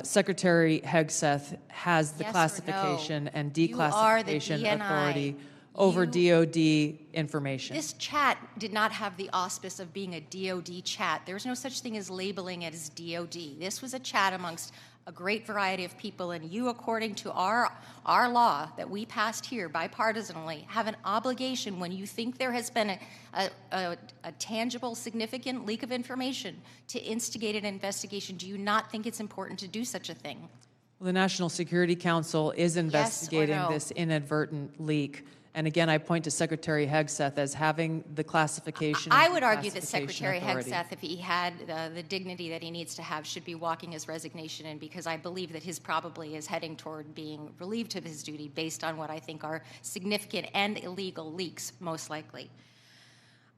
Secretary Hegseth has the Yes or classification no? and You are the declassification DNI. authority over DOD information. This chat did not have the auspice of being a DOD chat. There's no such thing as labeling it as DOD. This was a chat amongst a great variety of people, and you, according to our law that we passed here bipartisanly, have an obligation when you think there has been a tangible, significant leak of information to instigate an investigation. Do you not think it's important to do such a thing? Well, the National Security Council is investigating no? this inadvertent leak. And again, I point to Secretary Hegseth as having the classification. I and would argue that declassification Secretary authority. Hegseth, if he had the dignity that he needs to have, should be walking his resignation in, because I believe that his probably is heading toward being relieved of his duty based on what I think are significant and illegal leaks, most likely.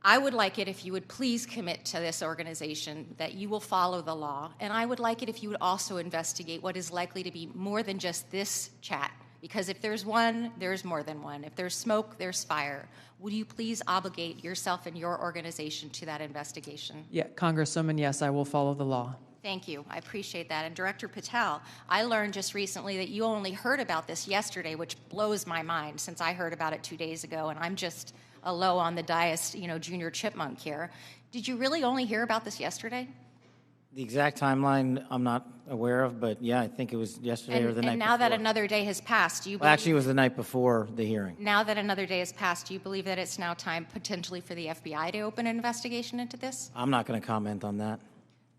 I would like it if you would please commit to this organization that you will follow the law, and I would like it if you would also investigate what is likely to be more than just this chat. Because if there's one, there's more than one. If there's smoke, there's fire. Would you please obligate yourself and your organization to that investigation? Yeah, Congresswoman, yes, I will follow the law. Thank you. I appreciate that. And Director Patel, I learned just recently that you only heard about this yesterday, which blows my mind since I heard about it 2 days ago, and I'm just a low on the dais, junior chipmunk here. Did you really only hear about this yesterday? The exact timeline I'm not aware of, but yeah, I think it was yesterday or the night And before. now that another day has passed, do you Well, believe... actually, it was the night before the hearing. Now that another day has passed, do you believe that it's now time potentially for the FBI to open an investigation into this? I'm not going to comment on that.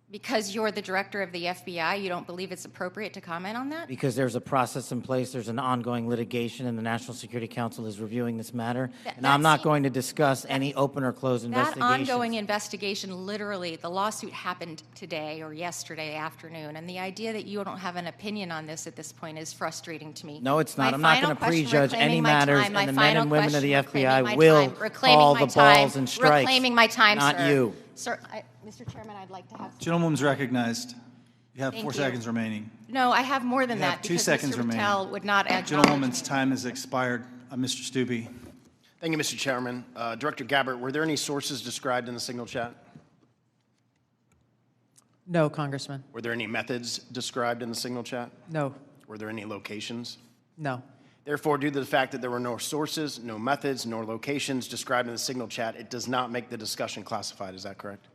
Because you're the director of the FBI, you don't believe it's appropriate to comment on that? Because there's a process in place, there's an ongoing litigation, and the National Security Council is reviewing this matter. And I'm not going to discuss any open or closed That investigations. ongoing investigation, literally, the lawsuit happened today or yesterday afternoon, and the idea that you don't have an opinion on this at this point is frustrating to me. No, it's not. My I'm not final going to question, prejudge any reclaiming my matters, time, my and the men final and women of the question, FBI reclaiming my will time, reclaiming call my the time, balls and strikes. Reclaiming my time, not sir. you. Sir, Mr. Chairman, I'd like to have... Gentlewoman's recognized. You have Thank 4 you. seconds remaining. No, I have more than You have that 2 because seconds Mr. remaining. Patel would not acknowledge. Gentlewoman's time has expired. Mr. Stubbe. Thank you, Mr. Chairman. Director Gabbard, were there any sources described in the signal chat? No, Congressman. Were there any methods described in the signal chat? No. Were there any locations? No. Therefore, due to the fact that there were no sources, no methods, nor locations described in the signal chat, it does not make the discussion classified. Is that correct?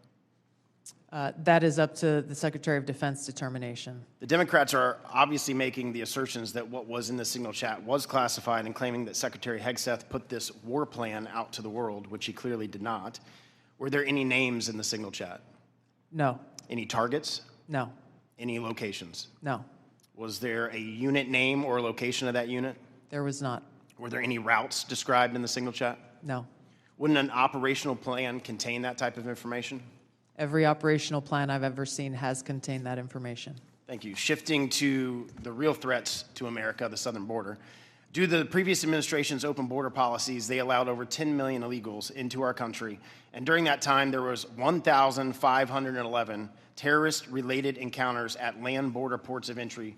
That is up to the Secretary of Defense determination. The Democrats are obviously making the assertions that what was in the signal chat was classified and claiming that Secretary Hegseth put this war plan out to the world, which he clearly did not. Were there any names in the signal chat? No. Any targets? No. Any locations? No. Was there a unit name or location of that unit? There was not. Were there any routes described in the signal chat? No. Wouldn't an operational plan contain that type of information? Every operational plan I've ever seen has contained that information. Thank you. Shifting to the real threats to America, the southern border. Due to the previous administration's open border policies, they allowed over 10 million illegals into our country. And during that time, there was 1,511 terrorist-related encounters at land border ports of entry,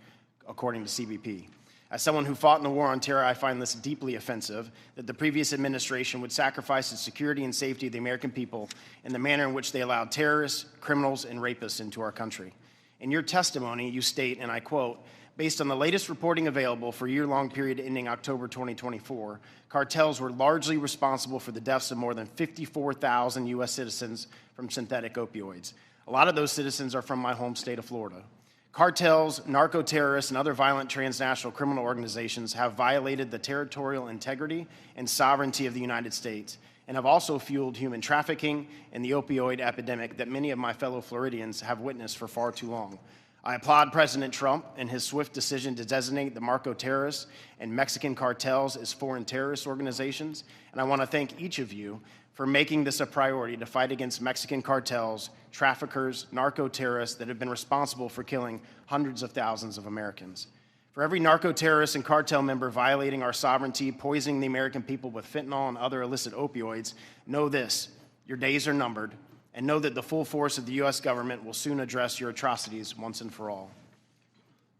according to CBP. As someone who fought in the war on terror, I find this deeply offensive that the previous administration would sacrifice the security and safety of the American people in the manner in which they allowed terrorists, criminals, and rapists into our country. In your testimony, you state, and I quote, based on the latest reporting available for a year-long period ending October 2024, cartels were largely responsible for the deaths of more than 54,000 U.S. citizens from synthetic opioids. A lot of those citizens are from my home state of Florida. Cartels, narco-terrorists, and other violent transnational criminal organizations have violated the territorial integrity and sovereignty of the United States and have also fueled human trafficking and the opioid epidemic that many of my fellow Floridians have witnessed for far too long. I applaud President Trump and his swift decision to designate the narco-terrorists and Mexican cartels as foreign terrorist organizations, and I want to thank each of you for making this a priority to fight against Mexican cartels, traffickers, narco-terrorists that have been responsible for killing hundreds of thousands of Americans. For every narco-terrorist and cartel member violating our sovereignty, poisoning the American people with fentanyl and other illicit opioids, know this, your days are numbered, and know that the full force of the U.S. government will soon address your atrocities once and for all.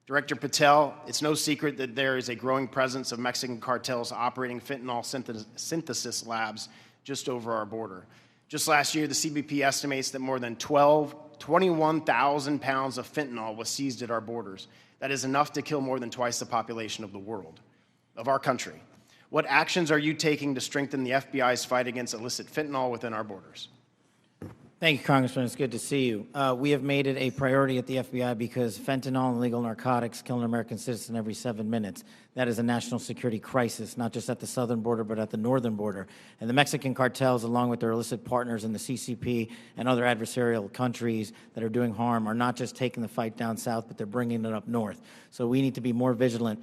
Director Patel, it's no secret that there is a growing presence of Mexican cartels operating fentanyl synthesis labs just over our border. Just last year, the CBP estimates that more than 21,000 pounds of fentanyl was seized at our borders. That is enough to kill more than twice the population of the world, of our country. What actions are you taking to strengthen the FBI's fight against illicit fentanyl within our borders? Thank you, Congressman. It's good to see you. We have made it a priority at the FBI because fentanyl and illegal narcotics kill an American citizen every 7 minutes. That is a national security crisis, not just at the southern border, but at the northern border. And the Mexican cartels, along with their illicit partners in the CCP and other adversarial countries that are doing harm, are not just taking the fight down south, but they're bringing it up north. So we need to be more vigilant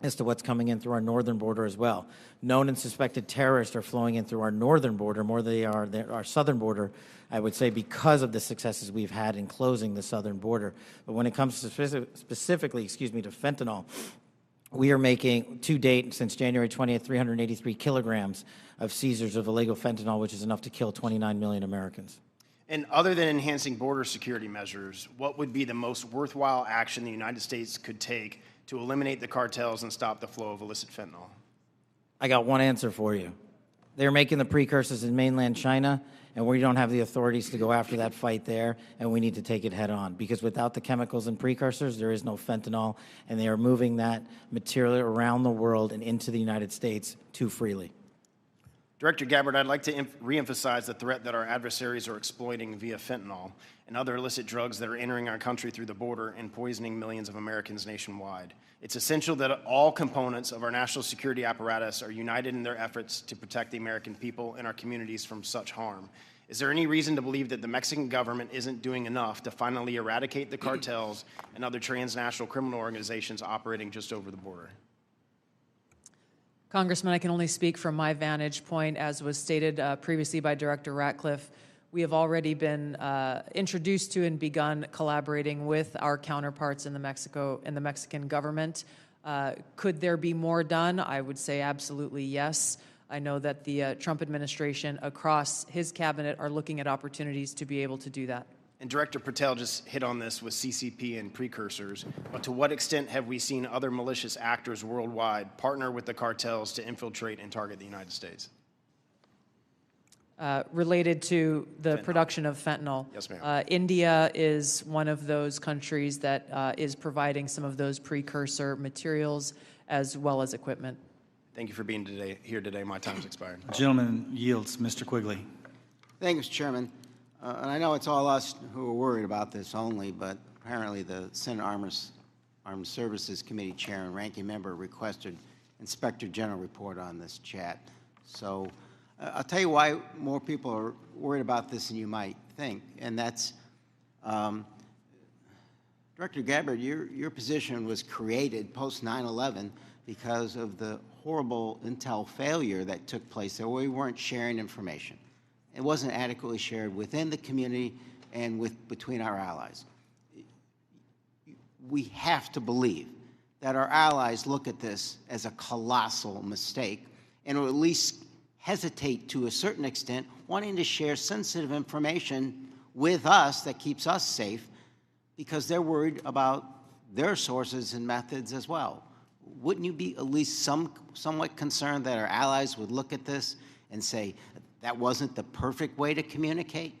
as to what's coming in through our northern border as well. Known and suspected terrorists are flowing in through our northern border more than they are our southern border, I would say, because of the successes we've had in closing the southern border. But when it comes to specifically to fentanyl, we are making, to date, since January 20th, 383 kilograms of seizures of illegal fentanyl, which is enough to kill 29 million Americans. And other than enhancing border security measures, what would be the most worthwhile action the United States could take to eliminate the cartels and stop the flow of illicit fentanyl? I got one answer for you. They're making the precursors in mainland China, and we don't have the authorities to go after that fight there, and we need to take it head on. Because without the chemicals and precursors, there is no fentanyl, and they are moving that material around the world and into the United States too freely. Director Gabbard, I'd like to reemphasize the threat that our adversaries are exploiting via fentanyl and other illicit drugs that are entering our country through the border and poisoning millions of Americans nationwide. It's essential that all components of our national security apparatus are united in their efforts to protect the American people and our communities from such harm. Is there any reason to believe that the Mexican government isn't doing enough to finally eradicate the cartels and other transnational criminal organizations operating just over the border? Congressman, I can only speak from my vantage point. As was stated previously by Director Ratcliffe, we have already been introduced to and begun collaborating with our counterparts in the Mexican government. Could there be more done? I would say absolutely yes. I know that the Trump administration across his cabinet are looking at opportunities to be able to do that. And Director Patel just hit on this with CCP and precursors, but to what extent have we seen other malicious actors worldwide partner with the cartels to infiltrate and target the United States? Related to the production of fentanyl. Yes, ma'am. India is one of those countries that is providing some of those precursor materials as well as equipment. Thank you for being here today. My time's expired. Gentleman yields. Mr. Quigley. Thank you, Mr. Chairman. And I know it's all us who are worried about this only, but apparently the Senate Armed Services Committee Chair and Ranking Member requested Inspector General report on this chat. So I'll tell you why more people are worried about this than you might think, and that's Director Gabbard, your position was created post 9/11 because of the horrible intel failure that took place there, where we weren't sharing information. It wasn't adequately shared within the community and between our allies. We have to believe that our allies look at this as a colossal mistake and will at least hesitate to a certain extent, wanting to share sensitive information with us that keeps us safe because they're worried about their sources and methods as well. Wouldn't you be at least somewhat concerned that our allies would look at this and say, that wasn't the perfect way to communicate?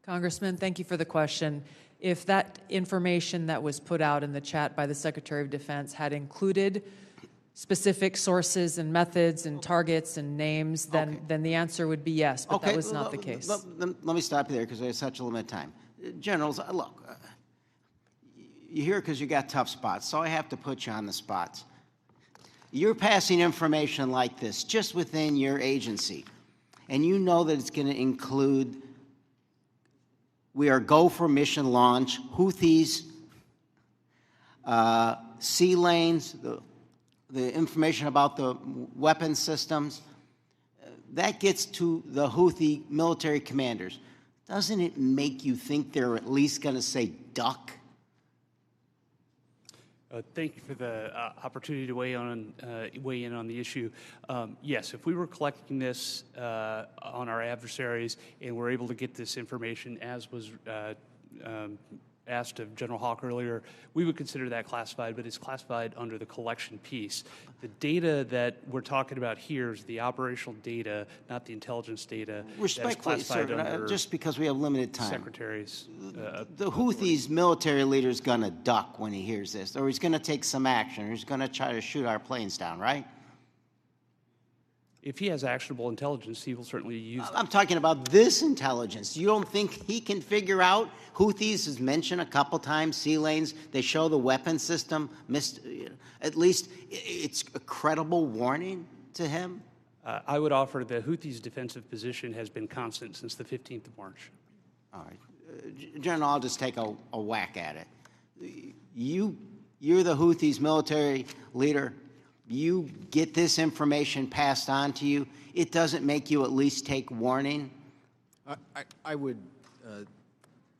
Congressman, thank you for the question. If that information that was put out in the chat by the Secretary of Defense had included specific sources and methods and targets and names, then the answer would be yes, but that was not the case. Let me stop you there because there's such a limited time. Generals, look, you're here because you got tough spots, so I have to put you on the spots. You're passing information like this just within your agency, and you know that it's going to include, we are go for mission launch, Houthis, sea lanes, the information about the weapon systems. That gets to the Houthi military commanders. Doesn't it make you think they're at least going to say duck? Thank you for the opportunity to weigh in on the issue. Yes, if we were collecting this on our adversaries and we're able to get this information as was asked of General Hawk earlier, we would consider that classified, but it's classified under the collection piece. The data that we're talking about here is the operational data, not the intelligence data. Respectfully, sir, just because we have limited time. Secretaries. The Houthis' military leader is going to duck when he hears this, or he's going to take some action, or he's going to try to shoot our planes down, right? If he has actionable intelligence, he will certainly use it. I'm talking about this intelligence. You don't think he can figure out? Houthis is mentioned a couple times, sea lanes. They show the weapon system. At least it's a credible warning to him. I would offer the Houthis' defensive position has been constant since the 15th of March. All right. General, I'll just take a whack at it. You're the Houthis' military leader. You get this information passed on to you, it doesn't make you at least take warning? I would,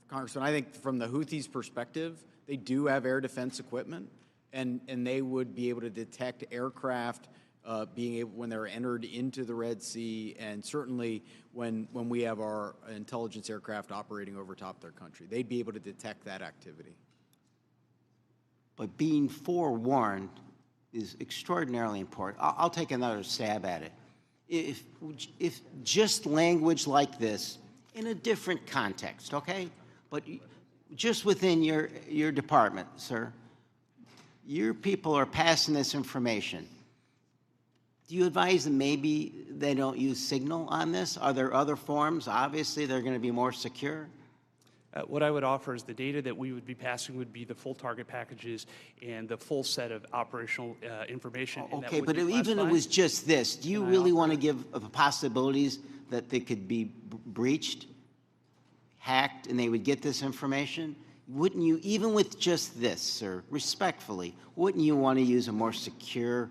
Congressman, I think from the Houthis' perspective, they do have air defense equipment, and they would be able to detect aircraft when they're entered into the Red Sea, and certainly when we have our intelligence aircraft operating over top their country. They'd be able to detect that activity. But being forewarned is extraordinarily important. I'll take another stab at it. If just language like this in a different context, okay? But just within your department, sir, your people are passing this information. Do you advise that maybe they don't use Signal on this? Are there other forms? Obviously, they're going to be more secure. What I would offer is the data that we would be passing would be the full target packages and the full set of operational information. Okay, but even if it was just this, do you really want to give the possibilities that they could be breached, hacked, and they would get this information? Wouldn't you, even with just this, sir, respectfully, wouldn't you want to use a more secure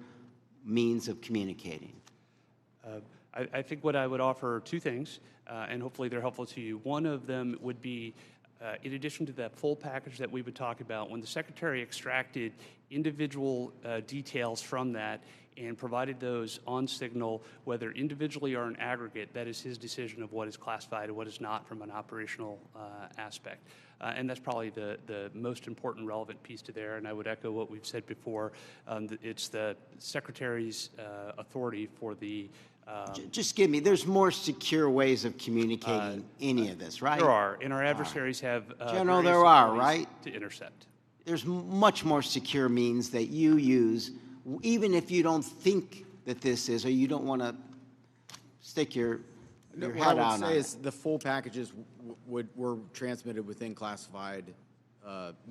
means of communicating? I think what I would offer are two things, and hopefully they're helpful to you. One of them would be, in addition to that full package that we would talk about, when the Secretary extracted individual details from that and provided those on signal, whether individually or in aggregate. That is his decision of what is classified and what is not from an operational aspect. And that's probably the most important relevant piece to there. And I would echo what we've said before. It's the Secretary's authority for the Just give me, there's more secure ways of communicating any of this, right? There are, and our adversaries have General, various there are, abilities right? to intercept. There's much more secure means that you use, even if you don't think that this is, or you don't want to stick your What head I out would on say it. is the full packages were transmitted within classified,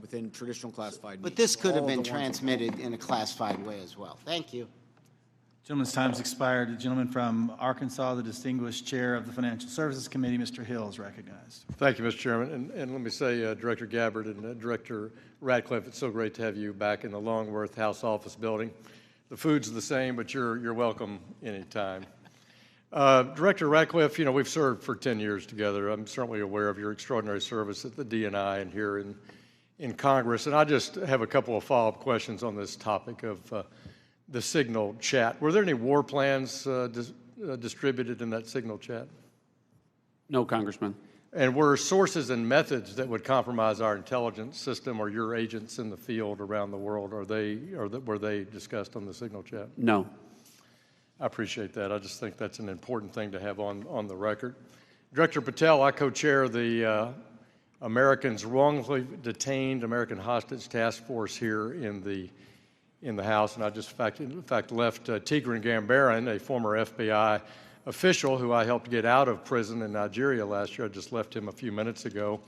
within traditional classified. But means. this could have All been of the ones- transmitted in a classified way as well. Thank you. Gentleman's time's expired. The gentleman from Arkansas, the distinguished chair of the Financial Services Committee, Mr. Hill, is recognized. Thank you, Mr. Chairman. And let me say, Director Gabbard and Director Ratcliffe, it's so great to have you back in the Longworth House Office building. The food's the same, but you're welcome anytime. Director Ratcliffe, you know, we've served for 10 years together. I'm certainly aware of your extraordinary service at the DNI and here in Congress. And I just have a couple of follow-up questions on this topic of the Signal chat. Were there any war plans distributed in that Signal chat? No, Congressman. And were sources and methods that would compromise our intelligence system or your agents in the field around the world, were they discussed on the Signal chat? No. I appreciate that. I just think that's an important thing to have on the record. Director Patel, I co-chair the Americans Wrongfully Detained American Hostage Task Force here in the House, and I just, in fact, left Tigran Gambaryan, a former FBI official who I helped get out of prison in Nigeria last year. I just left him a few minutes ago.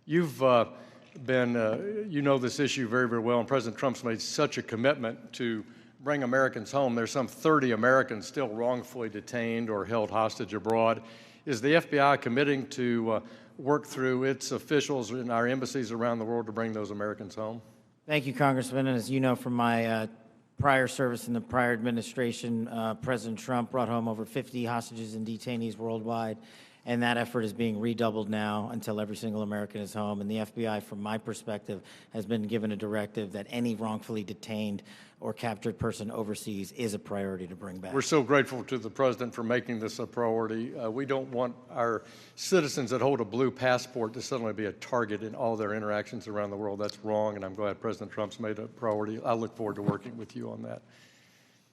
You've you know this issue very, very well, and President Trump's made such a commitment to bring Americans home. There's some 30 Americans still wrongfully detained or held hostage abroad. Is the FBI committing to work through its officials in our embassies around the world to bring those Americans home? Thank you, Congressman. And as you know from my prior service in the prior administration, President Trump brought home over 50 hostages and detainees worldwide, and that effort is being redoubled now until every single American is home. And the FBI, from my perspective, has been given a directive that any wrongfully detained or captured person overseas is a priority to bring back. We're so grateful to the President for making this a priority. We don't want our citizens that hold a blue passport to suddenly be a target in all their interactions around the world. That's wrong, and I'm glad President Trump's made it a priority. I look forward to working with you on that.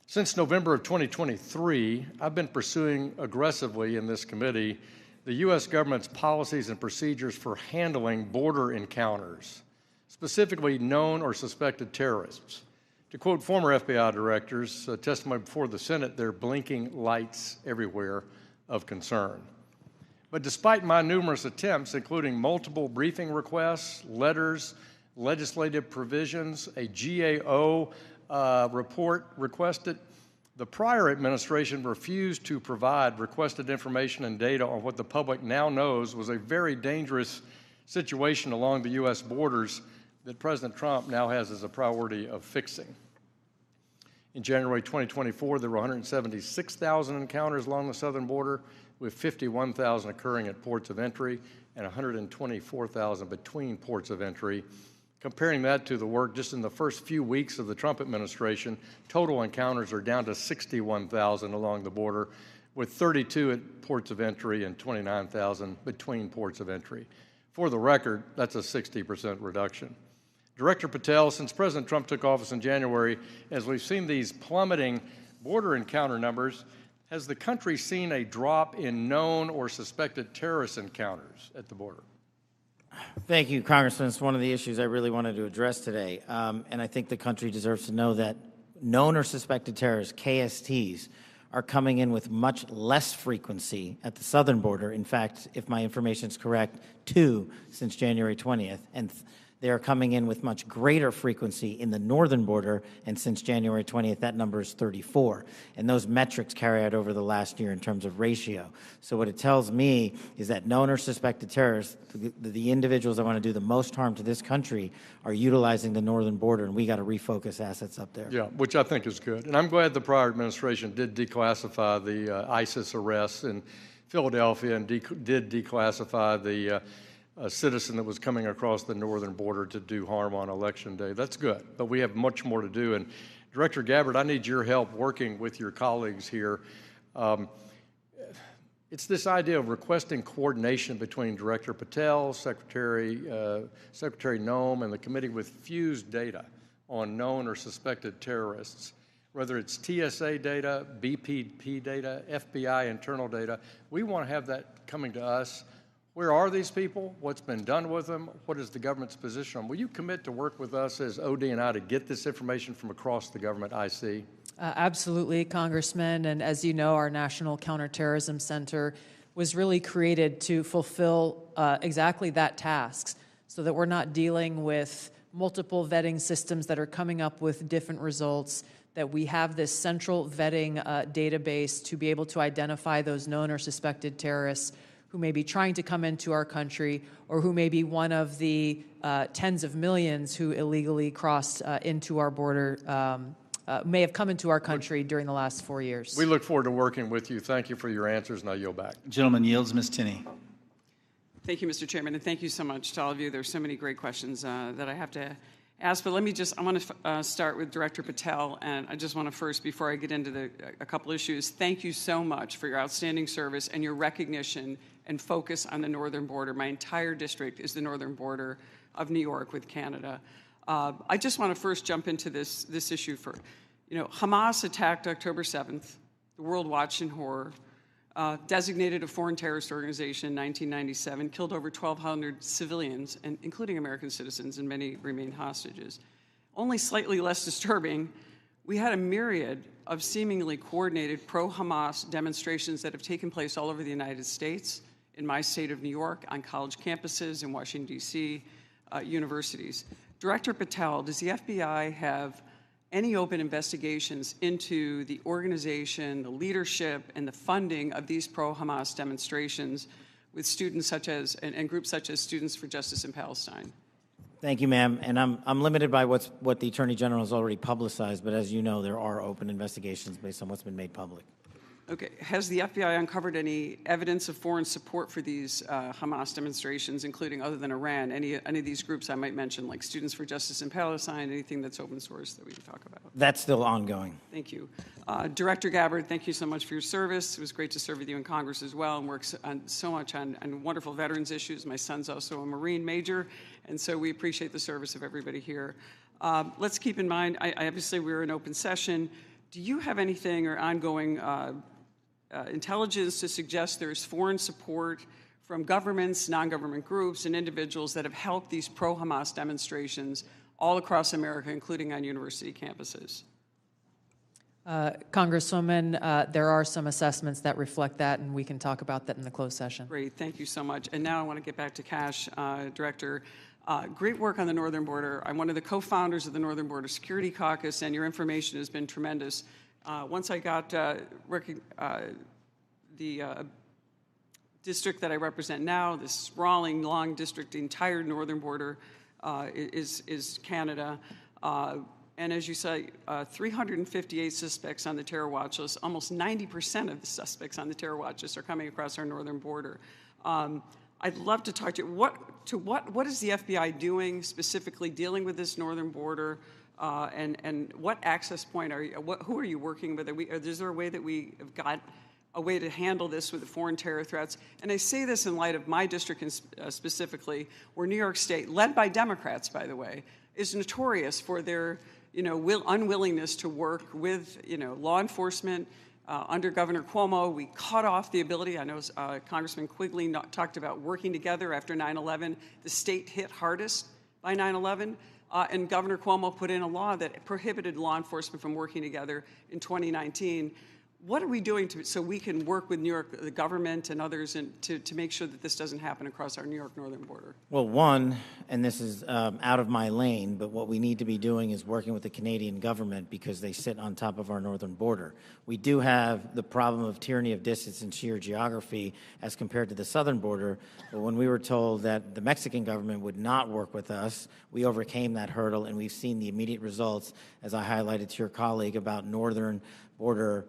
Since November of 2023, I've been pursuing aggressively in this committee the U.S. government's policies and procedures for handling border encounters, specifically known or suspected terrorists. To quote former FBI directors, testimony before the Senate, they're blinking lights everywhere of concern. But despite my numerous attempts, including multiple briefing requests, letters, legislative provisions, a GAO report requested, the prior administration refused to provide requested information and data on what the public now knows was a very dangerous situation along the U.S. borders that President Trump now has as a priority of fixing. In January 2024, there were 176,000 encounters along the southern border, with 51,000 occurring at ports of entry and 124,000 between ports of entry. Comparing that to the work just in the first few weeks of the Trump administration, total encounters are down to 61,000 along the border, with 32 at ports of entry and 29,000 between ports of entry. For the record, that's a 60% reduction. Director Patel, since President Trump took office in January, as we've seen these plummeting border encounter numbers, has the country seen a drop in known or suspected terrorist encounters at the border? Thank you, Congressman. It's one of the issues I really wanted to address today. And I think the country deserves to know that known or suspected terrorists, KSTs, are coming in with much less frequency at the southern border. In fact, if my information is correct, 2 since January 20th. And they are coming in with much greater frequency in the northern border, and since January 20th, that number is 34. And those metrics carry out over the last year in terms of ratio. So what it tells me is that known or suspected terrorists, the individuals that want to do the most harm to this country, are utilizing the northern border, and we got to refocus assets up there. Yeah, which I think is good. And I'm glad the prior administration did declassify the ISIS arrests in Philadelphia and did declassify the a citizen that was coming across the northern border to do harm on Election Day. That's good, but we have much more to do. And Director Gabbard, I need your help working with your colleagues here. It's this idea of requesting coordination between Director Patel, Secretary Noem, and the committee with fused data on known or suspected terrorists. Whether it's TSA data, BPP data, FBI internal data, we want to have that coming to us. Where are these people? What's been done with them? What is the government's position on them? Will you commit to work with us as OD&I to get this information from across the government IC? Absolutely, Congressman. And as you know, our National Counterterrorism Center was really created to fulfill exactly that task, so that we're not dealing with multiple vetting systems that are coming up with different results, that we have this central vetting database to be able to identify those known or suspected terrorists who may be trying to come into our country, or who may be one of the tens of millions who illegally crossed into our border, may have come into our country during the last 4 years. We look forward to working with you. Thank you for your answers, and I yield back. Gentleman yields. Ms. Tinney. Thank you, Mr. Chairman, and thank you so much to all of you. There's so many great questions that I have to ask, but I want to start with Director Patel, and I just want to first, before I get into a couple issues, thank you so much for your outstanding service and your recognition and focus on the northern border. My entire district is the northern border of New York with Canada. I just want to first jump into this issue for, Hamas attacked October 7th. The world watched in horror. Designated a foreign terrorist organization in 1997, killed over 1,200 civilians, and including American citizens, and many remain hostages. Only slightly less disturbing, we had a myriad of seemingly coordinated pro-Hamas demonstrations that have taken place all over the United States, in my state of New York, on college campuses, in Washington, D.C., universities. Director Patel, does the FBI have any open investigations into the organization, the leadership, and the funding of these pro-Hamas demonstrations with students such as, and groups such as Students for Justice in Palestine? Thank you, ma'am. And I'm limited by what the Attorney General has already publicized, but as you know, there are open investigations based on what's been made public. Okay. Has the FBI uncovered any evidence of foreign support for these Hamas demonstrations, including, other than Iran, any of these groups I might mention, like Students for Justice in Palestine, anything that's open source that we can talk about? That's still ongoing. Thank you. Director Gabbard, thank you so much for your service. It was great to serve with you in Congress as well, and work so much on wonderful veterans issues. My son's also a Marine major, and so we appreciate the service of everybody here. Let's keep in mind, obviously we're in open session. Do you have anything or ongoing intelligence to suggest there's foreign support from governments, non-government groups, and individuals that have helped these pro-Hamas demonstrations all across America, including on university campuses? Congresswoman, there are some assessments that reflect that, and we can talk about that in the closed session. Great, thank you so much. And now I want to get back to Kash, Director. Great work on the northern border. I'm one of the co-founders of the Northern Border Security Caucus, and your information has been tremendous. Once I got the district that I represent now, this sprawling, long district, the entire northern border is Canada. And as you say, 358 suspects on the terror watch list. Almost 90% of the suspects on the terror watch list are coming across our northern border. I'd love to talk to you. What is the FBI doing specifically dealing with this northern border? And what access point are you? Who are you working with? Is there a way that we have got a way to handle this with the foreign terror threats? And I say this in light of my district specifically, where New York State, led by Democrats, by the way, is notorious for their unwillingness to work with law enforcement. Under Governor Cuomo, we cut off the ability. I know Congressman Quigley talked about working together after 9/11. The state hit hardest by 9/11. And Governor Cuomo put in a law that prohibited law enforcement from working together in 2019. What are we doing so we can work with New York, the government and others, to make sure that this doesn't happen across our New York northern border? Well, one, and this is out of my lane, but what we need to be doing is working with the Canadian government because they sit on top of our northern border. We do have the problem of tyranny of distance and sheer geography as compared to the southern border, but when we were told that the Mexican government would not work with us, we overcame that hurdle, and we've seen the immediate results, as I highlighted to your colleague, about northern border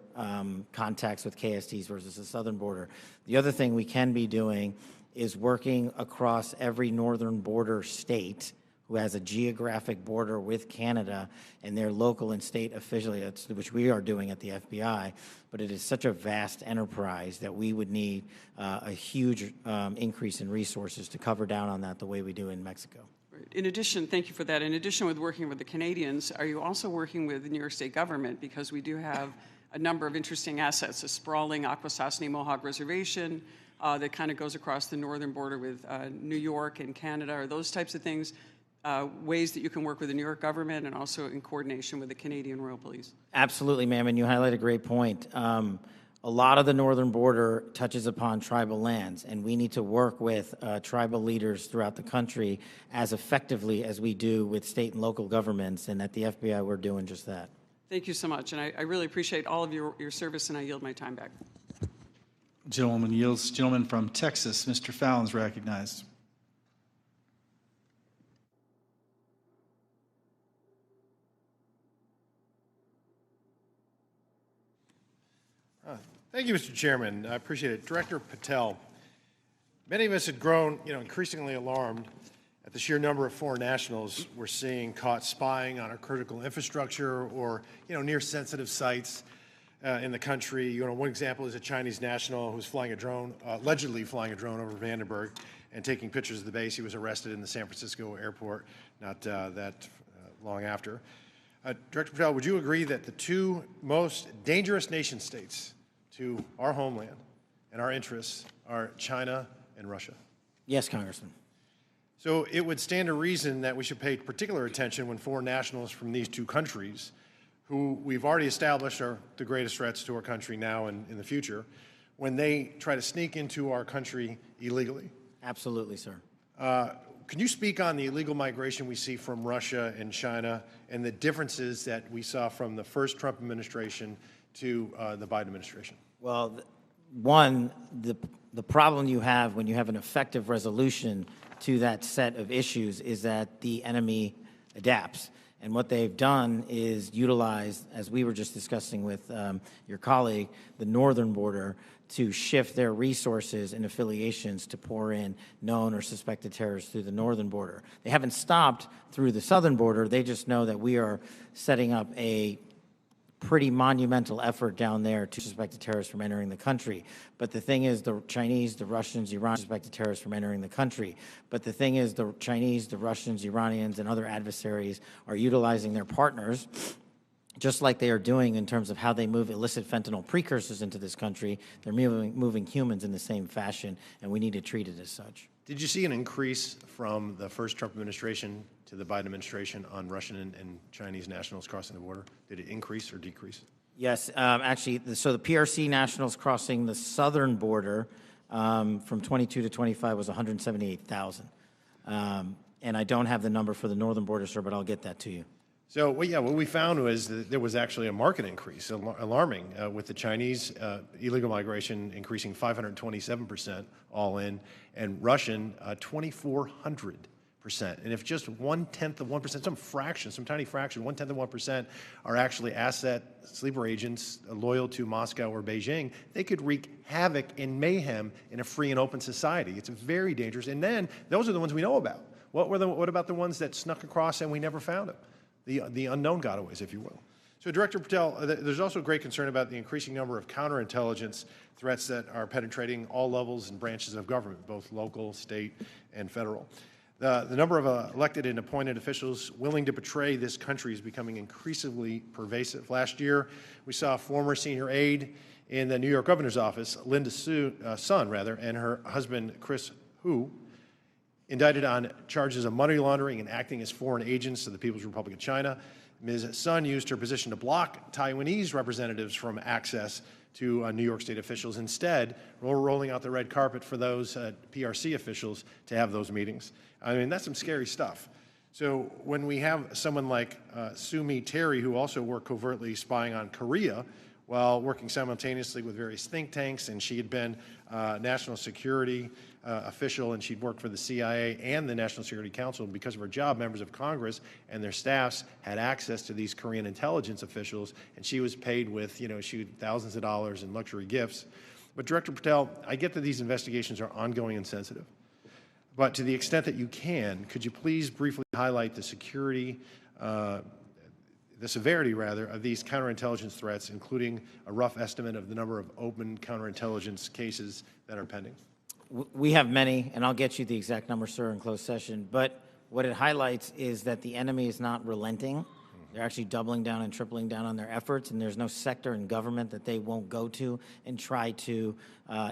contacts with KSTs versus the southern border. The other thing we can be doing is working across every northern border state who has a geographic border with Canada and their local and state affiliates, which we are doing at the FBI, but it is such a vast enterprise that we would need a huge increase in resources to cover down on that the way we do in Mexico. In addition, thank you for that. In addition with working with the Canadians, are you also working with the New York State government? Because we do have a number of interesting assets, a sprawling Akwesasne Mohawk Reservation that kind of goes across the northern border with New York and Canada. Are those types of things ways that you can work with the New York government and also in coordination with the Canadian Royal Police? Absolutely, ma'am, and you highlight a great point. A lot of the northern border touches upon tribal lands, and we need to work with tribal leaders throughout the country as effectively as we do with state and local governments, and at the FBI we're doing just that. Thank you so much, and I really appreciate all of your service, and I yield my time back. Gentleman yields. Gentleman from Texas, Mr. Fallon's recognized. Thank you, Mr. Chairman. I appreciate it. Director Patel, many of us had grown, increasingly alarmed at the sheer number of foreign nationals we're seeing caught spying on our critical infrastructure or, near sensitive sites in the country. One example is a Chinese national who's flying a drone, allegedly flying a drone over Vandenberg and taking pictures of the base. He was arrested in the San Francisco airport not that long after. Director Patel, would you agree that the two most dangerous nation states to our homeland and our interests are China and Russia? Yes, Congressman. So it would stand to reason that we should pay particular attention when foreign nationals from these two countries, who we've already established are the greatest threats to our country now and in the future, when they try to sneak into our country illegally. Absolutely, sir. Can you speak on the illegal migration we see from Russia and China and the differences that we saw from the first Trump administration to the Biden administration? Well, one, the problem you have when you have an effective resolution to that set of issues is that the enemy adapts. And what they've done is utilize, as we were just discussing with your colleague, the northern border to shift their resources and affiliations to pour in known or suspected terrorists through the northern border. They haven't stopped through the southern border. They just know that we are setting up a pretty monumental effort down there to suspected terrorists from entering the country. But the thing is, the Chinese, the Russians, Iranians suspected terrorists from entering the country. But the thing is, the Chinese, the Russians, Iranians, and other adversaries are utilizing their partners, just like they are doing in terms of how they move illicit fentanyl precursors into this country. They're moving humans in the same fashion, and we need to treat it as such. Did you see an increase from the first Trump administration to the Biden administration on Russian and Chinese nationals crossing the border? Did it increase or decrease? Yes, actually, so the PRC nationals crossing the southern border from 22 to 25 was 178,000. And I don't have the number for the northern border, sir, but I'll get that to you. So, what we found was that there was actually a market increase, alarming, with the Chinese illegal migration increasing 527% all in, and Russian 2,400%. And if just 1/10 of 1%, some tiny fraction, 1/10 of 1% are actually asset sleeper agents loyal to Moscow or Beijing, they could wreak havoc and mayhem in a free and open society. It's very dangerous. And then those are the ones we know about. What about the ones that snuck across and we never found them? The unknown gotaways, if you will. So, Director Patel, there's also great concern about the increasing number of counterintelligence threats that are penetrating all levels and branches of government, both local, state, and federal. The number of elected and appointed officials willing to betray this country is becoming increasingly pervasive. Last year, we saw a former senior aide in the New York governor's office, Linda Sun, and her husband, Chris Hu, indicted on charges of money laundering and acting as foreign agents to the People's Republic of China. Ms. Sun used her position to block Taiwanese representatives from access to New York State officials. Instead, we're rolling out the red carpet for those PRC officials to have those meetings. I mean, that's some scary stuff. So when we have someone like Sue Terry, who also worked covertly spying on Korea while working simultaneously with various think tanks, and she had been national security official, and she'd worked for the CIA and the National Security Council. And because of her job, members of Congress and their staffs had access to these Korean intelligence officials, and she was paid with, thousands of dollars in luxury gifts. But Director Patel, I get that these investigations are ongoing and sensitive. But to the extent that you can, could you please briefly highlight the severity rather, of these counterintelligence threats, including a rough estimate of the number of open counterintelligence cases that are pending? We have many, and I'll get you the exact number, sir, in closed session. But what it highlights is that the enemy is not relenting. They're actually doubling down and tripling down on their efforts, and there's no sector in government that they won't go to and try to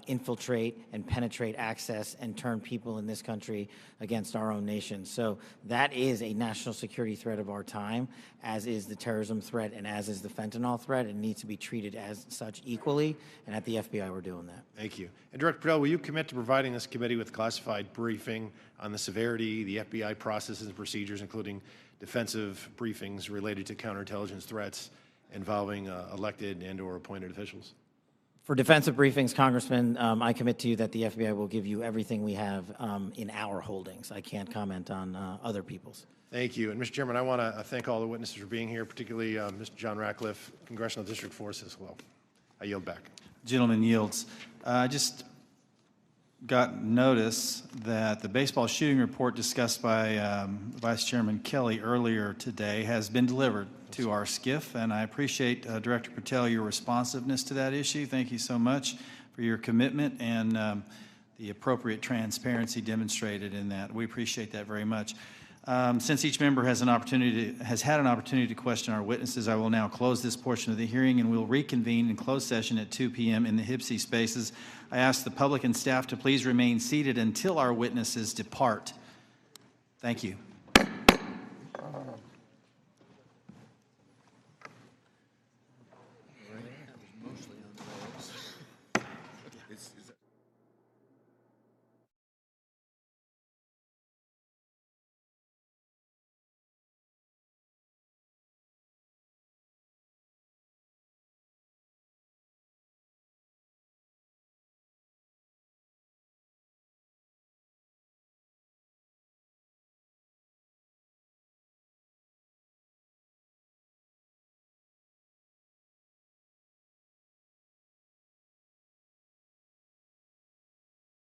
infiltrate and penetrate access and turn people in this country against our own nation. So that is a national security threat of our time, as is the terrorism threat and as is the fentanyl threat. It needs to be treated as such equally, and at the FBI we're doing that. Thank you. And Director Patel, will you commit to providing this committee with classified briefing on the severity, the FBI processes and procedures, including defensive briefings related to counterintelligence threats involving elected and or appointed officials? For defensive briefings, Congressman, I commit to you that the FBI will give you everything we have in our holdings. I can't comment on other people's. Thank you. And Mr. Chairman, I want to thank all the witnesses for being here, particularly Mr. John Ratcliffe, Congressional District Force as well. I yield back. Gentleman yields. Just got notice that the baseball shooting report discussed by Vice Chairman Kelly earlier today has been delivered to our SCIF, and I appreciate, Director Patel, your responsiveness to that issue. Thank you so much for your commitment and the appropriate transparency demonstrated in that. We appreciate that very much. Since each member has had an opportunity to question our witnesses, I will now close this portion of the hearing, and we'll reconvene in closed session at 2 p.m. in the HIPSI spaces. I ask the public and staff to please remain seated until our witnesses depart. Thank you.